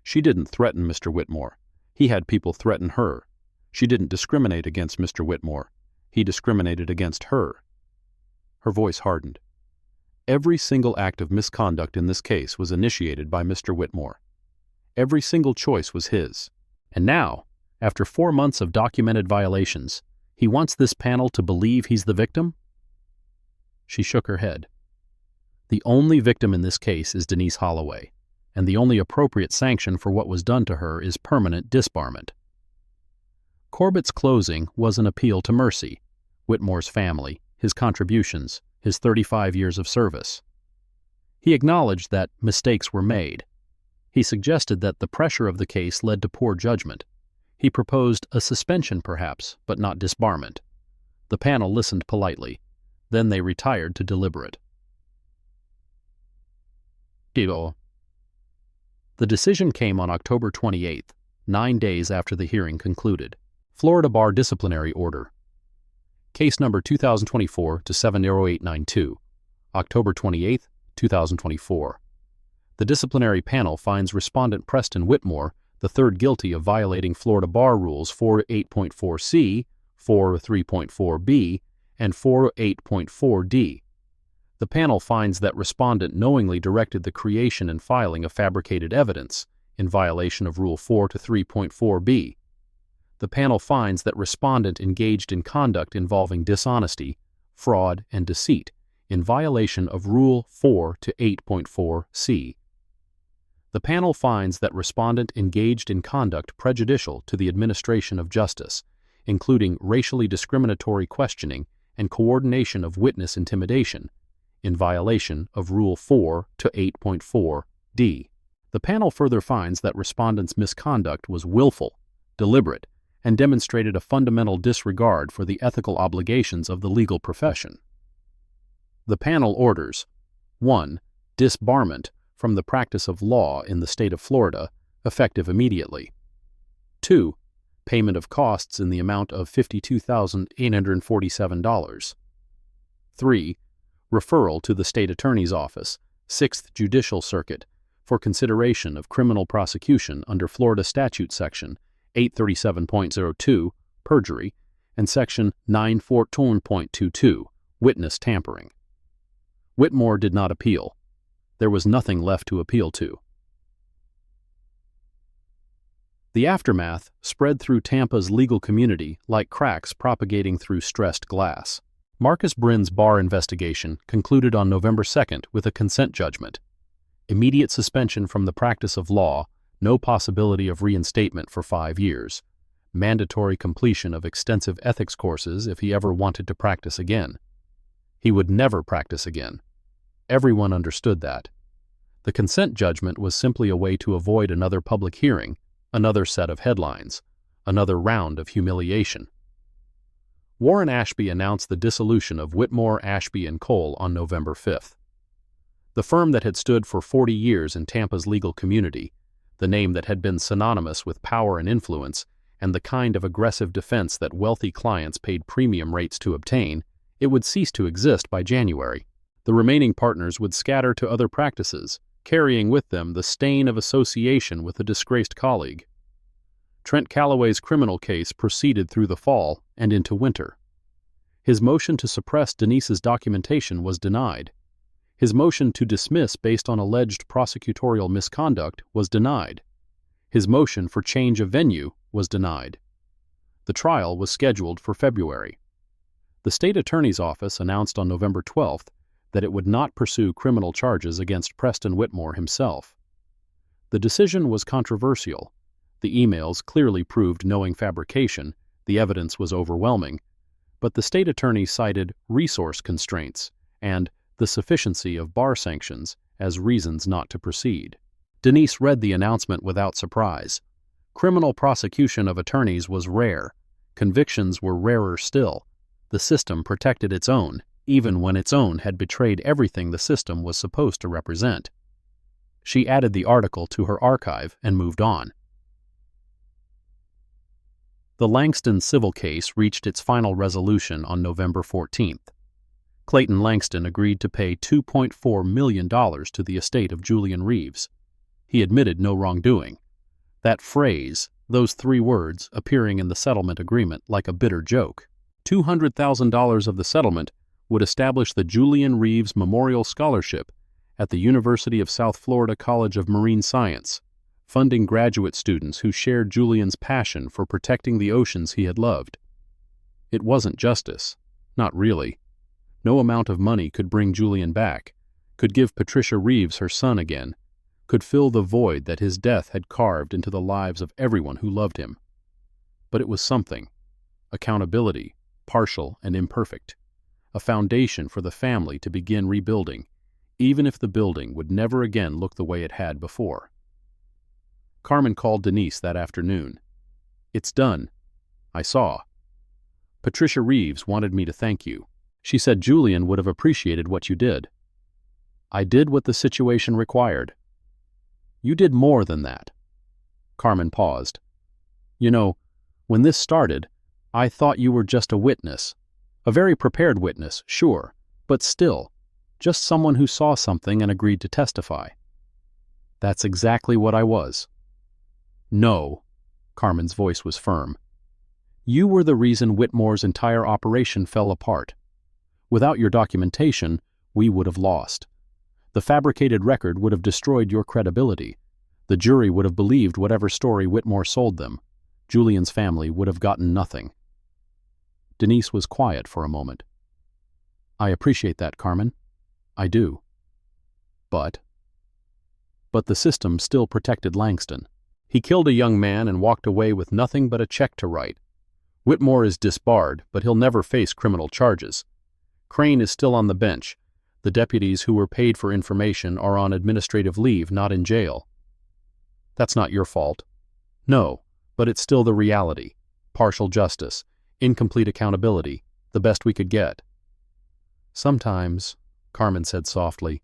She didn't threaten Mr. Whitmore. He had people threaten her. She didn't discriminate against Mr. Whitmore. He discriminated against her. Her voice hardened. Every single act of misconduct in this case was initiated by Mr. Whitmore. Every single choice was his. And now, after 4 months of documented violations, he wants this panel to believe he's the victim? She shook her head. The only victim in this case is Denise Holloway, and the only appropriate sanction for what was done to her is permanent disbarment. Corbett's closing was an appeal to mercy, Whitmore's family, his contributions, his 35 years of service. He acknowledged that mistakes were made. He suggested that the pressure of the case led to poor judgment. He proposed a suspension perhaps, but not disbarment. The panel listened politely. Then they retired to deliberate. The decision came on October 28th, 9 days after the hearing concluded. Florida Bar Disciplinary Order. Case number 2024-70892, October 28th, 2024. The disciplinary panel finds Respondent Preston Whitmore the third guilty of violating Florida Bar Rules 408.4c, 403.4b, and 408.4d. The panel finds that Respondent knowingly directed the creation and filing of fabricated evidence in violation of Rule 4-3.4b. The panel finds that Respondent engaged in conduct involving dishonesty, fraud, and deceit in violation of Rule 4-8.4c. The panel finds that Respondent engaged in conduct prejudicial to the administration of justice, including racially discriminatory questioning and coordination of witness intimidation, in violation of Rule 4-8.4d. The panel further finds that Respondent's misconduct was willful, deliberate, and demonstrated a fundamental disregard for the ethical obligations of the legal profession. The panel orders 1. Disbarment from the practice of law in the state of Florida, effective immediately. 2. Payment of costs in the amount of $52,847. 3. Referral to the State Attorney's Office, 6th Judicial Circuit, for consideration of criminal prosecution under Florida Statute Section 837.02, perjury, and Section 914.22, witness tampering. Whitmore did not appeal. There was nothing left to appeal to. The aftermath spread through Tampa's legal community like cracks propagating through stressed glass. Marcus Brin's bar investigation concluded on November 2nd with a consent judgment. Immediate suspension from the practice of law, no possibility of reinstatement for 5 years, mandatory completion of extensive ethics courses if he ever wanted to practice again. He would never practice again. Everyone understood that. The consent judgment was simply a way to avoid another public hearing, another set of headlines, another round of humiliation. Warren Ashby announced the dissolution of Whitmore, Ashby & Cole on November 5th. The firm that had stood for 40 years in Tampa's legal community, the name that had been synonymous with power and influence, and the kind of aggressive defense that wealthy clients paid premium rates to obtain, it would cease to exist by January. The remaining partners would scatter to other practices, carrying with them the stain of association with a disgraced colleague. Trent Calloway's criminal case proceeded through the fall and into winter. His motion to suppress Denise's documentation was denied. His motion to dismiss based on alleged prosecutorial misconduct was denied. His motion for change of venue was denied. The trial was scheduled for February. The state attorney's office announced on November 12th that it would not pursue criminal charges against Preston Whitmore himself. The decision was controversial. The emails clearly proved knowing fabrication, the evidence was overwhelming, but the state attorney cited resource constraints and the sufficiency of bar sanctions as reasons not to proceed. Denise read the announcement without surprise. Criminal prosecution of attorneys was rare. Convictions were rarer still. The system protected its own, even when its own had betrayed everything the system was supposed to represent. She added the article to her archive and moved on. The Langston civil case reached its final resolution on November 14th. Clayton Langston agreed to pay $2.4 million to the estate of Julian Reeves. He admitted no wrongdoing. That phrase, those 3 words, appearing in the settlement agreement like a bitter joke. $200,000 of the settlement would establish the Julian Reeves Memorial Scholarship at the University of South Florida College of Marine Science, funding graduate students who shared Julian's passion for protecting the oceans he had loved. It wasn't justice. Not really. No amount of money could bring Julian back, could give Patricia Reeves her son again, could fill the void that his death had carved into the lives of everyone who loved him. But it was something. Accountability, partial and imperfect. A foundation for the family to begin rebuilding, even if the building would never again look the way it had before. Carmen called Denise that afternoon. "It's done. I saw. Patricia Reeves wanted me to thank you. She said Julian would have appreciated what you did. I did what the situation required." "You did more than that." Carmen paused. "You know, when this started, I thought you were just a witness. A very prepared witness, sure, but still, just someone who saw something and agreed to testify." "That's exactly what I was." "No," Carmen's voice was firm. "You were the reason Whitmore's entire operation fell apart. Without your documentation, we would have lost. The fabricated record would have destroyed your credibility. The jury would have believed whatever story Whitmore sold them. Julian's family would have gotten nothing." Denise was quiet for a moment. "I appreciate that, Carmen. I do. But the system still protected Langston. He killed a young man and walked away with nothing but a check to write. Whitmore is disbarred, but he'll never face criminal charges. Crane is still on the bench. The deputies who were paid for information are on administrative leave, not in jail. That's not your fault. No, but it's still the reality. partial justice, incomplete accountability, the best we could get. Sometimes, Carmen said softly,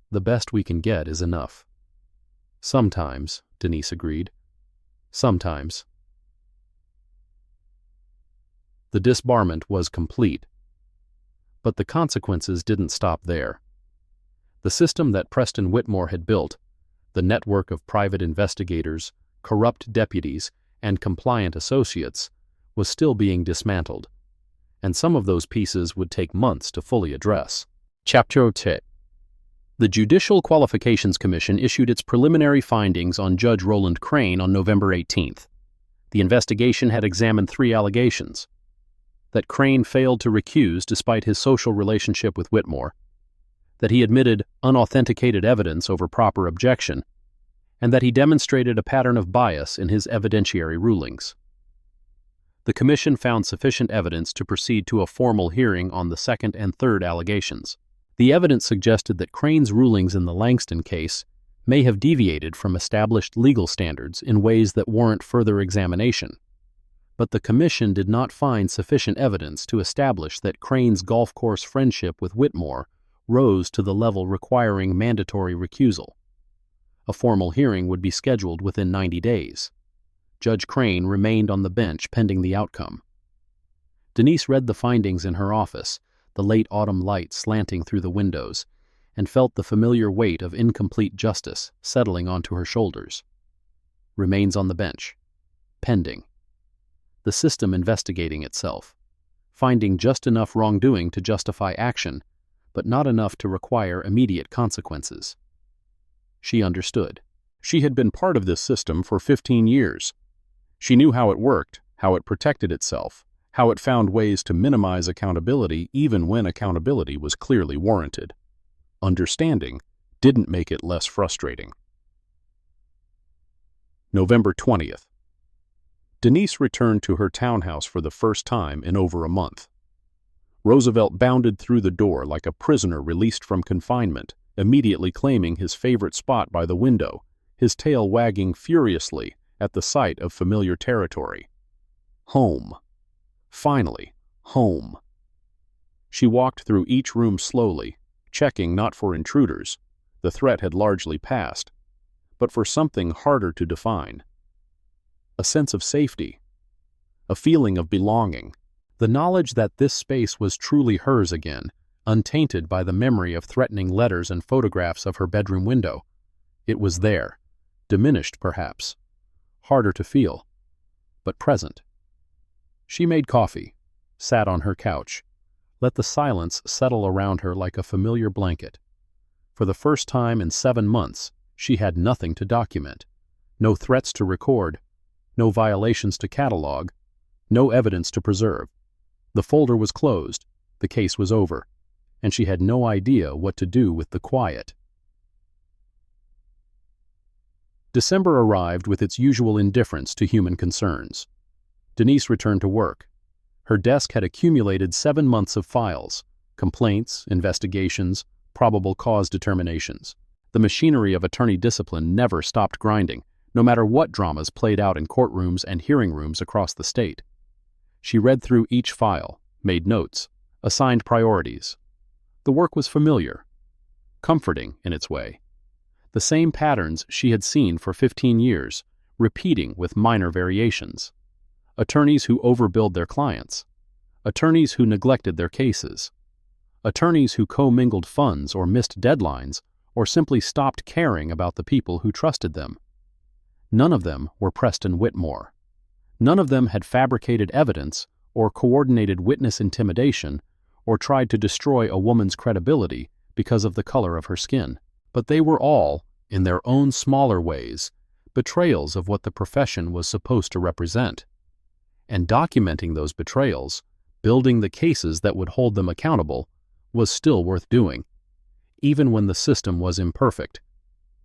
the best we can get is enough. Sometimes, Denise agreed. Sometimes. The disbarment was complete. But the consequences didn't stop there. The system that Preston Whitmore had built, the network of private investigators, corrupt deputies, and compliant associates, was still being dismantled, and some of those pieces would take months to fully address. Chapter 10. The Judicial Qualifications Commission issued its preliminary findings on Judge Roland Crane on November 18th. The investigation had examined 3 allegations: that Crane failed to recuse despite his social relationship with Whitmore, that he admitted unauthenticated evidence over proper objection, and that he demonstrated a pattern of bias in his evidentiary rulings. The Commission found sufficient evidence to proceed to a formal hearing on the 2nd and 3rd allegations. The evidence suggested that Crane's rulings in the Langston case may have deviated from established legal standards in ways that warrant further examination. But the Commission did not find sufficient evidence to establish that Crane's golf course friendship with Whitmore rose to the level requiring mandatory recusal. A formal hearing would be scheduled within 90 days. Judge Crane remained on the bench pending the outcome. Denise read the findings in her office, the late autumn light slanting through the windows, and felt the familiar weight of incomplete justice settling onto her shoulders. Remains on the bench. Pending. The system investigating itself, finding just enough wrongdoing to justify action, but not enough to require immediate consequences. She understood. She had been part of this system for 15 years. She knew how it worked, how it protected itself, how it found ways to minimize accountability even when accountability was clearly warranted. Understanding didn't make it less frustrating. November 20th. Denise returned to her townhouse for the first time in over a month. Roosevelt bounded through the door like a prisoner released from confinement, immediately claiming his favorite spot by the window, his tail wagging furiously at the sight of familiar territory. Home. Finally, home. She walked through each room slowly, checking not for intruders, the threat had largely passed, but for something harder to define. A sense of safety, a feeling of belonging, the knowledge that this space was truly hers again, untainted by the memory of threatening letters and photographs of her bedroom window. It was there, diminished perhaps, harder to feel, but present. She made coffee, sat on her couch, let the silence settle around her like a familiar blanket. For the first time in 7 months, she had nothing to document, no threats to record, no violations to catalog, no evidence to preserve. The folder was closed, the case was over, and she had no idea what to do with the quiet. December arrived with its usual indifference to human concerns. Denise returned to work. Her desk had accumulated 7 months of files, complaints, investigations, probable cause determinations. The machinery of attorney discipline never stopped grinding, no matter what dramas played out in courtrooms and hearing rooms across the state. She read through each file, made notes, assigned priorities. The work was familiar, comforting in its way. The same patterns she had seen for 15 years, repeating with minor variations. Attorneys who overbilled their clients. Attorneys who neglected their cases. Attorneys who commingled funds or missed deadlines or simply stopped caring about the people who trusted them. None of them were Preston Whitmore. None of them had fabricated evidence or coordinated witness intimidation or tried to destroy a woman's credibility because of the color of her skin. But they were all, in their own smaller ways, betrayals of what the profession was supposed to represent. And documenting those betrayals, building the cases that would hold them accountable, was still worth doing, even when the system was imperfect,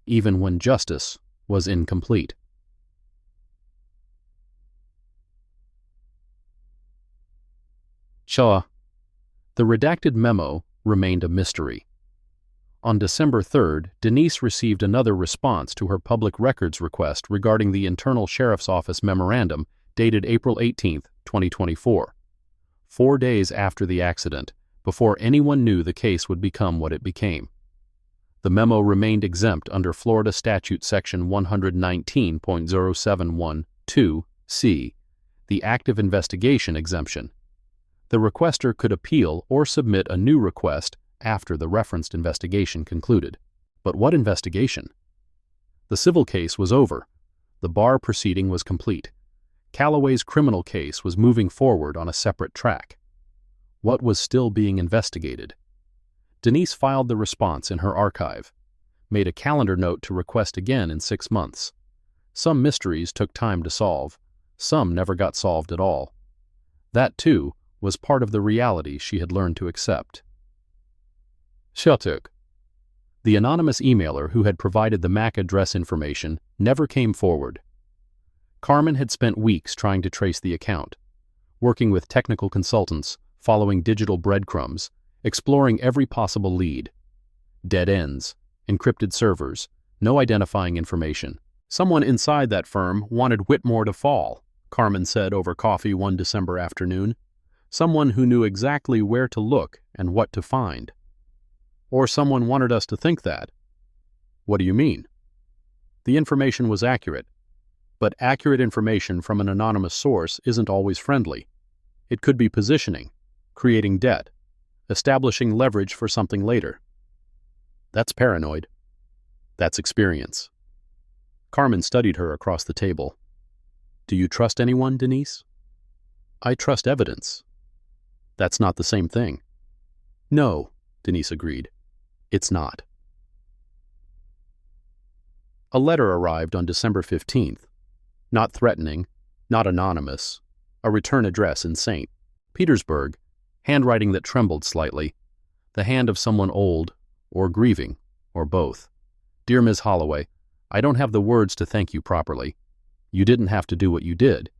even when justice was incomplete. The redacted memo remained a mystery. On December 3rd, Denise received another response to her public records request regarding the Internal Sheriff's Office memorandum dated April 18, 2024, 4 days after the accident, before anyone knew the case would become what it became. The memo remained exempt under Florida Statute Section 119.0712c, the active investigation exemption. The requester could appeal or submit a new request after the referenced investigation concluded. But what investigation? The civil case was over. The bar proceeding was complete. Callaway's criminal case was moving forward on a separate track. What was still being investigated? Denise filed the response in her archive, made a calendar note to request again in 6 months. Some mysteries took time to solve. Some never got solved at all. That, too, was part of the reality she had learned to accept. Sheltuk. The anonymous emailer who had provided the MAC address information never came forward. Carmen had spent weeks trying to trace the account, working with technical consultants, following digital breadcrumbs, exploring every possible lead. Dead ends, encrypted servers, no identifying information. Someone inside that firm wanted Whitmore to fall, Carmen said over coffee one December afternoon. Someone who knew exactly where to look and what to find. Or someone wanted us to think that. What do you mean? The information was accurate, but accurate information from an anonymous source isn't always friendly. It could be positioning, creating debt, establishing leverage for something later. That's paranoid. That's experience. Carmen studied her across the table. Do you trust anyone, Denise? I trust evidence. That's not the same thing. No, Denise agreed. It's not. A letter arrived on December 15th. Not threatening, not anonymous. A return address in St. Petersburg, handwriting that trembled slightly. The hand of someone old, or grieving, or both. Dear Ms. Holloway, I don't have the words to thank you properly. You didn't have to do what you did.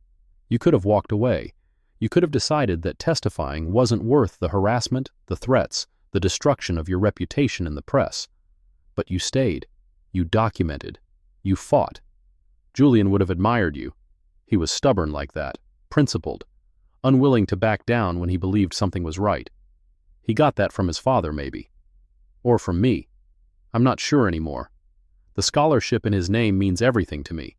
You could have walked away. You could have decided that testifying wasn't worth the harassment, the threats, the destruction of your reputation in the press. But you stayed. You documented. You fought. Julian would have admired you. He was stubborn like that, principled, unwilling to back down when he believed something was right. He got that from his father, maybe. Or from me. I'm not sure anymore. The scholarship in his name means everything to me.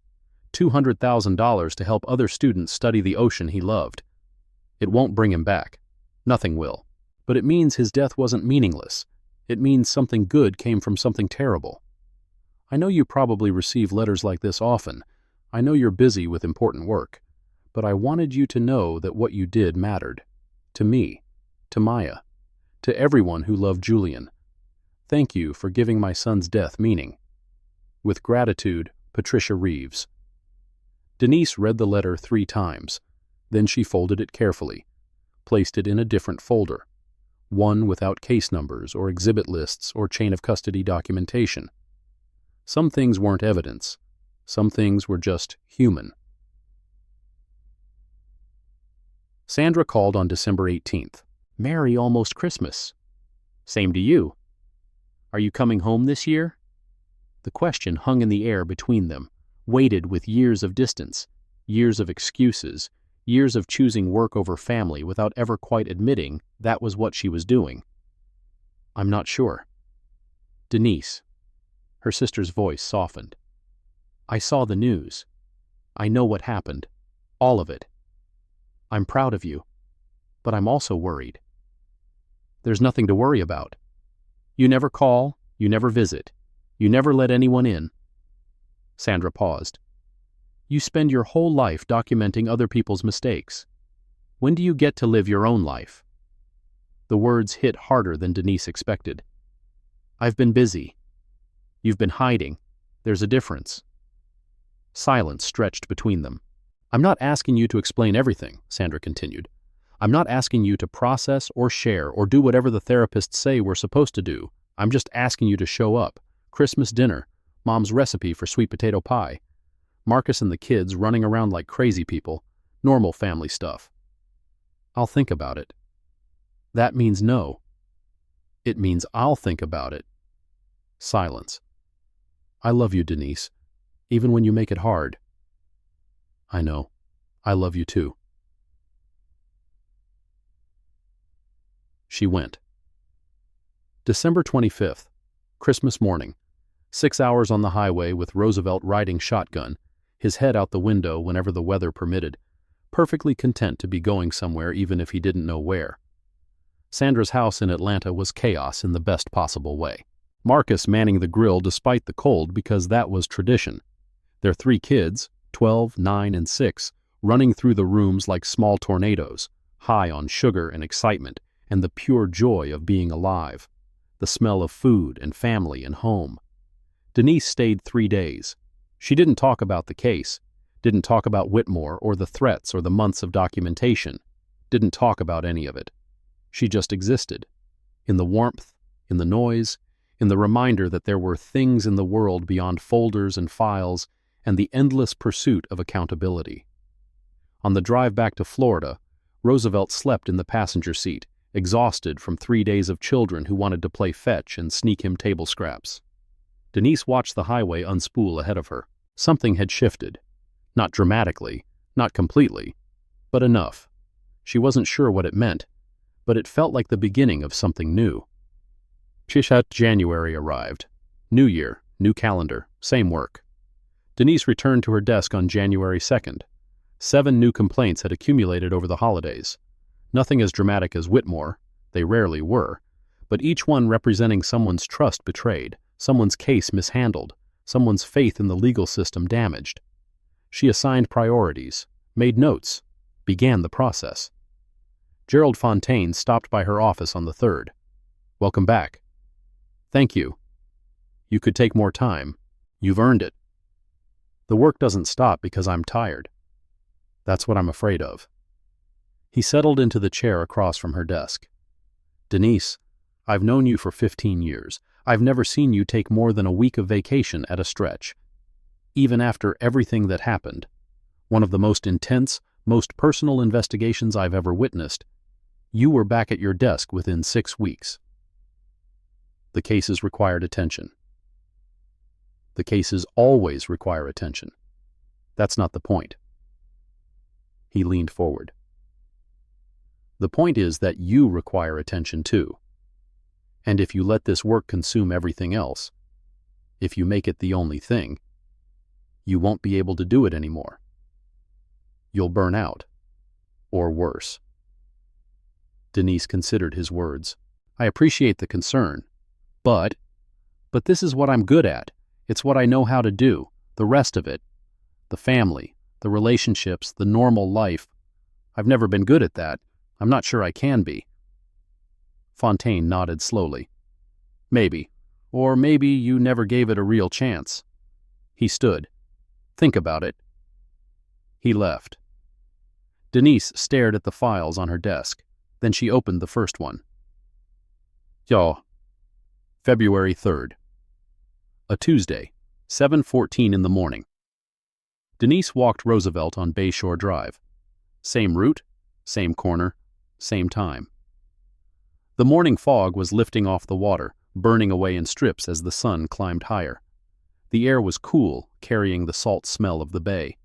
$200,000 to help other students study the ocean he loved. It won't bring him back. Nothing will. But it means his death wasn't meaningless. It means something good came from something terrible. I know you probably receive letters like this often. I know you're busy with important work. But I wanted you to know that what you did mattered. To me. To Maya. To everyone who loved Julian. Thank you for giving my son's death meaning. With gratitude, Patricia Reeves. Denise read the letter 3 times. Then she folded it carefully, placed it in a different folder, one without case numbers or exhibit lists or chain of custody documentation. Some things weren't evidence. Some things were just human. Sandra called on December 18th. Merry almost Christmas. Same to you. Are you coming home this year? The question hung in the air between them, weighted with years of distance, years of excuses, years of choosing work over family without ever quite admitting that was what she was doing. I'm not sure. Denise. Her sister's voice softened. I saw the news. I know what happened. All of it. I'm proud of you. But I'm also worried. There's nothing to worry about. You never call. You never visit. You never let anyone in. Sandra paused. You spend your whole life documenting other people's mistakes. When do you get to live your own life? The words hit harder than Denise expected. I've been busy. You've been hiding. There's a difference. Silence stretched between them. I'm not asking you to explain everything, Sandra continued. I'm not asking you to process or share or do whatever the therapists say we're supposed to do. I'm just asking you to show up. Christmas dinner, Mom's recipe for sweet potato pie. Marcus and the kids running around like crazy people. Normal family stuff. I'll think about it. That means no. It means I'll think about it. Silence. I love you, Denise, even when you make it hard. I know. I love you too. She went. December 25th, Christmas morning. 6 hours on the highway with Roosevelt riding shotgun, his head out the window whenever the weather permitted, perfectly content to be going somewhere even if he didn't know where. Sandra's house in Atlanta was chaos in the best possible way. Marcus manning the grill despite the cold because that was tradition. Their 3 kids, 12, 9, and 6, running through the rooms like small tornadoes, high on sugar and excitement and the pure joy of being alive, the smell of food and family and home. Denise stayed 3 days. She didn't talk about the case, didn't talk about Whitmore or the threats or the months of documentation, didn't talk about any of it. She just existed, in the warmth, in the noise, in the reminder that there were things in the world beyond folders and files and the endless pursuit of accountability. On the drive back to Florida, Roosevelt slept in the passenger seat, exhausted from 3 days of children who wanted to play fetch and sneak him table scraps. Denise watched the highway unspool ahead of her. Something had shifted. Not dramatically, not completely, but enough. She wasn't sure what it meant, but it felt like the beginning of something new. January arrived. New year, new calendar, same work. Denise returned to her desk on January 2nd. 7 new complaints had accumulated over the holidays. Nothing as dramatic as Whitmore, they rarely were, but each one representing someone's trust betrayed, someone's case mishandled, someone's faith in the legal system damaged. She assigned priorities, made notes, began the process. Gerald Fontaine stopped by her office on the 3rd. Welcome back. Thank you. You could take more time. You've earned it. The work doesn't stop because I'm tired. That's what I'm afraid of. He settled into the chair across from her desk. Denise, I've known you for 15 years. I've never seen you take more than a week of vacation at a stretch. Even after everything that happened, one of the most intense, most personal investigations I've ever witnessed, you were back at your desk within 6 weeks. The cases required attention. The cases always require attention. That's not the point. He leaned forward. The point is that you require attention too. And if you let this work consume everything else, if you make it the only thing, you won't be able to do it anymore. You'll burn out, or worse. Denise considered his words. I appreciate the concern, but this is what I'm good at. It's what I know how to do. The rest of it, the family, the relationships, the normal life, I've never been good at that. I'm not sure I can be. Fontaine nodded slowly. Maybe. Or maybe you never gave it a real chance. He stood. Think about it. He left. Denise stared at the files on her desk. Then she opened the first one. February 3rd. A Tuesday, 7:14 in the morning. Denise walked Roosevelt on Bayshore Drive. Same route, same corner, same time. The morning fog was lifting off the water, burning away in strips as the sun climbed higher. The air was cool, carrying the salt smell of the bay.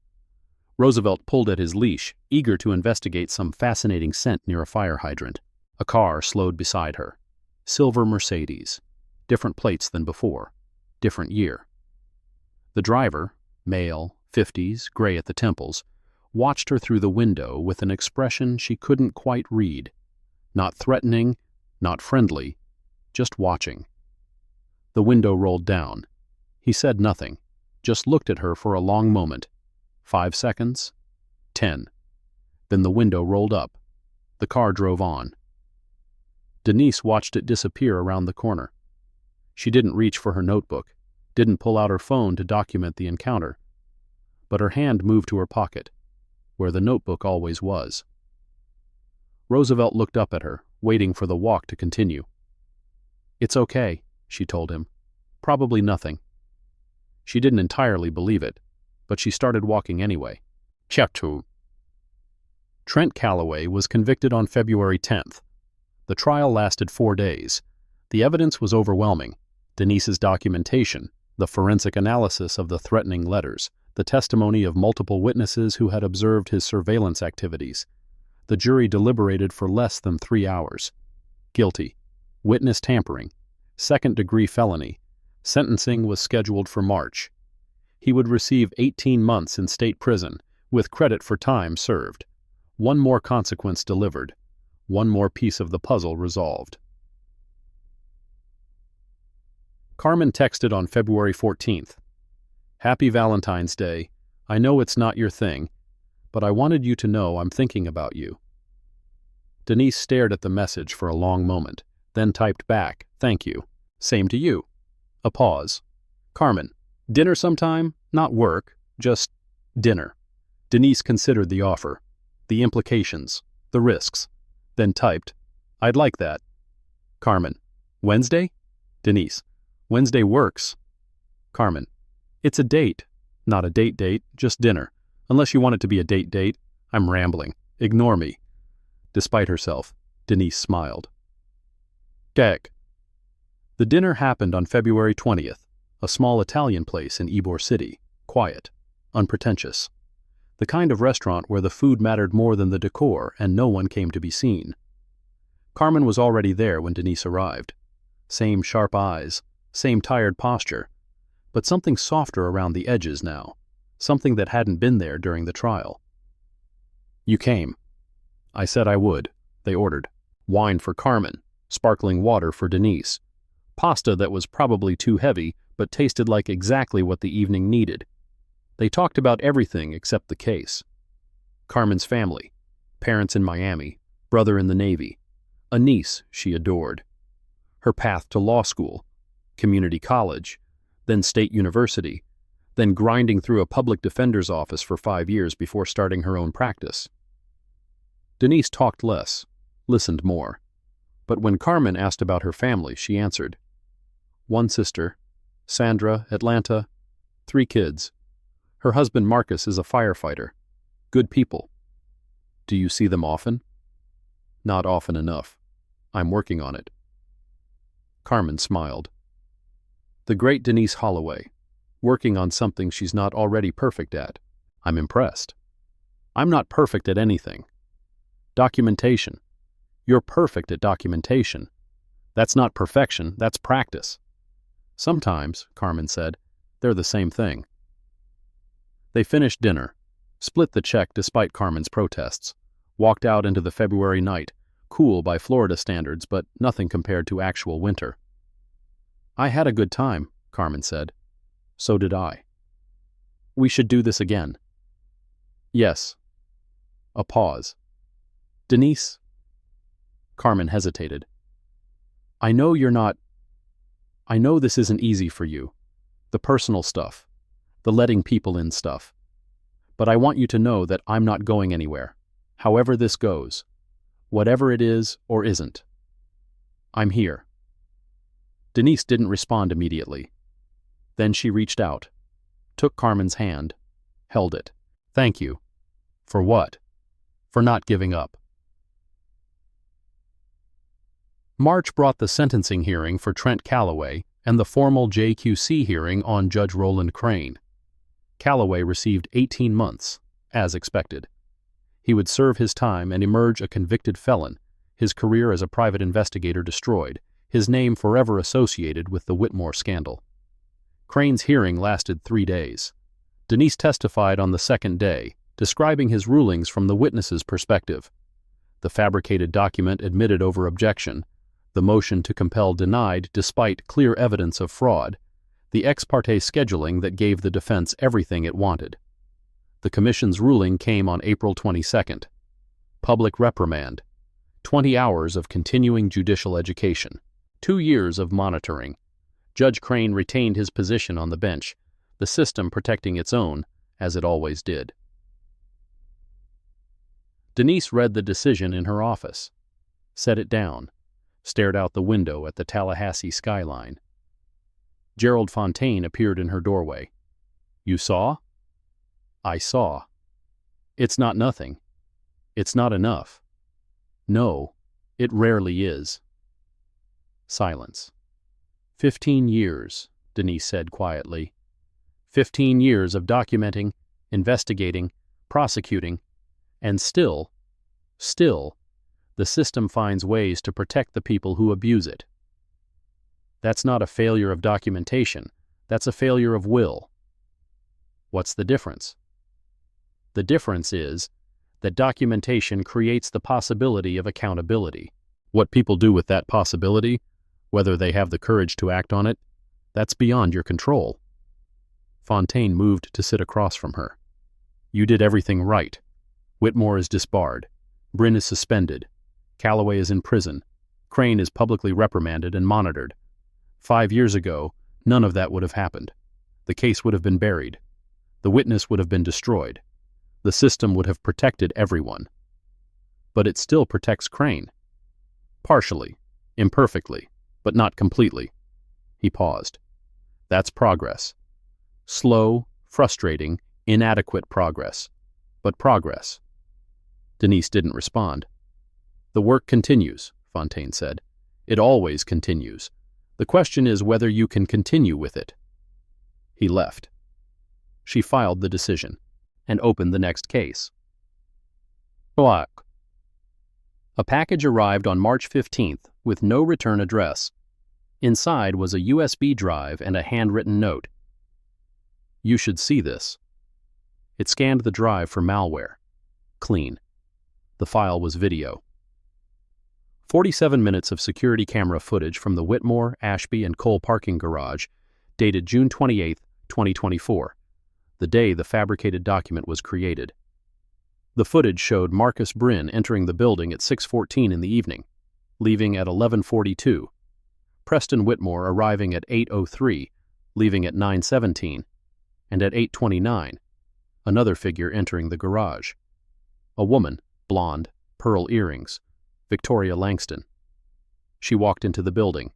Roosevelt pulled at his leash, eager to investigate some fascinating scent near a fire hydrant. A car slowed beside her. Silver Mercedes. Different plates than before. Different year. The driver, male, 50s, gray at the temples, watched her through the window with an expression she couldn't quite read. Not threatening, not friendly, just watching. The window rolled down. He said nothing, just looked at her for a long moment. 5 seconds, 10. Then the window rolled up. The car drove on. Denise watched it disappear around the corner. She didn't reach for her notebook, didn't pull out her phone to document the encounter. But her hand moved to her pocket, where the notebook always was. Roosevelt looked up at her, waiting for the walk to continue. It's okay, she told him. Probably nothing. She didn't entirely believe it, but she started walking anyway. Chapter. Trent Calloway was convicted on February 10th. The trial lasted 4 days. The evidence was overwhelming. Denise's documentation, the forensic analysis of the threatening letters, the testimony of multiple witnesses who had observed his surveillance activities. The jury deliberated for less than 3 hours. Guilty. Witness tampering. Second-degree felony. Sentencing was scheduled for March. He would receive 18 months in state prison, with credit for time served. One more consequence delivered. One more piece of the puzzle resolved. Carmen texted on February 14th. Happy Valentine's Day. I know it's not your thing, but I wanted you to know I'm thinking about you. Denise stared at the message for a long moment, then typed back, thank you. Same to you. A pause. Carmen, dinner sometime? Not work, just dinner. Denise considered the offer, the implications, the risks, then typed, I'd like that. Carmen, Wednesday? Denise, Wednesday works. Carmen, it's a date. Not a date, just dinner. Unless you want it to be a date. I'm rambling. Ignore me. Despite herself, Denise smiled. Gag. The dinner happened on February 20th, a small Italian place in Ybor City, quiet, unpretentious. The kind of restaurant where the food mattered more than the decor and no one came to be seen. Carmen was already there when Denise arrived. Same sharp eyes, same tired posture, but something softer around the edges now, something that hadn't been there during the trial. You came. I said I would, they ordered. Wine for Carmen, sparkling water for Denise. Pasta that was probably too heavy, but tasted like exactly what the evening needed. They talked about everything except the case. Carmen's family, parents in Miami, brother in the Navy, a niece she adored. Her path to law school, community college, then state university, then grinding through a public defender's office for 5 years before starting her own practice. Denise talked less, listened more. But when Carmen asked about her family, she answered. 1 sister, Sandra, Atlanta, 3 kids. Her husband Marcus is a firefighter. Good people. Do you see them often? Not often enough. I'm working on it. Carmen smiled. The great Denise Holloway, working on something she's not already perfect at. I'm impressed. I'm not perfect at anything. Documentation. You're perfect at documentation. That's not perfection, that's practice. Sometimes, Carmen said, they're the same thing. They finished dinner, split the check despite Carmen's protests, walked out into the February night, cool by Florida standards, but nothing compared to actual winter. I had a good time, Carmen said. So did I. We should do this again. Yes. A pause. Denise? Carmen hesitated. I know this isn't easy for you. The personal stuff. The letting people in stuff. But I want you to know that I'm not going anywhere. However this goes. Whatever it is or isn't. I'm here. Denise didn't respond immediately. Then she reached out, took Carmen's hand, held it. Thank you. For what? For not giving up. March brought the sentencing hearing for Trent Calloway and the formal JQC hearing on Judge Roland Crane. Calloway received 18 months, as expected. He would serve his time and emerge a convicted felon, his career as a private investigator destroyed, his name forever associated with the Whitmore scandal. Crane's hearing lasted 3 days. Denise testified on the second day, describing his rulings from the witness's perspective. The fabricated document admitted over objection, the motion to compel denied despite clear evidence of fraud, the ex parte scheduling that gave the defense everything it wanted. The commission's ruling came on April 22nd. Public reprimand. 20 hours of continuing judicial education. 2 years of monitoring. Judge Crane retained his position on the bench, the system protecting its own, as it always did. Denise read the decision in her office, set it down, stared out the window at the Tallahassee skyline. Gerald Fontaine appeared in her doorway. You saw? I saw. It's not nothing. It's not enough. No, it rarely is. Silence. 15 years, Denise said quietly. 15 years of documenting, investigating, prosecuting, and still, the system finds ways to protect the people who abuse it. That's not a failure of documentation, that's a failure of will. What's the difference? The difference is that documentation creates the possibility of accountability. What people do with that possibility, whether they have the courage to act on it, that's beyond your control. Fontaine moved to sit across from her. You did everything right. Whitmore is disbarred. Bryn is suspended. Calloway is in prison. Crane is publicly reprimanded and monitored. 5 years ago, none of that would have happened. The case would have been buried. The witness would have been destroyed. The system would have protected everyone. But it still protects Crane. Partially, imperfectly, but not completely. He paused. That's progress. Slow, frustrating, inadequate progress. But progress. Denise didn't respond. The work continues, Fontaine said. It always continues. The question is whether you can continue with it. He left. She filed the decision and opened the next case. Black. A package arrived on March 15th with no return address. Inside was a USB drive and a handwritten note. You should see this. It scanned the drive for malware. Clean. The file was video. 47 minutes of security camera footage from the Whitmore, Ashby, and Cole parking garage, dated June 28, 2024, the day the fabricated document was created. The footage showed Marcus Bryn entering the building at 6:14 in the evening, leaving at 11:42, Preston Whitmore arriving at 8:03, leaving at 9:17, and at 8:29, another figure entering the garage. A woman, blonde, pearl earrings, Victoria Langston. She walked into the building,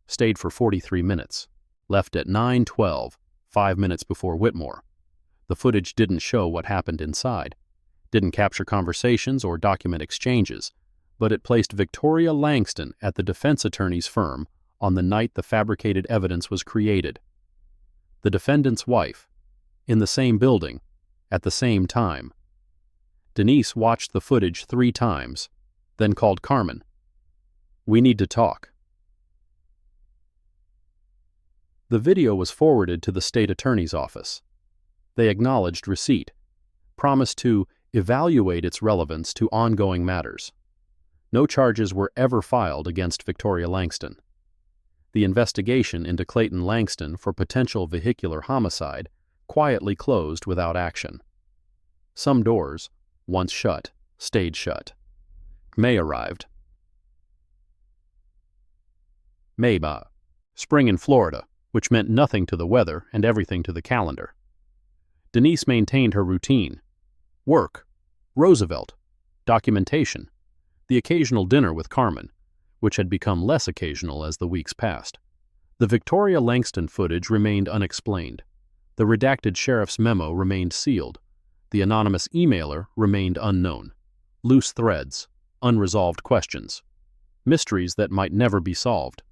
stayed for 43 minutes, left at 9:12, 5 minutes before Whitmore. The footage didn't show what happened inside, didn't capture conversations or document exchanges, but it placed Victoria Langston at the defense attorney's firm on the night the fabricated evidence was created. The defendant's wife, in the same building, at the same time. Denise watched the footage 3 times, then called Carmen. We need to talk. The video was forwarded to the state attorney's office. They acknowledged receipt, promised to evaluate its relevance to ongoing matters. No charges were ever filed against Victoria Langston. The investigation into Clayton Langston for potential vehicular homicide quietly closed without action. Some doors, once shut, stayed shut. May arrived. Mayba, spring in Florida, which meant nothing to the weather and everything to the calendar. Denise maintained her routine. Work, Roosevelt, documentation, the occasional dinner with Carmen, which had become less occasional as the weeks passed. The Victoria Langston footage remained unexplained. The redacted sheriff's memo remained sealed. The anonymous emailer remained unknown. Loose threads, unresolved questions, mysteries that might never be solved.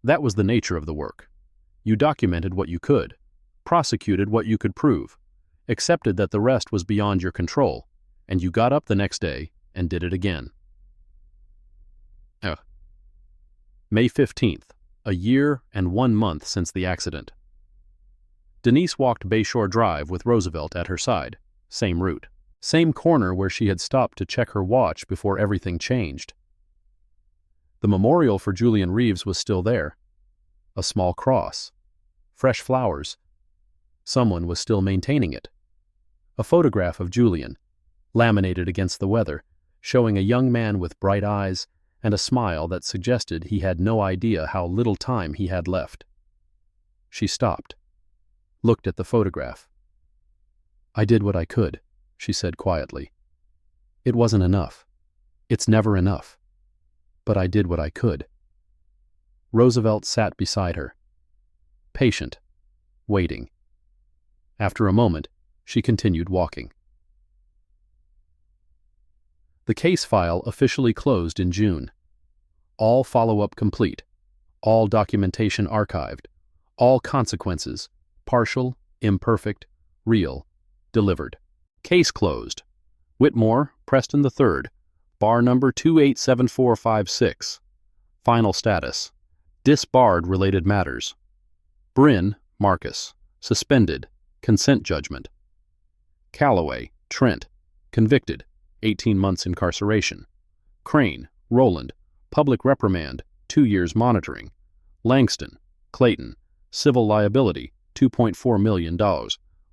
That was the nature of the work. You documented what you could, prosecuted what you could prove, accepted that the rest was beyond your control, and you got up the next day and did it again. May 15th, a year and 1 month since the accident. Denise walked Bayshore Drive with Roosevelt at her side, same route, same corner where she had stopped to check her watch before everything changed. The memorial for Julian Reeves was still there. A small cross, fresh flowers. Someone was still maintaining it. A photograph of Julian, laminated against the weather, showing a young man with bright eyes and a smile that suggested he had no idea how little time he had left. She stopped, looked at the photograph. I did what I could, she said quietly. It wasn't enough. It's never enough. But I did what I could. Roosevelt sat beside her, patient, waiting. After a moment, she continued walking. The case file officially closed in June. All follow-up complete, all documentation archived, all consequences, partial imperfect, real, delivered. Case closed. Whitmore, Preston III, bar number 287456. Final status: disbarred related matters. Bryn, Marcus, suspended, consent judgment. Calloway, Trent, convicted, 18 months incarceration. Crane, Roland, public reprimand, 2 years monitoring. Langston, Clayton, civil liability, $2.4 million.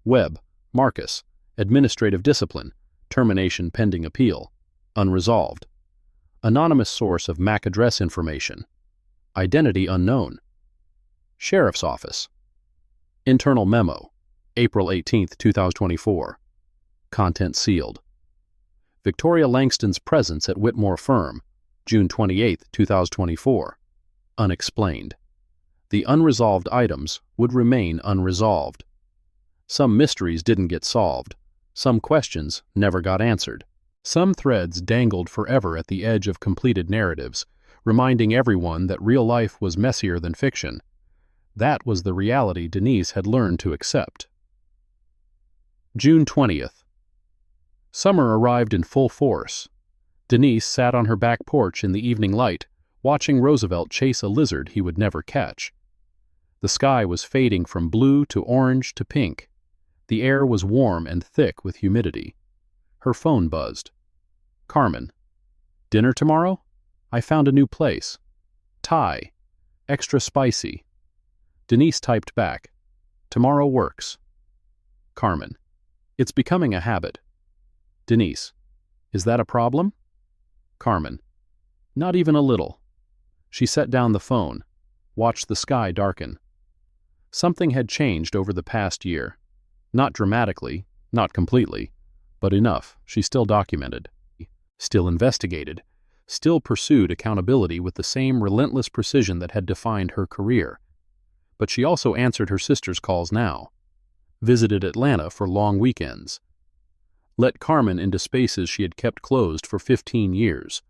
Webb, Marcus, administrative discipline, termination pending appeal, unresolved. Anonymous source of MAC address information, identity unknown. Sheriff's Office. Internal memo, April 18, 2024. Content sealed. Victoria Langston's presence at Whitmore firm, June 28, 2024. Unexplained. The unresolved items would remain unresolved. Some mysteries didn't get solved. Some questions never got answered. Some threads dangled forever at the edge of completed narratives, reminding everyone that real life was messier than fiction. That was the reality Denise had learned to accept. June 20th. Summer arrived in full force. Denise sat on her back porch in the evening light, watching Roosevelt chase a lizard he would never catch. The sky was fading from blue to orange to pink. The air was warm and thick with humidity. Her phone buzzed. Carmen. Dinner tomorrow? I found a new place. Thai. Extra spicy. Denise typed back. Tomorrow works. Carmen. It's becoming a habit. Denise. Is that a problem? Carmen. Not even a little. She set down the phone, watched the sky darken. Something had changed over the past year. Not dramatically, not completely, but enough. She still documented, still investigated, still pursued accountability with the same relentless precision that had defined her career. But she also answered her sister's calls now, visited Atlanta for long weekends, let Carmen into spaces she had kept closed for 15 years.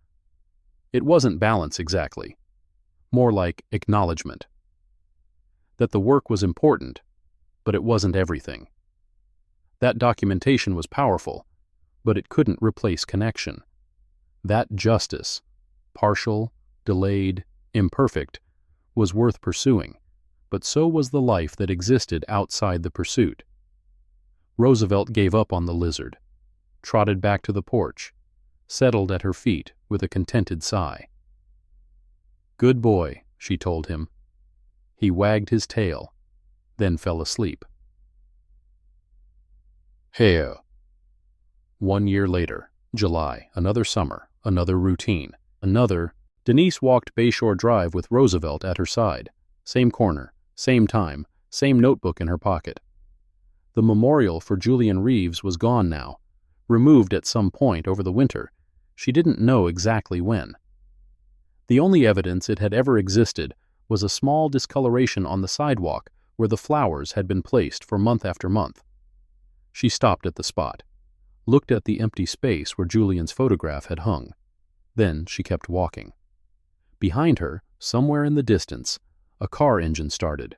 It wasn't balance exactly, more like acknowledgement. That the work was important, but it wasn't everything. That documentation was powerful, but it couldn't replace connection. That justice, partial, delayed, imperfect, was worth pursuing, but so was the life that existed outside the pursuit. Roosevelt gave up on the lizard, trotted back to the porch, settled at her feet with a contented sigh. Good boy, she told him. He wagged his tail, then fell asleep. Here. 1 year later, July, another summer, another routine, another. Denise walked Bayshore Drive with Roosevelt at her side. Same corner, same time, same notebook in her pocket. The memorial for Julian Reeves was gone now, removed at some point over the winter. She didn't know exactly when. The only evidence it had ever existed was a small discoloration on the sidewalk where the flowers had been placed for month after month. She stopped at the spot, looked at the empty space where Julian's photograph had hung. Then she kept walking. Behind her, somewhere in the distance, a car engine started.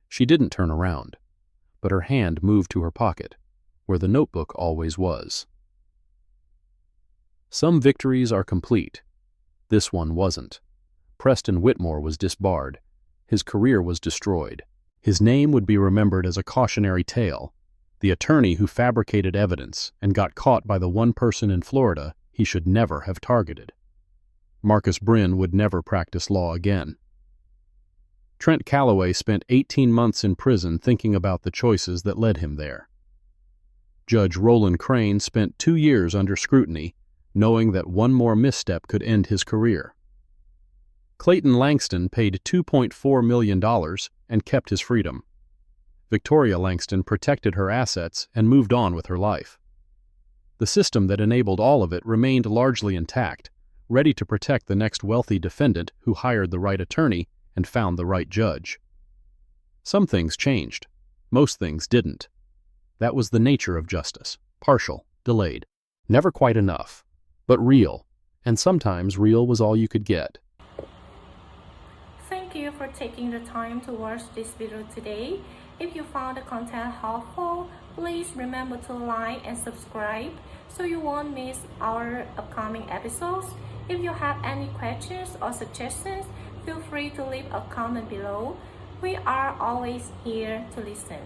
She didn't turn around, but her hand moved to her pocket, where the notebook always was. Some victories are complete. This one wasn't. Preston Whitmore was disbarred. His career was destroyed. His name would be remembered as a cautionary tale, the attorney who fabricated evidence and got caught by the one person in Florida he should never have targeted. Marcus Bryn would never practice law again. Trent Calloway spent 18 months in prison thinking about the choices that led him there. Judge Roland Crane spent 2 years under scrutiny, knowing that one more misstep could end his career. Clayton Langston paid $2.4 million and kept his freedom. Victoria Langston protected her assets and moved on with her life. The system that enabled all of it remained largely intact, ready to protect the next wealthy defendant who hired the right attorney and found the right judge. Some things changed. Most things didn't. That was the nature of justice, partial, delayed, never quite enough, but real, and sometimes real was all you could get. Thank you for taking the time to watch this video today. If you found the content helpful, please remember to like and subscribe so you won't miss our upcoming episodes. If you have any questions or suggestions, feel free to leave a comment below. We are always here to listen.